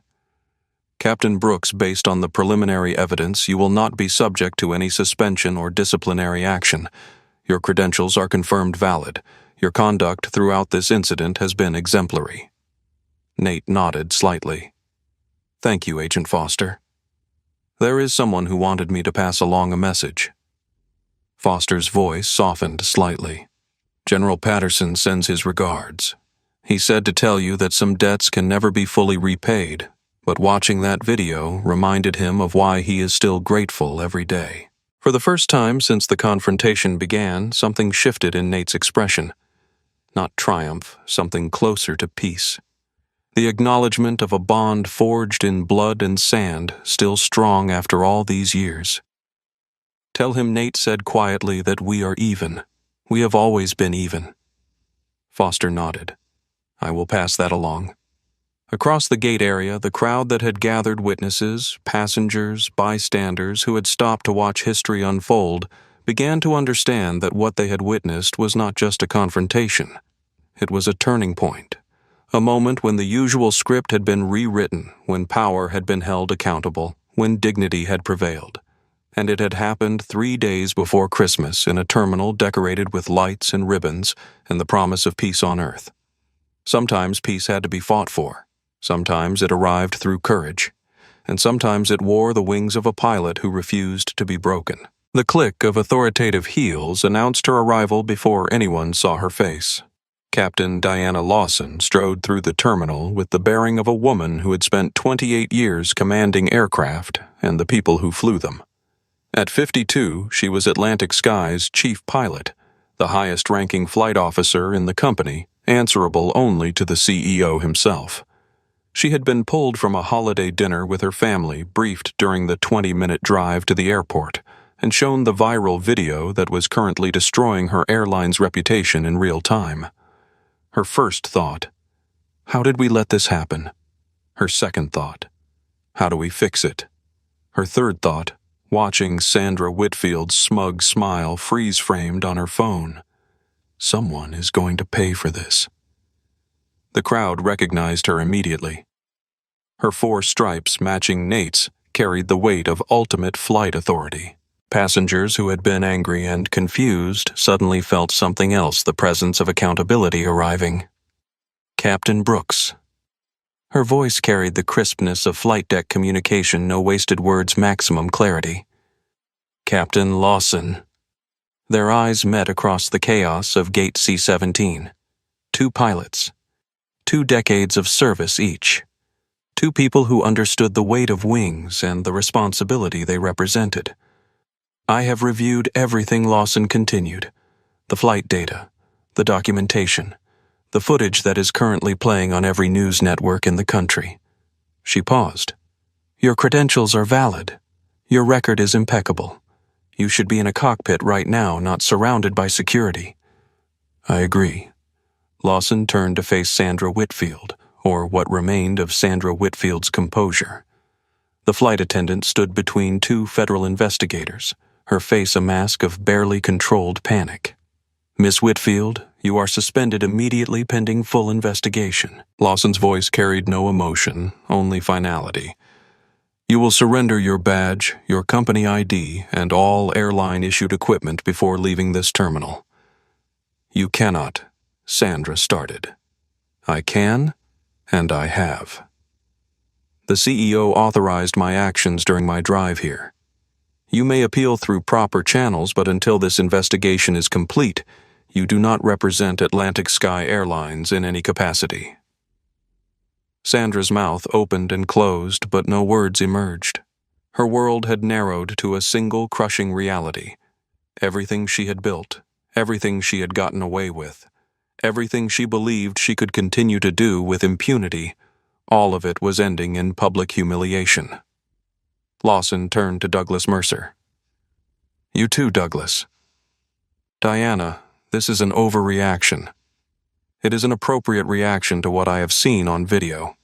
Captain Brooks, based on the preliminary evidence, you will not be subject to any suspension or disciplinary action. Your credentials are confirmed valid. Your conduct throughout this incident has been exemplary. Nate nodded slightly. Thank you, Agent Foster. There is someone who wanted me to pass along a message. Foster's voice softened slightly. General Patterson sends his regards. He said to tell you that some debts can never be fully repaid, but watching that video reminded him of why he is still grateful every day. For the first time since the confrontation began, something shifted in Nate's expression. Not triumph, something closer to peace. The acknowledgement of a bond forged in blood and sand, still strong after all these years. Tell him, Nate said quietly, that we are even. We have always been even. Foster nodded. I will pass that along. Across the gate area, the crowd that had gathered witnesses, passengers, bystanders who had stopped to watch history unfold began to understand that what they had witnessed was not just a confrontation. It was a turning point. A moment when the usual script had been rewritten, when power had been held accountable, when dignity had prevailed. And it had happened 3 days before Christmas in a terminal decorated with lights and ribbons and the promise of peace on earth. Sometimes peace had to be fought for. Sometimes it arrived through courage. And sometimes it wore the wings of a pilot who refused to be broken. The click of authoritative heels announced her arrival before anyone saw her face. Captain Diana Lawson strode through the terminal with the bearing of a woman who had spent 28 years commanding aircraft and the people who flew them. At 52, she was Atlantic Sky's chief pilot, the highest-ranking flight officer in the company, answerable only to the CEO himself. She had been pulled from a holiday dinner with her family, briefed during the 20-minute drive to the airport, and shown the viral video that was currently destroying her airline's reputation in real time. Her first thought, how did we let this happen? Her second thought, how do we fix it? Her third thought, watching Sandra Whitfield's smug smile freeze-framed on her phone. Someone is going to pay for this. The crowd recognized her immediately. Her 4 stripes matching Nate's carried the weight of ultimate flight authority. Passengers who had been angry and confused suddenly felt something else, the presence of accountability arriving. Captain Brooks. Her voice carried the crispness of flight deck communication, no wasted words, maximum clarity. Captain Lawson. Their eyes met across the chaos of Gate C-17. 2 pilots. 2 decades of service each. 2 people who understood the weight of wings and the responsibility they represented. I have reviewed everything, Lawson continued. The flight data, the documentation, the footage that is currently playing on every news network in the country. She paused. Your credentials are valid. Your record is impeccable. You should be in a cockpit right now, not surrounded by security. I agree. Lawson turned to face Sandra Whitfield, or what remained of Sandra Whitfield's composure. The flight attendant stood between 2 federal investigators, her face a mask of barely controlled panic. Miss Whitfield, you are suspended immediately pending full investigation. Lawson's voice carried no emotion, only finality. You will surrender your badge, your company ID, and all airline-issued equipment before leaving this terminal. You cannot, Sandra started. I can, and I have. The CEO authorized my actions during my drive here. You may appeal through proper channels, but until this investigation is complete, you do not represent Atlantic Sky Airlines in any capacity. Sandra's mouth opened and closed, but no words emerged. Her world had narrowed to a single crushing reality. Everything she had built, everything she had gotten away with, everything she believed she could continue to do with impunity, all of it was ending in public humiliation. Lawson turned to Douglas Mercer. You too, Douglas. Diana, this is an overreaction. It is an appropriate reaction to what I have seen on video.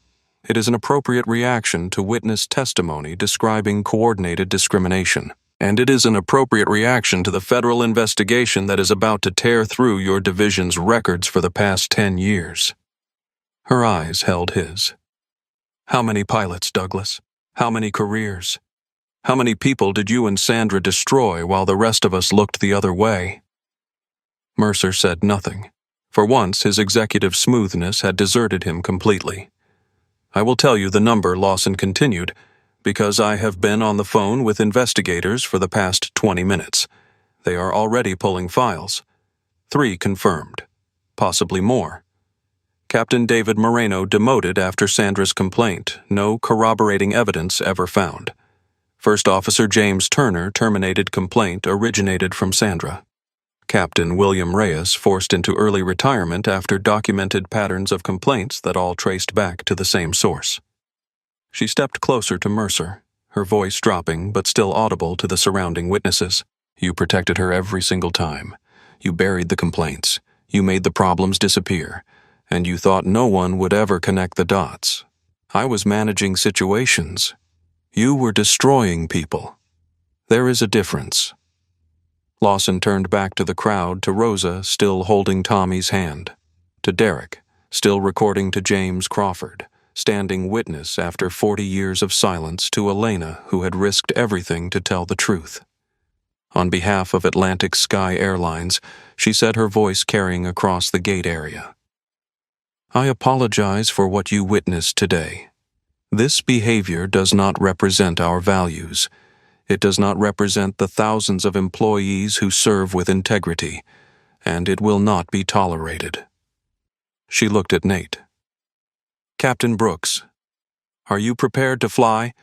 It is an appropriate reaction to witness testimony describing coordinated discrimination. And it is an appropriate reaction to the federal investigation that is about to tear through your division's records for the past 10 years. Her eyes held his. How many pilots, Douglas? How many careers? How many people did you and Sandra destroy while the rest of us looked the other way? Mercer said nothing. For once, his executive smoothness had deserted him completely. I will tell you the number, Lawson continued, because I have been on the phone with investigators for the past 20 minutes. They are already pulling files. 3 confirmed. Possibly more. Captain David Moreno demoted after Sandra's complaint. No corroborating evidence ever found. First Officer James Turner terminated complaint originated from Sandra. Captain William Reyes forced into early retirement after documented patterns of complaints that all traced back to the same source. She stepped closer to Mercer, her voice dropping but still audible to the surrounding witnesses. You protected her every single time. You buried the complaints. You made the problems disappear. And you thought no one would ever connect the dots. I was managing situations. You were destroying people. There is a difference. Lawson turned back to the crowd, to Rosa, still holding Tommy's hand, to Derek, still recording to James Crawford, standing witness after 40 years of silence to Elena, who had risked everything to tell the truth. On behalf of Atlantic Sky Airlines, she said, her voice carrying across the gate area. I apologize for what you witnessed today. This behavior does not represent our values. It does not represent the thousands of employees who serve with integrity, and it will not be tolerated. She looked at Nate. "Captain Brooks, are you prepared to fly?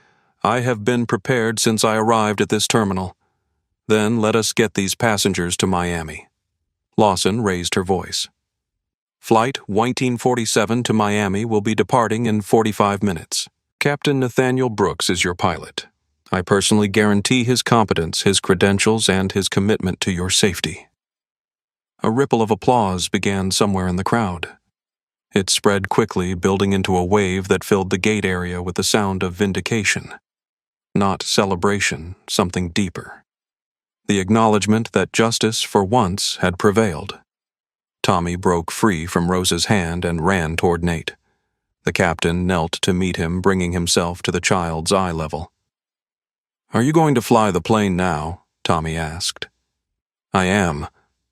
I have been prepared since I arrived at this terminal. Then let us get these passengers to Miami." Lawson raised her voice. "Flight 1947 to Miami will be departing in 45 minutes. Captain Nathaniel Brooks is your pilot. I personally guarantee his competence, his credentials, and his commitment to your safety." A ripple of applause began somewhere in the crowd. It spread quickly, building into a wave that filled the gate area with the sound of vindication. Not celebration, something deeper. The acknowledgement that justice, for once, had prevailed. Tommy broke free from Rosa's hand and ran toward Nate. The captain knelt to meet him, bringing himself to the child's eye level. "Are you going to fly the plane now?" Tommy asked. "I am.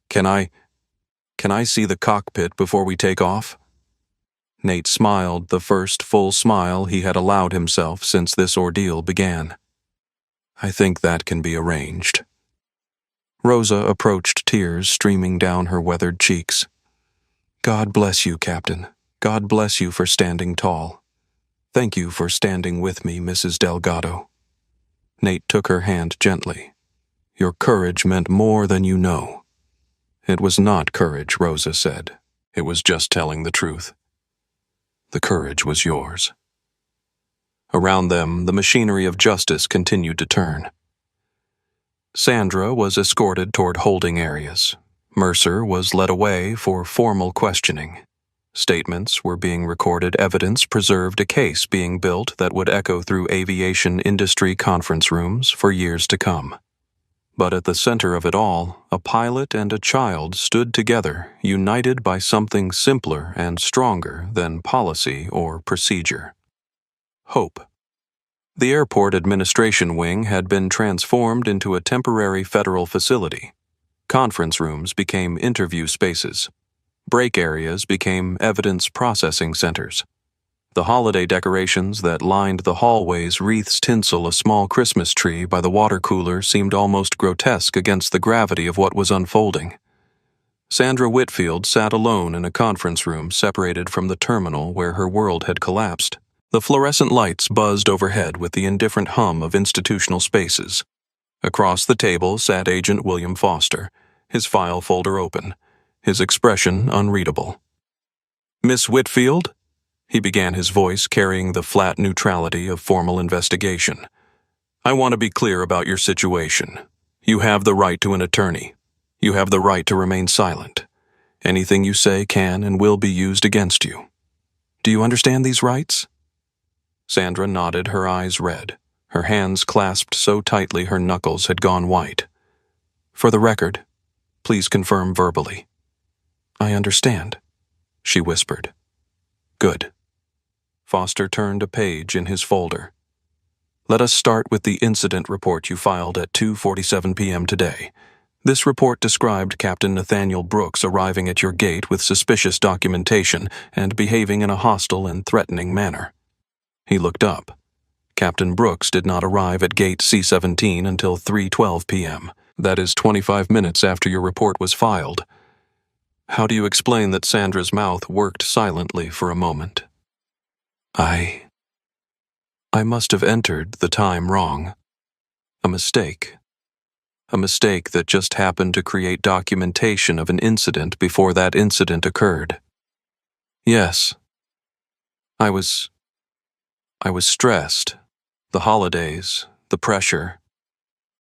Can I see the cockpit before we take off?" Nate smiled, the first full smile he had allowed himself since this ordeal began. "I think that can be arranged." Rosa approached, tears streaming down her weathered cheeks. "God bless you, Captain. God bless you for standing tall. Thank you for standing with me, Mrs. Delgado." Nate took her hand gently. "Your courage meant more than you know." "It was not courage," Rosa said. "It was just telling the truth. The courage was yours." Around them, the machinery of justice continued to turn. Sandra was escorted toward holding areas. Mercer was led away for formal questioning. Statements were being recorded, evidence preserved, a case being built that would echo through aviation industry conference rooms for years to come. But at the center of it all, a pilot and a child stood together, united by something simpler and stronger than policy or procedure. Hope. The airport administration wing had been transformed into a temporary federal facility. Conference rooms became interview spaces. Break areas became evidence processing centers. The holiday decorations that lined the hallways, wreaths, tinsel, a small Christmas tree by the water cooler, seemed almost grotesque against the gravity of what was unfolding. Sandra Whitfield sat alone in a conference room separated from the terminal where her world had collapsed. The fluorescent lights buzzed overhead with the indifferent hum of institutional spaces. Across the table sat Agent William Foster, his file folder open, his expression unreadable. "Miss Whitfield?" He began, his voice carrying the flat neutrality of formal investigation. "I want to be clear about your situation. You have the right to an attorney. You have the right to remain silent. Anything you say can and will be used against you. Do you understand these rights?" Sandra nodded, her eyes red, her hands clasped so tightly her knuckles had gone white. "For the record, please confirm verbally." "I understand," she whispered. "Good." Foster turned a page in his folder. "Let us start with the incident report you filed at 2:47 p.m. today. This report described Captain Nathaniel Brooks arriving at your gate with suspicious documentation and behaving in a hostile and threatening manner." He looked up. Captain Brooks did not arrive at gate C-17 until 3:12 p.m. That is 25 minutes after your report was filed. How do you explain that Sandra's mouth worked silently for a moment? I must have entered the time wrong. A mistake. A mistake that just happened to create documentation of an incident before that incident occurred. Yes. I was stressed. The holidays, the pressure.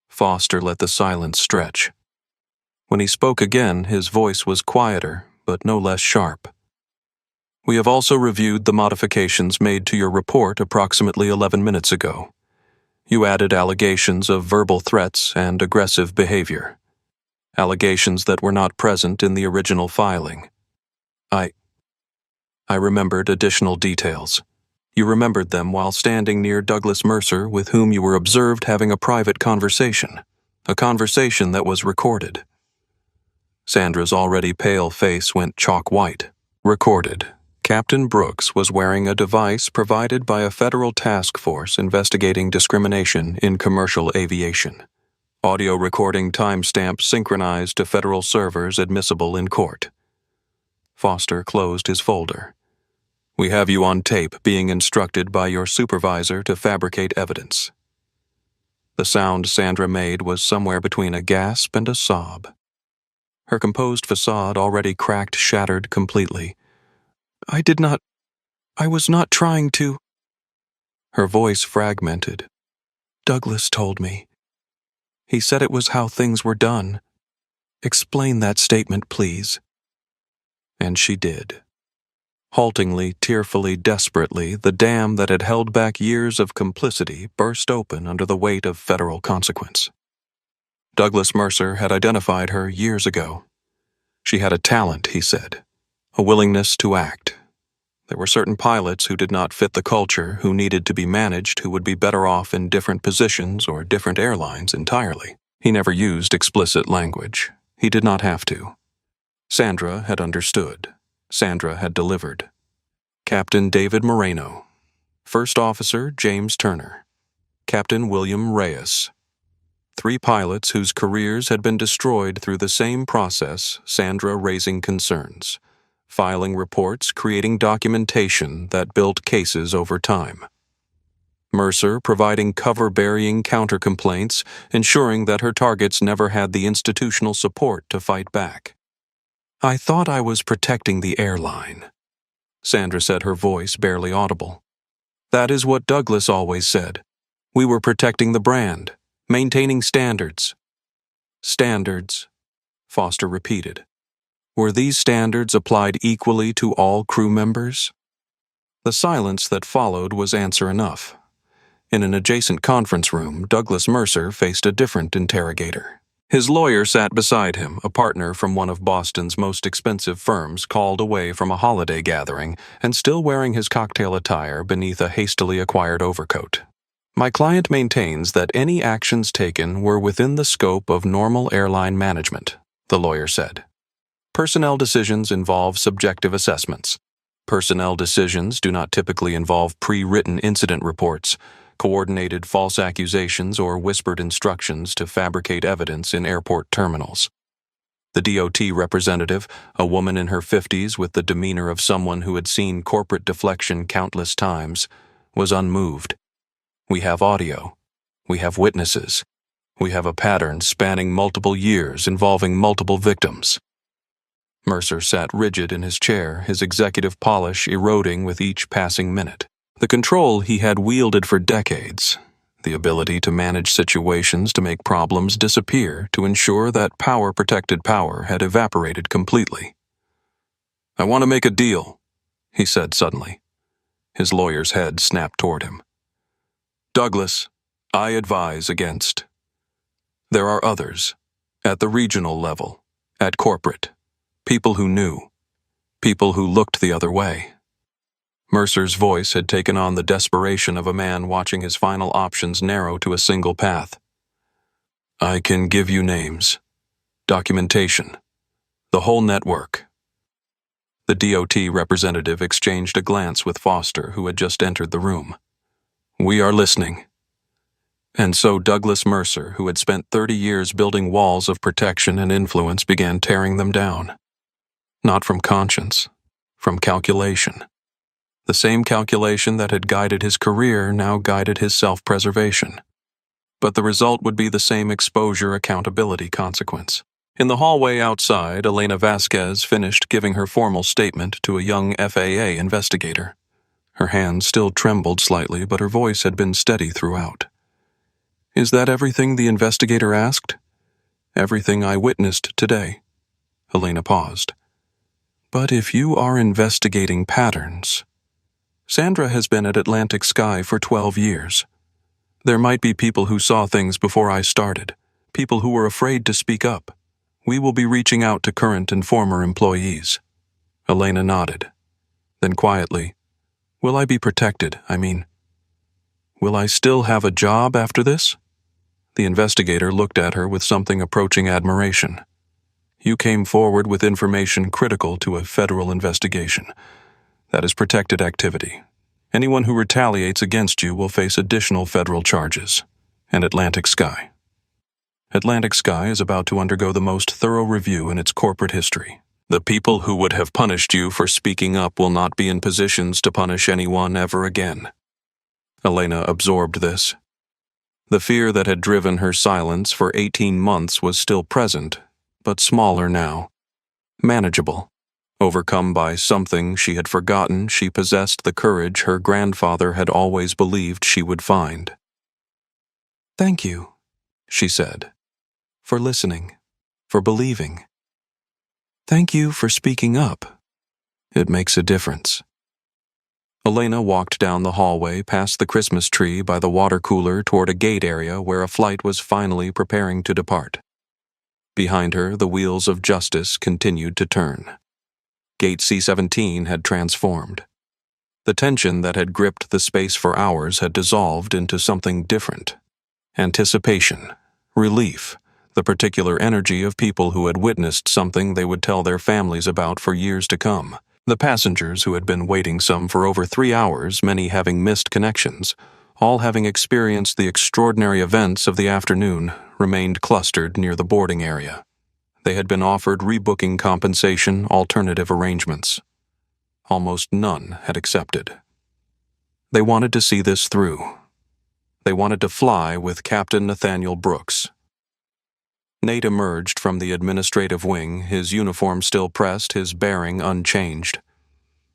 Foster let the silence stretch. When he spoke again, his voice was quieter, but no less sharp. "We have also reviewed the modifications made to your report approximately 11 minutes ago. You added allegations of verbal threats and aggressive behavior. Allegations that were not present in the original filing. I remembered additional details. You remembered them while standing near Douglas Mercer, with whom you were observed having a private conversation. A conversation that was recorded." Sandra's already pale face went chalk white. Recorded. Captain Brooks was wearing a device provided by a federal task force investigating discrimination in commercial aviation. Audio recording timestamp synchronized to federal servers admissible in court. Foster closed his folder. We have you on tape being instructed by your supervisor to fabricate evidence. The sound Sandra made was somewhere between a gasp and a sob. Her composed facade already cracked, shattered completely. I was not trying to. Her voice fragmented. Douglas told me. He said it was how things were done. Explain that statement, please. And she did. Haltingly, tearfully, desperately, the dam that had held back years of complicity burst open under the weight of federal consequence. Douglas Mercer had identified her years ago. She had a talent, he said, a willingness to act. There were certain pilots who did not fit the culture, who needed to be managed, who would be better off in different positions or different airlines entirely. He never used explicit language. He did not have to. Sandra had understood. Sandra had delivered. Captain David Moreno. First Officer James Turner. Captain William Reyes. 3 pilots whose careers had been destroyed through the same process, Sandra raising concerns, filing reports, creating documentation that built cases over time. Mercer providing cover-burying counter-complaints, ensuring that her targets never had the institutional support to fight back. I thought I was protecting the airline, Sandra said, her voice barely audible. That is what Douglas always said. We were protecting the brand, maintaining standards. Standards, Foster repeated. Were these standards applied equally to all crew members? The silence that followed was answer enough. In an adjacent conference room, Douglas Mercer faced a different interrogator. His lawyer sat beside him, a partner from one of Boston's most expensive firms, called away from a holiday gathering and still wearing his cocktail attire beneath a hastily acquired overcoat. My client maintains that any actions taken were within the scope of normal airline management, the lawyer said. Personnel decisions involve subjective assessments. Personnel decisions do not typically involve pre-written incident reports, coordinated false accusations, or whispered instructions to fabricate evidence in airport terminals. The DOT representative, a woman in her 50s with the demeanor of someone who had seen corporate deflection countless times, was unmoved. We have audio. We have witnesses. We have a pattern spanning multiple years involving multiple victims. Mercer sat rigid in his chair, his executive polish eroding with each passing minute. The control he had wielded for decades, the ability to manage situations to make problems disappear, to ensure that power-protected power had evaporated completely. I want to make a deal, he said suddenly. His lawyer's head snapped toward him. Douglas, I advise against. There are others, at the regional level, at corporate. People who knew. People who looked the other way. Mercer's voice had taken on the desperation of a man watching his final options narrow to a single path. I can give you names, documentation, the whole network. The DOT representative exchanged a glance with Foster, who had just entered the room. We are listening. And so Douglas Mercer, who had spent 30 years building walls of protection and influence, began tearing them down. Not from conscience, from calculation. The same calculation that had guided his career now guided his self-preservation. But the result would be the same exposure accountability consequence. In the hallway outside, Elena Vasquez finished giving her formal statement to a young FAA investigator. Her hand still trembled slightly, but her voice had been steady throughout. Is that everything the investigator asked? Everything I witnessed today. Elena paused. But if you are investigating patterns, Sandra has been at Atlantic Sky for 12 years. There might be people who saw things before I started, people who were afraid to speak up. We will be reaching out to current and former employees. Elena nodded. Then quietly, will I be protected? Will I still have a job after this? The investigator looked at her with something approaching admiration. You came forward with information critical to a federal investigation. That is protected activity. Anyone who retaliates against you will face additional federal charges. And Atlantic Sky. Atlantic Sky is about to undergo the most thorough review in its corporate history. The people who would have punished you for speaking up will not be in positions to punish anyone ever again. Elena absorbed this. The fear that had driven her silence for 18 months was still present, but smaller now. Manageable. Overcome by something she had forgotten, she possessed the courage her grandfather had always believed she would find. "Thank you," she said, "for listening, for believing. Thank you for speaking up. It makes a difference." Elena walked down the hallway past the Christmas tree by the water cooler toward a gate area where a flight was finally preparing to depart. Behind her, the wheels of justice continued to turn. Gate C-17 had transformed. The tension that had gripped the space for hours had dissolved into something different. Anticipation, relief, the particular energy of people who had witnessed something they would tell their families about for years to come. The passengers who had been waiting some for over 3 hours, many having missed connections, all having experienced the extraordinary events of the afternoon, remained clustered near the boarding area. They had been offered rebooking compensation alternative arrangements. Almost none had accepted. They wanted to see this through. They wanted to fly with Captain Nathaniel Brooks. Nate emerged from the administrative wing, his uniform still pressed, his bearing unchanged.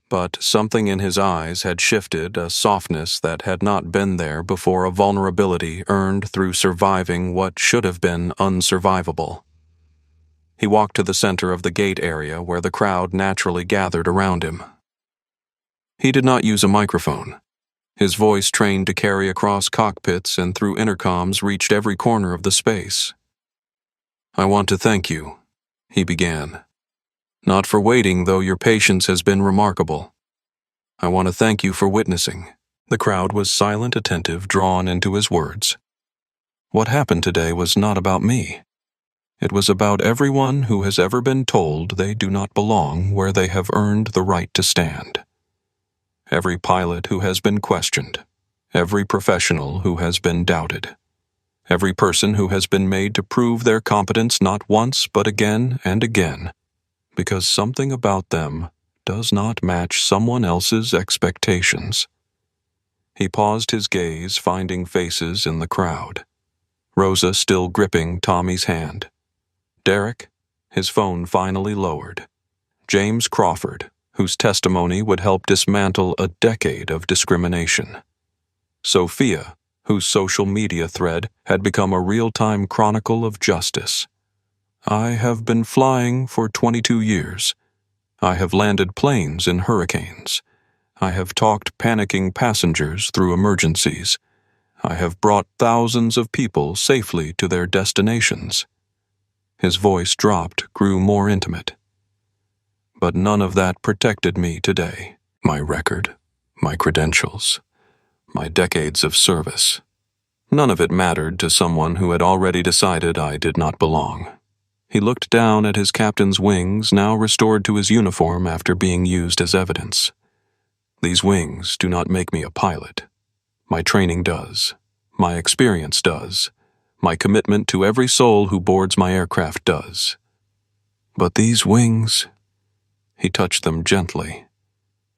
But something in his eyes had shifted, a softness that had not been there before, a vulnerability earned through surviving what should have been unsurvivable. He walked to the center of the gate area where the crowd naturally gathered around him. He did not use a microphone. His voice, trained to carry across cockpits and through intercoms, reached every corner of the space. "I want to thank you," he began. "Not for waiting, though your patience has been remarkable. I want to thank you for witnessing." The crowd was silent, attentive, drawn into his words. "What happened today was not about me. It was about everyone who has ever been told they do not belong where they have earned the right to stand. Every pilot who has been questioned, every professional who has been doubted, every person who has been made to prove their competence not once but again and again, because something about them does not match someone else's expectations." He paused, his gaze finding faces in the crowd. Rosa still gripping Tommy's hand. Derek, his phone finally lowered. James Crawford, whose testimony would help dismantle a decade of discrimination. Sophia, whose social media thread had become a real-time chronicle of justice. "I have been flying for 22 years. I have landed planes in hurricanes. I have talked panicking passengers through emergencies. I have brought thousands of people safely to their destinations." His voice dropped, grew more intimate. "But none of that protected me today. My record, my credentials, my decades of service. None of it mattered to someone who had already decided I did not belong." He looked down at his captain's wings, now restored to his uniform after being used as evidence. "These wings do not make me a pilot. My training does. My experience does. My commitment to every soul who boards my aircraft does. But these wings," he touched them gently,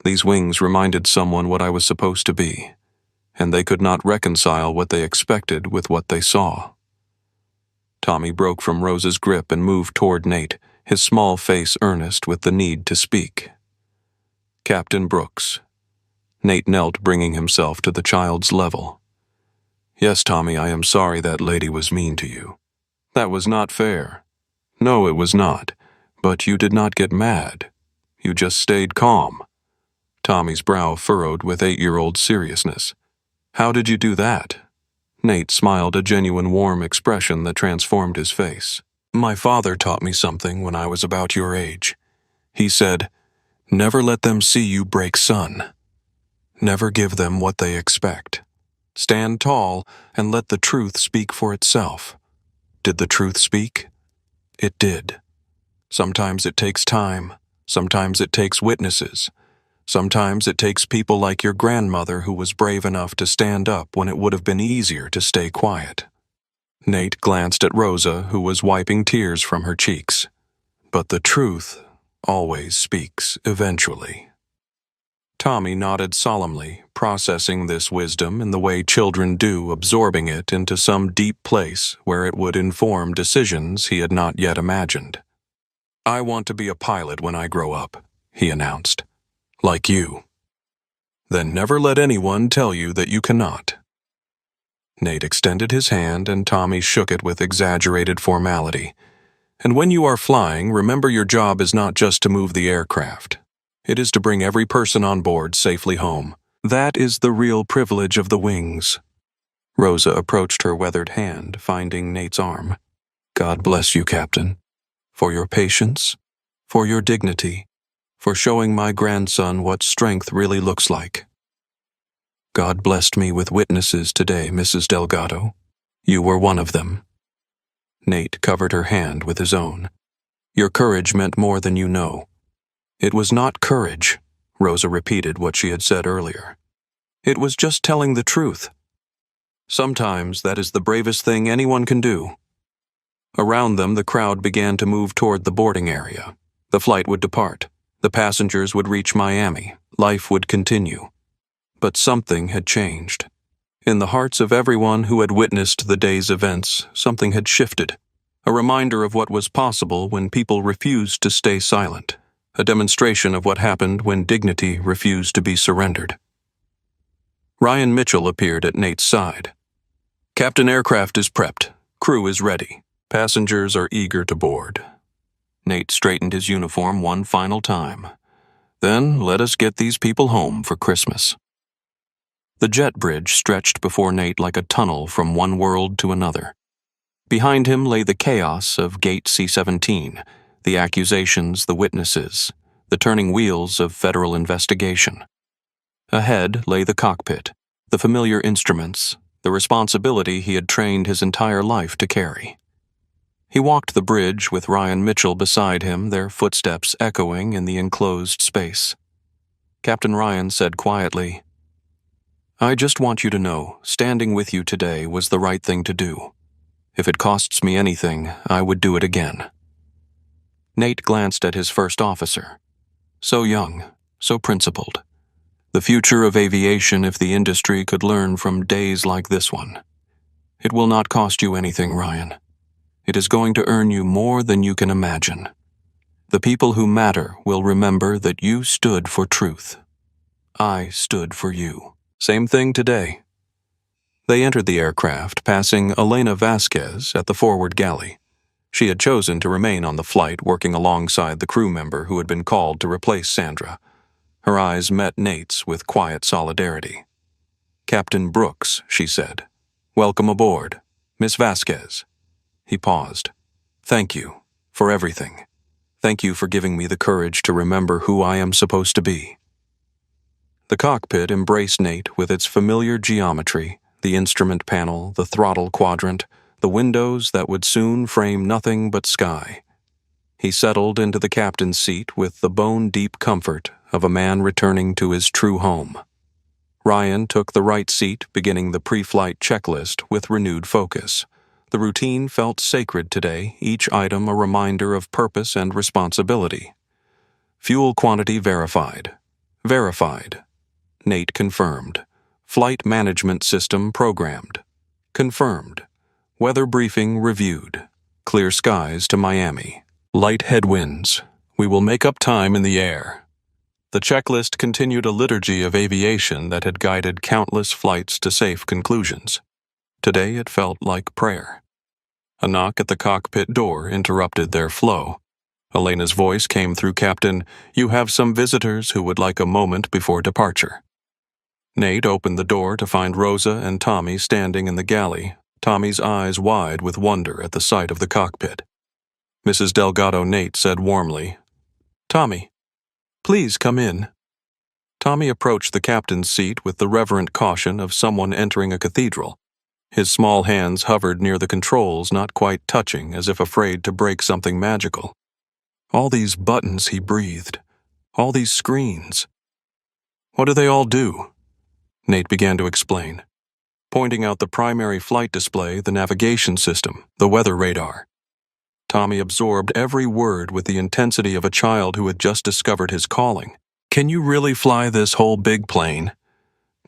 "these wings reminded someone what I was supposed to be, and they could not reconcile what they expected with what they saw." Tommy broke from Rosa's grip and moved toward Nate, his small face earnest with the need to speak. "Captain Brooks." Nate knelt, bringing himself to the child's level. "Yes, Tommy, I am sorry that lady was mean to you. That was not fair. No, it was not. But you did not get mad. You just stayed calm." Tommy's brow furrowed with 8-year-old seriousness. "How did you do that?" Nate smiled, a genuine warm expression that transformed his face. "My father taught me something when I was about your age. He said, 'Never let them see you break sun. Never give them what they expect. Stand tall and let the truth speak for itself.' Did the truth speak? It did. Sometimes it takes time. Sometimes it takes witnesses. Sometimes it takes people like your grandmother who was brave enough to stand up when it would have been easier to stay quiet." Nate glanced at Rosa, who was wiping tears from her cheeks. "But the truth, always speaks eventually. Tommy nodded solemnly, processing this wisdom in the way children do, absorbing it into some deep place where it would inform decisions he had not yet imagined. "I want to be a pilot when I grow up," he announced. "Like you." "Then never let anyone tell you that you cannot." Nate extended his hand and Tommy shook it with exaggerated formality. "And when you are flying, remember your job is not just to move the aircraft. It is to bring every person on board safely home. That is the real privilege of the wings." Rosa approached her weathered hand, finding Nate's arm. "God bless you, Captain, for your patience, for your dignity, for showing my grandson what strength really looks like. God blessed me with witnesses today, Mrs. Delgado. You were one of them." Nate covered her hand with his own. "Your courage meant more than you know." "It was not courage," Rosa repeated what she had said earlier. "It was just telling the truth. Sometimes that is the bravest thing anyone can do." Around them, the crowd began to move toward the boarding area. The flight would depart. The passengers would reach Miami. Life would continue. But something had changed. In the hearts of everyone who had witnessed the day's events, something had shifted. A reminder of what was possible when people refused to stay silent. A demonstration of what happened when dignity refused to be surrendered. Ryan Mitchell appeared at Nate's side. "Captain, aircraft is prepped. Crew is ready. Passengers are eager to board." Nate straightened his uniform one final time. "Then let us get these people home for Christmas." The jet bridge stretched before Nate like a tunnel from one world to another. Behind him lay the chaos of Gate C-17, the accusations, the witnesses, the turning wheels of federal investigation. Ahead lay the cockpit, the familiar instruments, the responsibility he had trained his entire life to carry. He walked the bridge with Ryan Mitchell beside him, their footsteps echoing in the enclosed space. Captain Ryan said quietly, "I just want you to know, standing with you today was the right thing to do. If it costs me anything, I would do it again." Nate glanced at his first officer. So young, so principled. The future of aviation if the industry could learn from days like this one. "It will not cost you anything, Ryan. It is going to earn you more than you can imagine. The people who matter will remember that you stood for truth. I stood for you. Same thing today." They entered the aircraft, passing Elena Vasquez at the forward galley. She had chosen to remain on the flight, working alongside the crew member who had been called to replace Sandra. Her eyes met Nate's with quiet solidarity. "Captain Brooks," she said. "Welcome aboard. Miss Vasquez." He paused. "Thank you for everything. Thank you for giving me the courage to remember who I am supposed to be." The cockpit embraced Nate with its familiar geometry, the instrument panel, the throttle quadrant, the windows that would soon frame nothing but sky. He settled into the captain's seat with the bone-deep comfort of a man returning to his true home. Ryan took the right seat, beginning the pre-flight checklist with renewed focus. The routine felt sacred today, each item a reminder of purpose and responsibility. Fuel quantity verified. Verified. Nate confirmed. Flight management system programmed. Confirmed. Weather briefing reviewed. Clear skies to Miami. Light headwinds. We will make up time in the air. The checklist continued a liturgy of aviation that had guided countless flights to safe conclusions. Today it felt like prayer. A knock at the cockpit door interrupted their flow. Elena's voice came through Captain, "You have some visitors who would like a moment before departure." Nate opened the door to find Rosa and Tommy standing in the galley, Tommy's eyes wide with wonder at the sight of the cockpit. Mrs. Delgado, Nate said warmly, "Tommy, please come in." Tommy approached the captain's seat with the reverent caution of someone entering a cathedral. His small hands hovered near the controls, not quite touching, as if afraid to break something magical. "All these buttons," he breathed. "All these screens. What do they all do?" Nate began to explain, pointing out the primary flight display, the navigation system, the weather radar. Tommy absorbed every word with the intensity of a child who had just discovered his calling. "Can you really fly this whole big plane?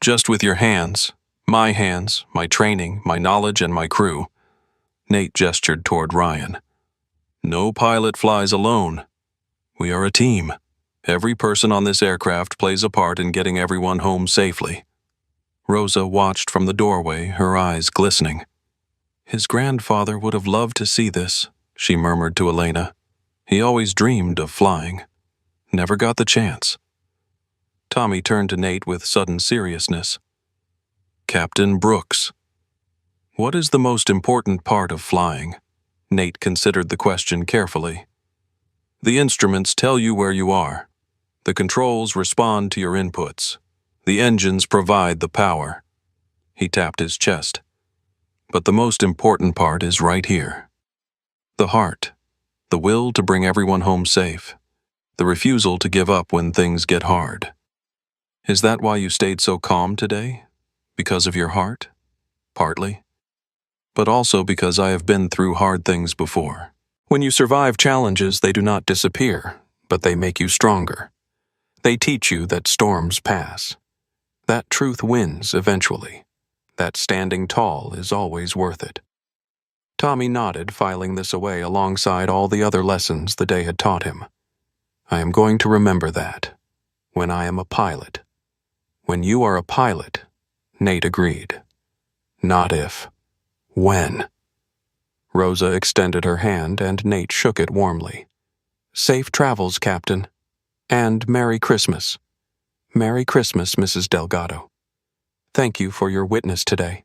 Just with your hands, my training, my knowledge, and my crew." Nate gestured toward Ryan. "No pilot flies alone. We are a team. Every person on this aircraft plays a part in getting everyone home safely." Rosa watched from the doorway, her eyes glistening. "His grandfather would have loved to see this," she murmured to Elena. "He always dreamed of flying. Never got the chance." Tommy turned to Nate with sudden seriousness. "Captain Brooks, what is the most important part of flying?" Nate considered the question carefully. "The instruments tell you where you are. The controls respond to your inputs. The engines provide the power." He tapped his chest. "But the most important part is right here. The heart, the will to bring everyone home safe, the refusal to give up when things get hard. Is that why you stayed so calm today? Because of your heart? Partly. But also because I have been through hard things before. When you survive challenges, they do not disappear, but they make you stronger. They teach you that storms pass. That truth wins eventually. That standing tall is always worth it." Tommy nodded, filing this away alongside all the other lessons the day had taught him. "I am going to remember that. When I am a pilot." "When you are a pilot," Nate agreed. "Not if. When." Rosa extended her hand and Nate shook it warmly. "Safe travels, Captain. And Merry Christmas. Merry Christmas, Mrs. Delgado. Thank you for your witness today."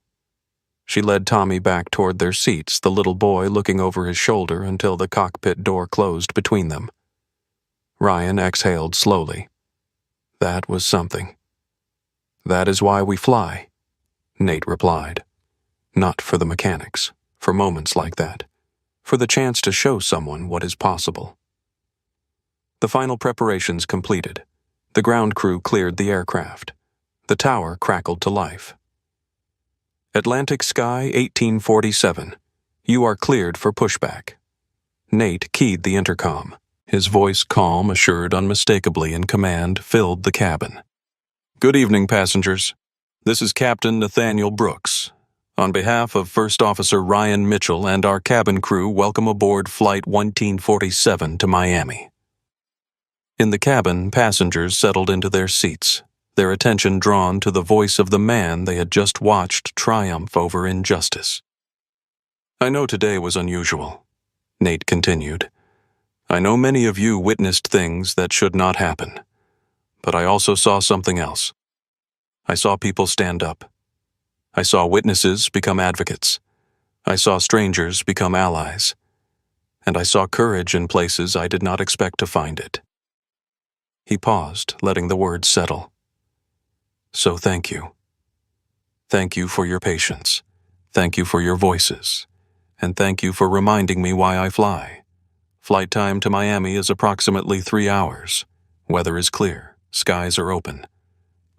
She led Tommy back toward their seats, the little boy looking over his shoulder until the cockpit door closed between them. Ryan exhaled slowly. That was something. "That is why we fly," Nate replied. "Not for the mechanics, for moments like that, for the chance to show someone what is possible." The final preparations completed. The ground crew cleared the aircraft. The tower crackled to life. "Atlantic Sky 1847. You are cleared for pushback." Nate keyed the intercom. His voice, calm, assured unmistakably in command, filled the cabin. "Good evening, passengers. This is Captain Nathaniel Brooks. On behalf of First Officer Ryan Mitchell and our cabin crew, welcome aboard Flight 1947 to Miami." In the cabin, passengers settled into their seats, their attention drawn to the voice of the man they had just watched triumph over injustice. "I know today was unusual," Nate continued. "I know many of you witnessed things that should not happen. But I also saw something else. I saw people stand up. I saw witnesses become advocates. I saw strangers become allies. And I saw courage in places I did not expect to find it." He paused, letting the words settle. "So thank you. Thank you for your patience. Thank you for your voices. And thank you for reminding me why I fly. Flight time to Miami is approximately 3 hours. Weather is clear. Skies are open.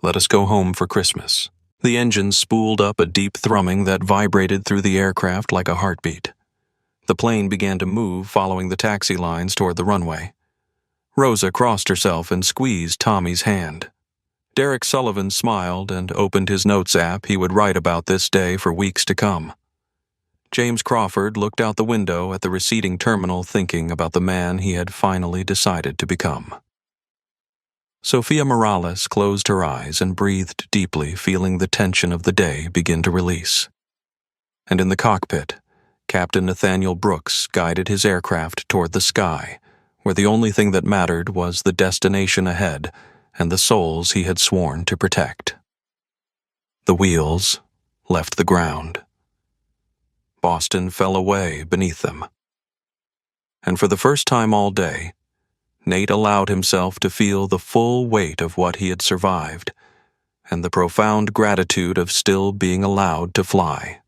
Let us go home for Christmas." The engine spooled up a deep thrumming that vibrated through the aircraft like a heartbeat. The plane began to move, following the taxi lines toward the runway. Rosa crossed herself and squeezed Tommy's hand. Derek Sullivan smiled and opened his notes app. He would write about this day for weeks to come. James Crawford looked out the window at the receding terminal, thinking about the man he had finally decided to become. Sophia Morales closed her eyes and breathed deeply, feeling the tension of the day begin to release. And in the cockpit, Captain Nathaniel Brooks guided his aircraft toward the sky, where the only thing that mattered was the destination ahead and the souls he had sworn to protect. The wheels left the ground. Boston fell away beneath them. And for the first time all day, Nate allowed himself to feel the full weight of what he had survived and the profound gratitude of still being allowed to fly.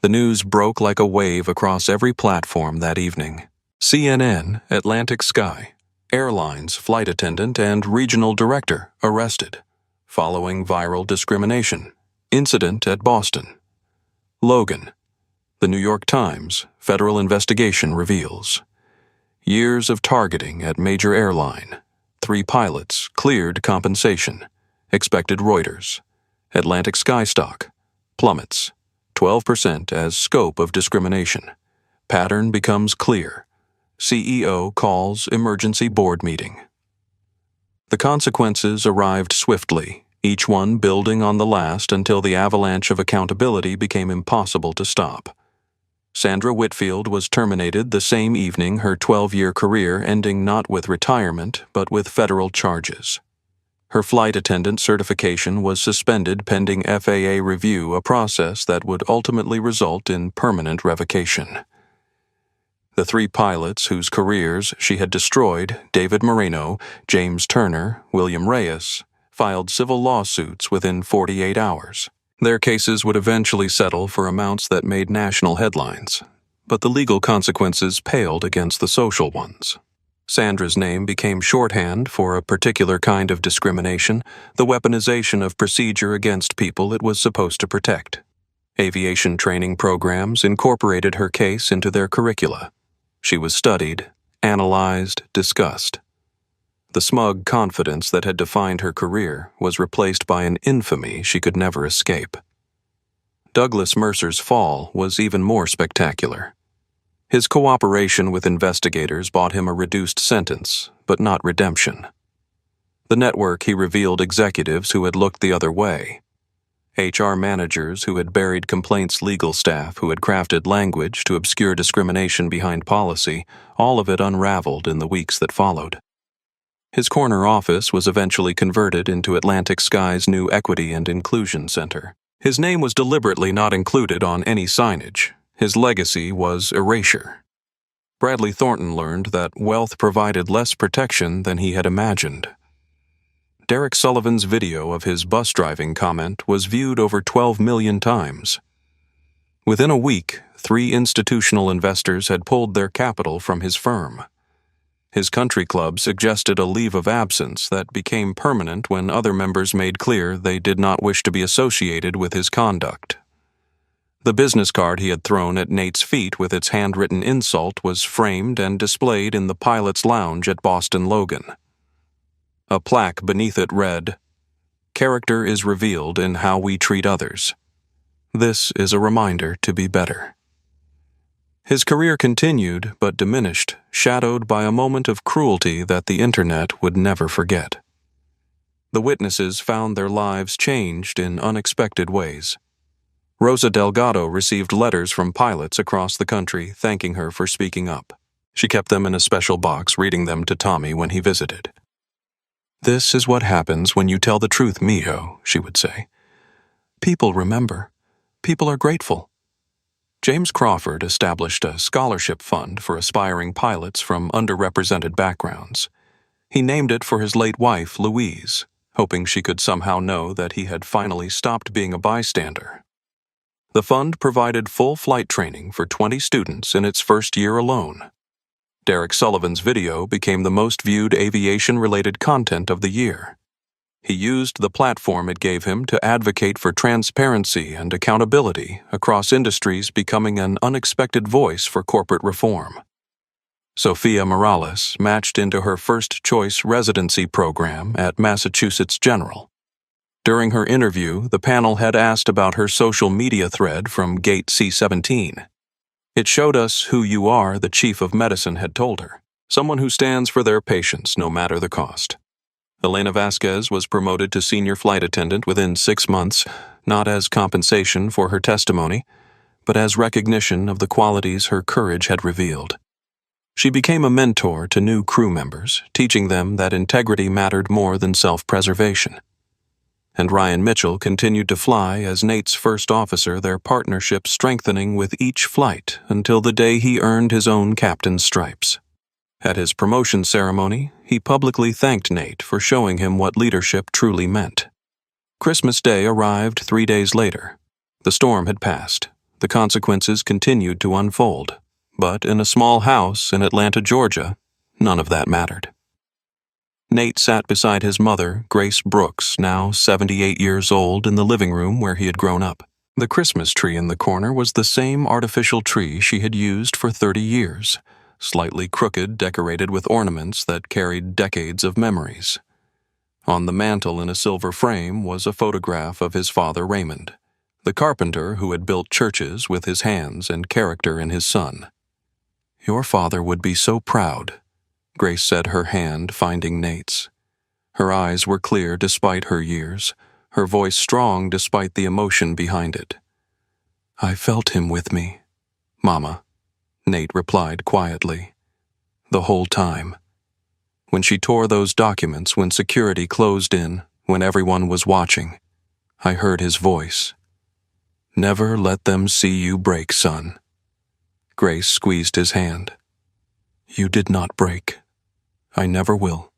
The news broke like a wave across every platform that evening. CNN, Atlantic Sky, Airlines flight attendant and regional director arrested, following viral discrimination. Incident at Boston. Logan, The New York Times, federal investigation reveals. Years of targeting at major airline. 3 pilots cleared compensation. Expected Reuters. Atlantic Skystock. Plummets. 12% as scope of discrimination. Pattern becomes clear. CEO calls emergency board meeting. The consequences arrived swiftly, each one building on the last until the avalanche of accountability became impossible to stop. Sandra Whitfield was terminated the same evening, her 12-year career ending not with retirement but with federal charges. Her flight attendant certification was suspended pending FAA review, a process that would ultimately result in permanent revocation. The 3 pilots whose careers she had destroyed, David Moreno, James Turner, William Reyes, filed civil lawsuits within 48 hours. Their cases would eventually settle for amounts that made national headlines, but the legal consequences paled against the social ones. Sandra's name became shorthand for a particular kind of discrimination, the weaponization of procedure against people it was supposed to protect. Aviation training programs incorporated her case into their curricula. She was studied, analyzed, discussed. The smug confidence that had defined her career was replaced by an infamy she could never escape. Douglas Mercer's fall was even more spectacular. His cooperation with investigators bought him a reduced sentence, but not redemption. The network he revealed executives who had looked the other way. HR managers who had buried complaints, legal staff who had crafted language to obscure discrimination behind policy, all of it unraveled in the weeks that followed. His corner office was eventually converted into Atlantic Sky's new Equity and Inclusion Center. His name was deliberately not included on any signage. His legacy was erasure. Bradley Thornton learned that wealth provided less protection than he had imagined. Derek Sullivan's video of his bus driving comment was viewed over 12 million times. Within a week, 3 institutional investors had pulled their capital from his firm. His country club suggested a leave of absence that became permanent when other members made clear they did not wish to be associated with his conduct. The business card he had thrown at Nate's feet with its handwritten insult was framed and displayed in the pilot's lounge at Boston Logan. A plaque beneath it read, "Character is revealed in how we treat others. This is a reminder to be better." His career continued but diminished, shadowed by a moment of cruelty that the internet would never forget. The witnesses found their lives changed in unexpected ways. Rosa Delgado received letters from pilots across the country thanking her for speaking up. She kept them in a special box, reading them to Tommy when he visited. "This is what happens when you tell the truth, mijo," she would say. "People remember. People are grateful." James Crawford established a scholarship fund for aspiring pilots from underrepresented backgrounds. He named it for his late wife, Louise, hoping she could somehow know that he had finally stopped being a bystander. The fund provided full flight training for 20 students in its first year alone. Derek Sullivan's video became the most viewed aviation-related content of the year. He used the platform it gave him to advocate for transparency and accountability across industries, becoming an unexpected voice for corporate reform. Sophia Morales matched into her first-choice residency program at Massachusetts General. During her interview, the panel had asked about her social media thread from Gate C-17. "It showed us who you are," the chief of medicine had told her. "Someone who stands for their patients no matter the cost." Elena Vasquez was promoted to senior flight attendant within 6 months, not as compensation for her testimony, but as recognition of the qualities her courage had revealed. She became a mentor to new crew members, teaching them that integrity mattered more than self-preservation. And Ryan Mitchell continued to fly as Nate's first officer, their partnership strengthening with each flight until the day he earned his own captain's stripes. At his promotion ceremony, he publicly thanked Nate for showing him what leadership truly meant. Christmas Day arrived 3 days later. The storm had passed. The consequences continued to unfold. But in a small house in Atlanta, Georgia, none of that mattered. Nate sat beside his mother, Grace Brooks, now 78 years old, in the living room where he had grown up. The Christmas tree in the corner was the same artificial tree she had used for 30 years, slightly crooked, decorated with ornaments that carried decades of memories. On the mantel in a silver frame was a photograph of his father Raymond, the carpenter who had built churches with his hands and character in his son. "Your father would be so proud," Grace said, her hand finding Nate's. Her eyes were clear despite her years, her voice strong despite the emotion behind it. "I felt him with me, Mama," Nate replied quietly. "The whole time. When she tore those documents, when security closed in, when everyone was watching, I heard his voice. Never let them see you break, son." Grace squeezed his hand. "You did not break. I never will."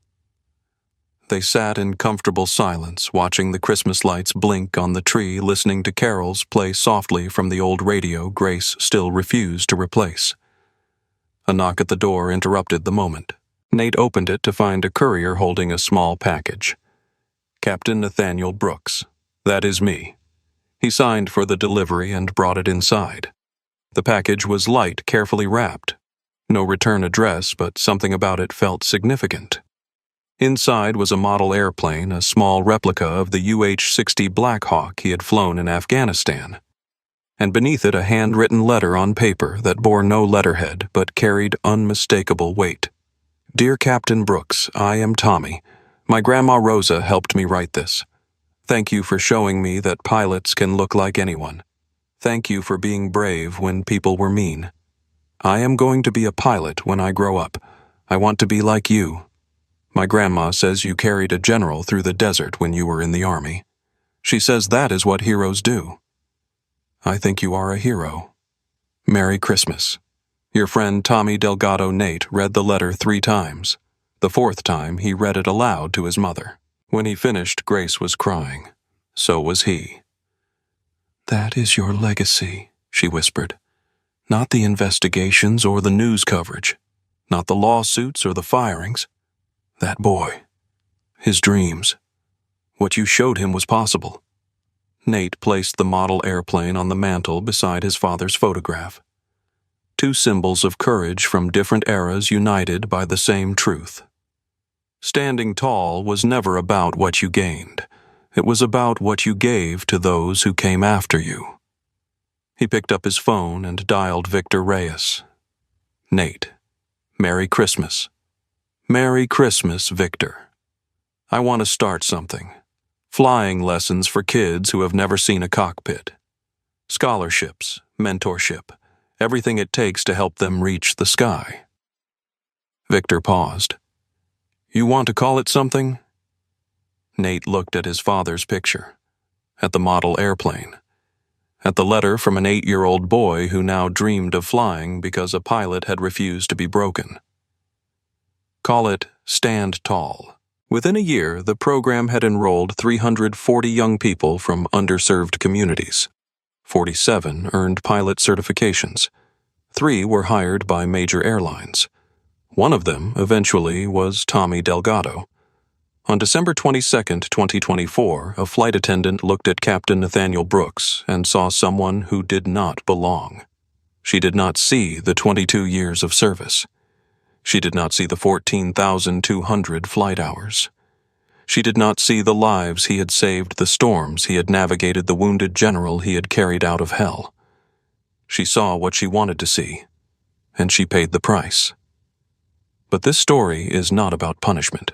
They sat in comfortable silence, watching the Christmas lights blink on the tree, listening to carols play softly from the old radio Grace still refused to replace. A knock at the door interrupted the moment. Nate opened it to find a courier holding a small package. "Captain Nathaniel Brooks. That is me." He signed for the delivery and brought it inside. The package was light, carefully wrapped. No return address, but something about it felt significant. Inside was a model airplane, a small replica of the UH-60 Black Hawk he had flown in Afghanistan. And beneath it a handwritten letter on paper that bore no letterhead but carried unmistakable weight. "Dear Captain Brooks, I am Tommy. My grandma Rosa helped me write this. Thank you for showing me that pilots can look like anyone. Thank you for being brave when people were mean. I am going to be a pilot when I grow up. I want to be like you. My grandma says you carried a general through the desert when you were in the army. She says that is what heroes do. I think you are a hero. Merry Christmas." Your friend Tommy Delgado Nate read the letter 3 times. The 4th time he read it aloud to his mother. When he finished, Grace was crying. So was he. "That is your legacy," she whispered. "Not the investigations or the news coverage. Not the lawsuits or the firings. That boy. His dreams. What you showed him was possible." Nate placed the model airplane on the mantel beside his father's photograph. 2 symbols of courage from different eras united by the same truth. Standing tall was never about what you gained. It was about what you gave to those who came after you. He picked up his phone and dialed Victor Reyes. "Nate, Merry Christmas. Merry Christmas, Victor. I want to start something. Flying lessons for kids who have never seen a cockpit. Scholarships, mentorship, everything it takes to help them reach the sky." Victor paused. "You want to call it something?" Nate looked at his father's picture, at the model airplane, at the letter from an 8-year-old boy who now dreamed of flying because a pilot had refused to be broken. "Call it Stand Tall." Within a year, the program had enrolled 340 young people from underserved communities. 47 earned pilot certifications. 3 were hired by major airlines. One of them, eventually, was Tommy Delgado. On December 22, 2024, a flight attendant looked at Captain Nathaniel Brooks and saw someone who did not belong. She did not see the 22 years of service. She did not see the 14,200 flight hours. She did not see the lives he had saved, the storms he had navigated, the wounded general he had carried out of hell. She saw what she wanted to see, and she paid the price. But this story is not about punishment.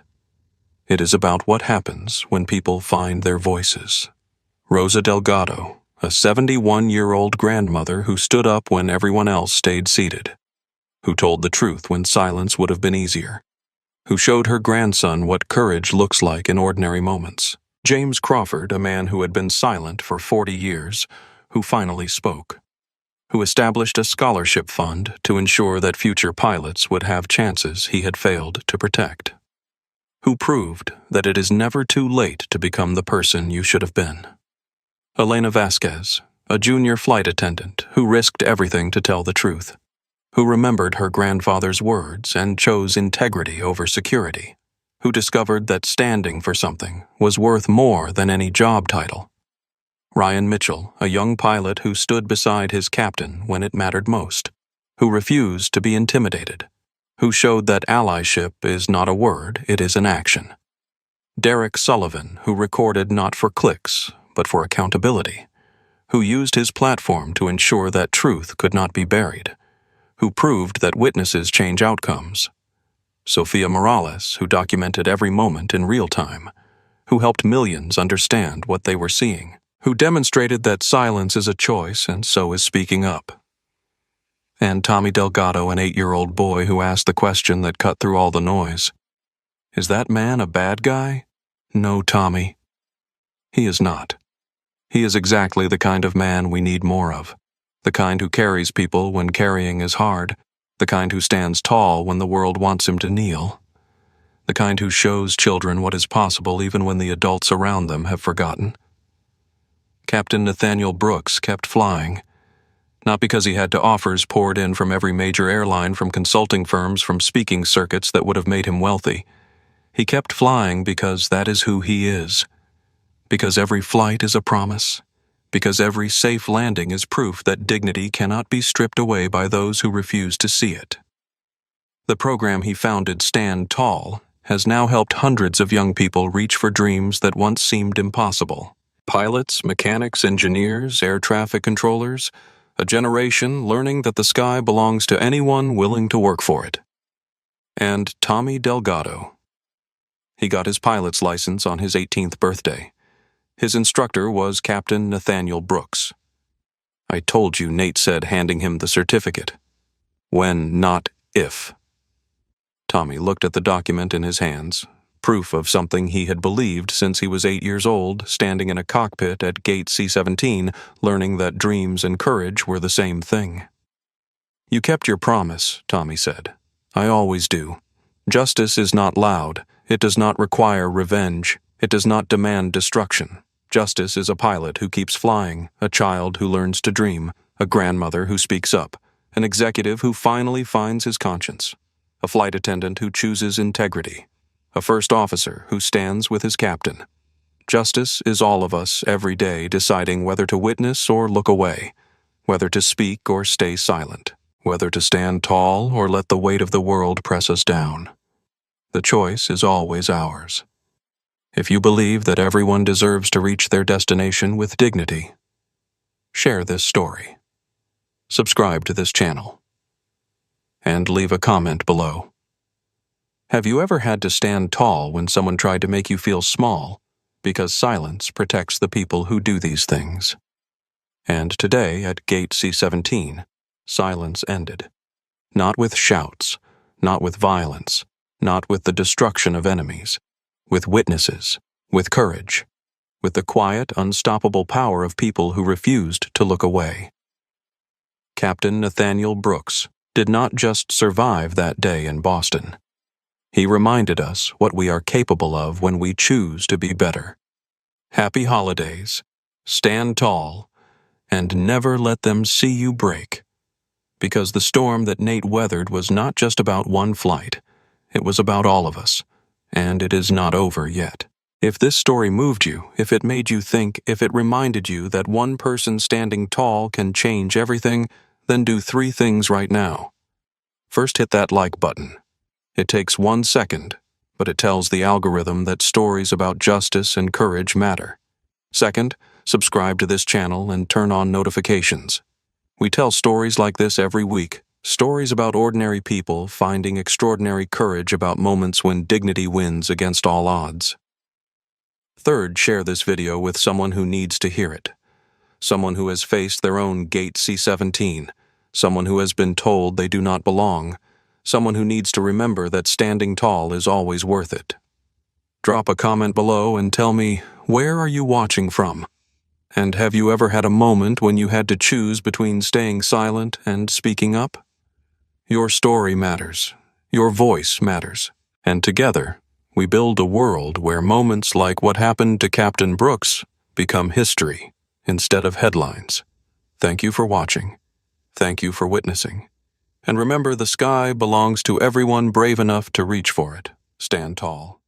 It is about what happens when people find their voices. Rosa Delgado, a 71-year-old grandmother who stood up when everyone else stayed seated, who told the truth when silence would have been easier, who showed her grandson what courage looks like in ordinary moments. James Crawford, a man who had been silent for 40 years, who finally spoke, who established a scholarship fund to ensure that future pilots would have chances he had failed to protect, who proved that it is never too late to become the person you should have been. Elena Vasquez, a junior flight attendant who risked everything to tell the truth, who remembered her grandfather's words and chose integrity over security, who discovered that standing for something was worth more than any job title. Ryan Mitchell, a young pilot who stood beside his captain when it mattered most, who refused to be intimidated, who showed that allyship is not a word, it is an action. Derek Sullivan, who recorded not for clicks, but for accountability, who used his platform to ensure that truth could not be buried, who proved that witnesses change outcomes. Sophia Morales, who documented every moment in real time, who helped millions understand what they were seeing, who demonstrated that silence is a choice and so is speaking up. And Tommy Delgado, an 8-year-old boy who asked the question that cut through all the noise. Is that man a bad guy? No, Tommy. He is not. He is exactly the kind of man we need more of. The kind who carries people when carrying is hard. The kind who stands tall when the world wants him to kneel. The kind who shows children what is possible even when the adults around them have forgotten. Captain Nathaniel Brooks kept flying. Not because he had to offers poured in from every major airline, from consulting firms, from speaking circuits that would have made him wealthy. He kept flying because that is who he is. Because every flight is a promise. Because every safe landing is proof that dignity cannot be stripped away by those who refuse to see it. The program he founded, Stand Tall, has now helped hundreds of young people reach for dreams that once seemed impossible. Pilots, mechanics, engineers, air traffic controllers, a generation learning that the sky belongs to anyone willing to work for it. And Tommy Delgado. He got his pilot's license on his 18th birthday. His instructor was Captain Nathaniel Brooks. I told you, Nate said, handing him the certificate. When, not if. Tommy looked at the document in his hands, proof of something he had believed since he was 8 years old, standing in a cockpit at Gate C-17, learning that dreams and courage were the same thing. You kept your promise, Tommy said. I always do. Justice is not loud. It does not require revenge. It does not demand destruction. Justice is a pilot who keeps flying, a child who learns to dream, a grandmother who speaks up, an executive who finally finds his conscience, a flight attendant who chooses integrity, a first officer who stands with his captain. Justice is all of us every day deciding whether to witness or look away, whether to speak or stay silent, whether to stand tall or let the weight of the world press us down. The choice is always ours. If you believe that everyone deserves to reach their destination with dignity, share this story. Subscribe to this channel. And leave a comment below. Have you ever had to stand tall when someone tried to make you feel small? Because silence protects the people who do these things. And today at Gate C-17, silence ended. Not with shouts, not with violence, not with the destruction of enemies, with witnesses, with courage, with the quiet, unstoppable power of people who refused to look away. Captain Nathaniel Brooks did not just survive that day in Boston. He reminded us what we are capable of when we choose to be better. Happy holidays, stand tall, and never let them see you break. Because the storm that Nate weathered was not just about one flight, it was about all of us, and it is not over yet. If this story moved you, if it made you think, if it reminded you that one person standing tall can change everything, then do 3 things right now. First, hit that like button. It takes 1 second, but it tells the algorithm that stories about justice and courage matter. Second, subscribe to this channel and turn on notifications. We tell stories like this every week, stories about ordinary people finding extraordinary courage about moments when dignity wins against all odds. Third, share this video with someone who needs to hear it. Someone who has faced their own Gate C-17, someone who has been told they do not belong, someone who needs to remember that standing tall is always worth it. Drop a comment below and tell me, where are you watching from? And have you ever had a moment when you had to choose between staying silent and speaking up? Your story matters. Your voice matters. And together, we build a world where moments like what happened to Captain Brooks become history instead of headlines. Thank you for watching. Thank you for witnessing. And remember, the sky belongs to everyone brave enough to reach for it. Stand tall.